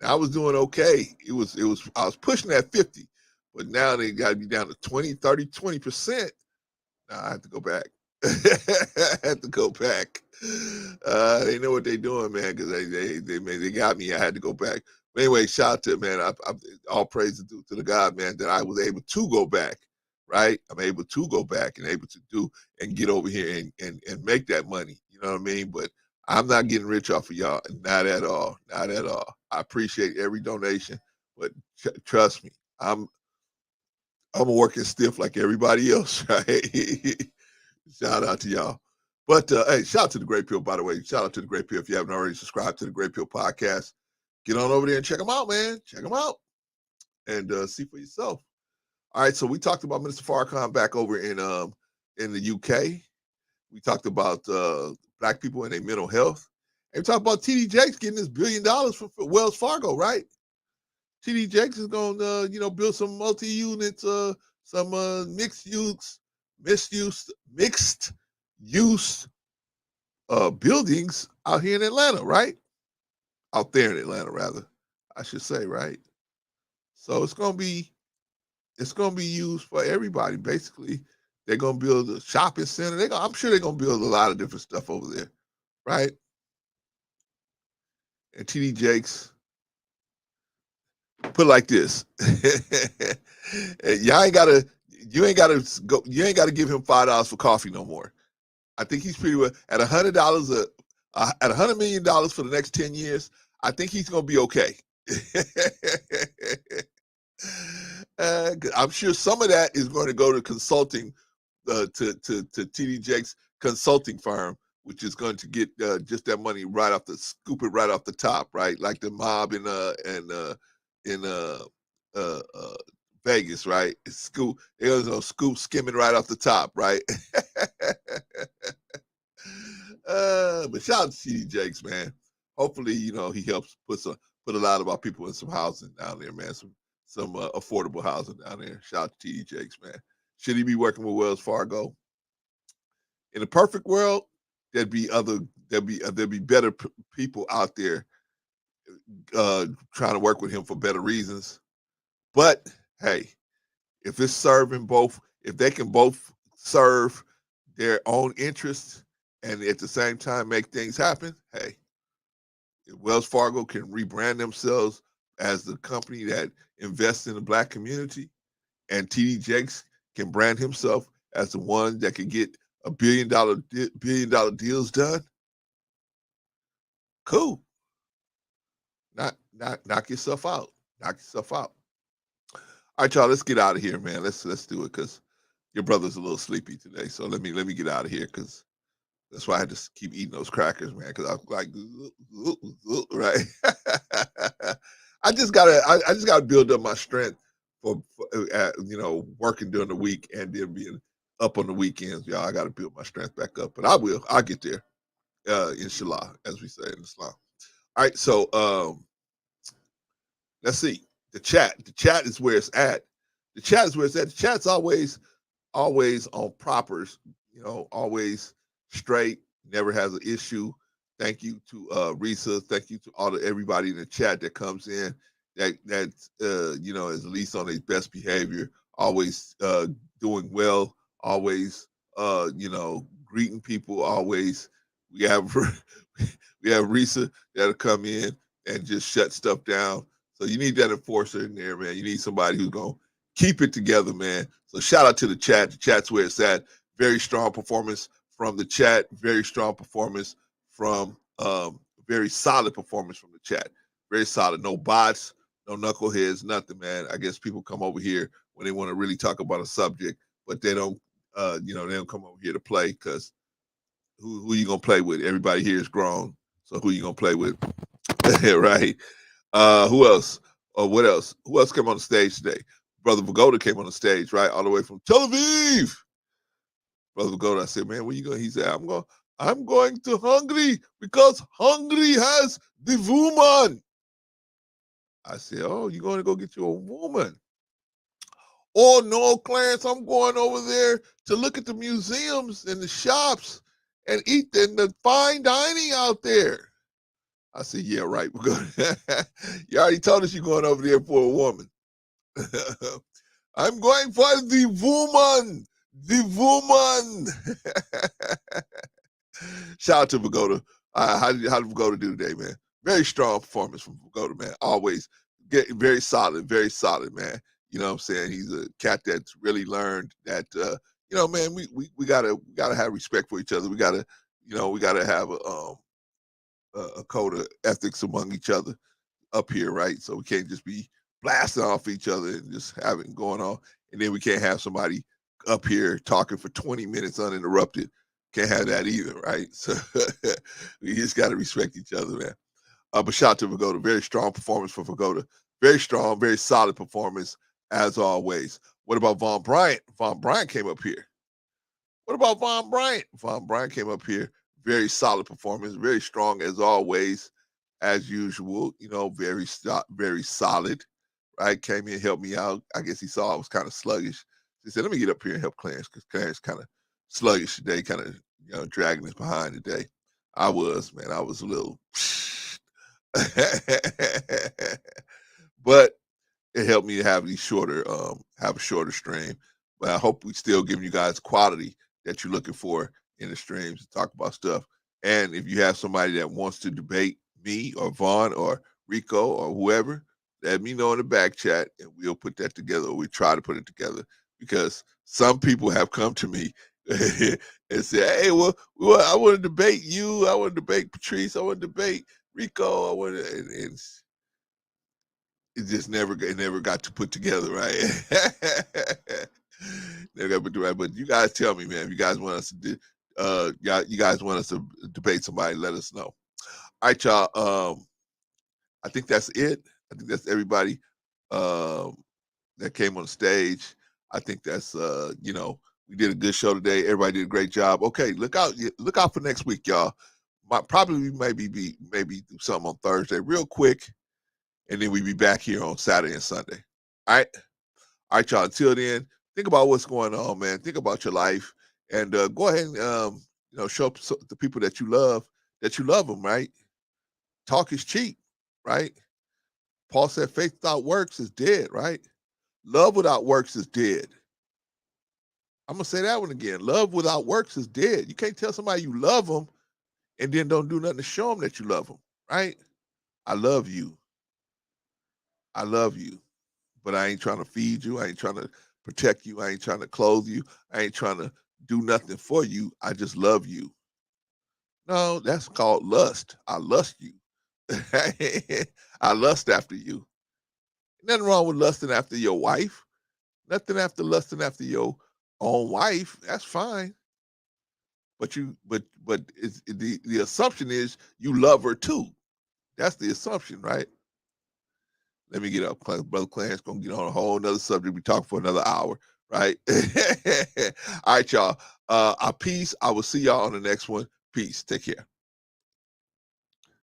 I was doing okay. I was pushing that 50, but now they got to be down to 20, 30, 20%. Now I have to go back. I had to go back. They know what they're doing, man, because they got me. I had to go back. But anyway, shout out to, man, all praise to the God, man, that I was able to go back, right? I'm able to go back and able to do and get over here and make that money. You know what I mean? But I'm not getting rich off of y'all. Not at all. Not at all. I appreciate every donation, but trust me, I'm working stiff like everybody else, right? Shout out to y'all. But hey, shout out to the Great Pill, by the way. Shout out to the Great Pill. If you haven't already subscribed to the Great Pill podcast, get on over there and check them out, man. Check them out and see for yourself. All right, so we talked about Minister Farrakhan back over in the UK. We talked about black people and their mental health. And we talked about TD Jakes getting this $1 billion from Wells Fargo, right? TD Jakes is going to, build some multi-units, some mixed use buildings out here in Atlanta, right? Out there in Atlanta, rather, I should say, right? So it's gonna be used for everybody. Basically, they're gonna build a shopping center. I'm sure they're gonna build a lot of different stuff over there, right? And TD Jakes, put it like this: you ain't gotta give him $5 for coffee no more. I think he's pretty well at $100 at $100 million for the next 10 years. I think he's gonna be okay. I'm sure some of that is going to go to consulting, to TD Jakes' consulting firm, which is going to get just that money scoop it right off the top, right? Like the mob in Vegas, right? Scoop skimming right off the top, right? But shout out to TD Jakes, man. Hopefully, he helps put a lot of our people in some housing down there, man. Some affordable housing down there. Shout out to TD Jakes, man. Should he be working with Wells Fargo? In a perfect world, there'd be better people out there trying to work with him for better reasons. But hey, if it's if they can both serve their own interests and at the same time make things happen, hey, if Wells Fargo can rebrand themselves as the company that invests in the black community, and TD Jakes can brand himself as the one that can get $1 billion deals done, cool. Knock yourself out. Knock yourself out. All right, y'all, let's get out of here, man. Let's do it, because your brother's a little sleepy today. So let me get out of here, because that's why I had to keep eating those crackers, man, because I was like, right? I just gotta build up my strength for working during the week and then being up on the weekends, y'all. I gotta build my strength back up, but I'll get there, inshallah, as we say in Islam. All right, so let's see. The chat is where it's at. The chat's always on propers, always straight, never has an issue. Thank you to Risa. Thank you to everybody in the chat that comes in that is at least on their best behavior, always doing well, always greeting people, always. We have Risa that'll come in and just shut stuff down. So you need that enforcer in there, man. You need somebody who's gonna keep it together, man. So shout out to the chat. The chat's where it's at. Very strong performance from the chat. Very strong performance from very solid performance from the chat. Very solid. No bots, no knuckleheads, nothing, man. I guess people come over here when they want to really talk about a subject, but they don't they don't come over here to play, because who you gonna play with? Everybody here is grown. So who you gonna play with? Right? Who else? What else? Who else came on the stage today? Brother Vagoda came on the stage, right? All the way from Tel Aviv. Brother Vagoda, I said, man, where you going? He said, I'm going to Hungary because Hungary has the woman. I said, oh, you're going to go get you a woman? Oh, no, Clarence, I'm going over there to look at the museums and the shops and eat in the fine dining out there. I said, yeah, right. We're going. You already told us you're going over there for a woman. I'm going for the woman. The woman. Shout out to Pagoda. How did Pagoda do today, man? Very strong performance from Pagoda, man. Always getting very solid, man. You know what I'm saying? He's a cat that's really learned that you know, man, we gotta have respect for each other. We gotta have a code of ethics among each other up here, right? So we can't just be blasting off each other and just having going on. And then we can't have somebody up here talking for 20 minutes uninterrupted. Can't have that either, right? So we just got to respect each other, man. But shout out to Pagoda. Very strong performance for Pagoda. Very strong, very solid performance as always. What about Von Bryant? Von Bryant came up here. What about Von Bryant? Von Bryant came up here. Very solid performance. Very strong as always, as usual. You know, very solid. Right? Came in, helped me out. I guess he saw I was kind of sluggish. He said, "Let me get up here and help Clarence because Clarence kind of sluggish today, kind of dragging us behind today." I was, man. I was a little, but it helped me to have these shorter, have a shorter stream. But I hope we still giving you guys quality that you're looking for in the streams to talk about stuff. And if you have somebody that wants to debate me or Vaughn or Rico or whoever, let me know in the back chat and we'll put that together, or we try to put it together, because some people have come to me and said, "Hey, well, I want to debate you. I want to debate Patrice. I want to debate Rico. I want to," and it just never got to put together, right? Never got to put together. But you guys tell me, man, if you guys want us to do, you guys want us to debate somebody, let us know. All right, y'all. I think that's it. I think that's everybody that came on stage. I think that's we did a good show today. Everybody did a great job. Okay, look out for next week, y'all. Probably maybe do something on Thursday real quick, and then we be back here on Saturday and Sunday. All right, y'all. Until then, think about what's going on, man. Think about your life, and go ahead and show up the people that you love them, right? Talk is cheap, right? Paul said faith without works is dead, right? Love without works is dead. I'm going to say that one again. Love without works is dead. You can't tell somebody you love them and then don't do nothing to show them that you love them, right? I love you. I love you. But I ain't trying to feed you. I ain't trying to protect you. I ain't trying to clothe you. I ain't trying to do nothing for you. I just love you. No, that's called lust. I lust you. I lust after you. Nothing wrong with lusting after your wife. Nothing after lusting after your own wife. That's fine. But the assumption is you love her too. That's the assumption, right? Let me get up. Brother Clarence gonna get on a whole nother subject. We talk for another hour, right? All right, y'all. Peace. I will see y'all on the next one. Peace. Take care.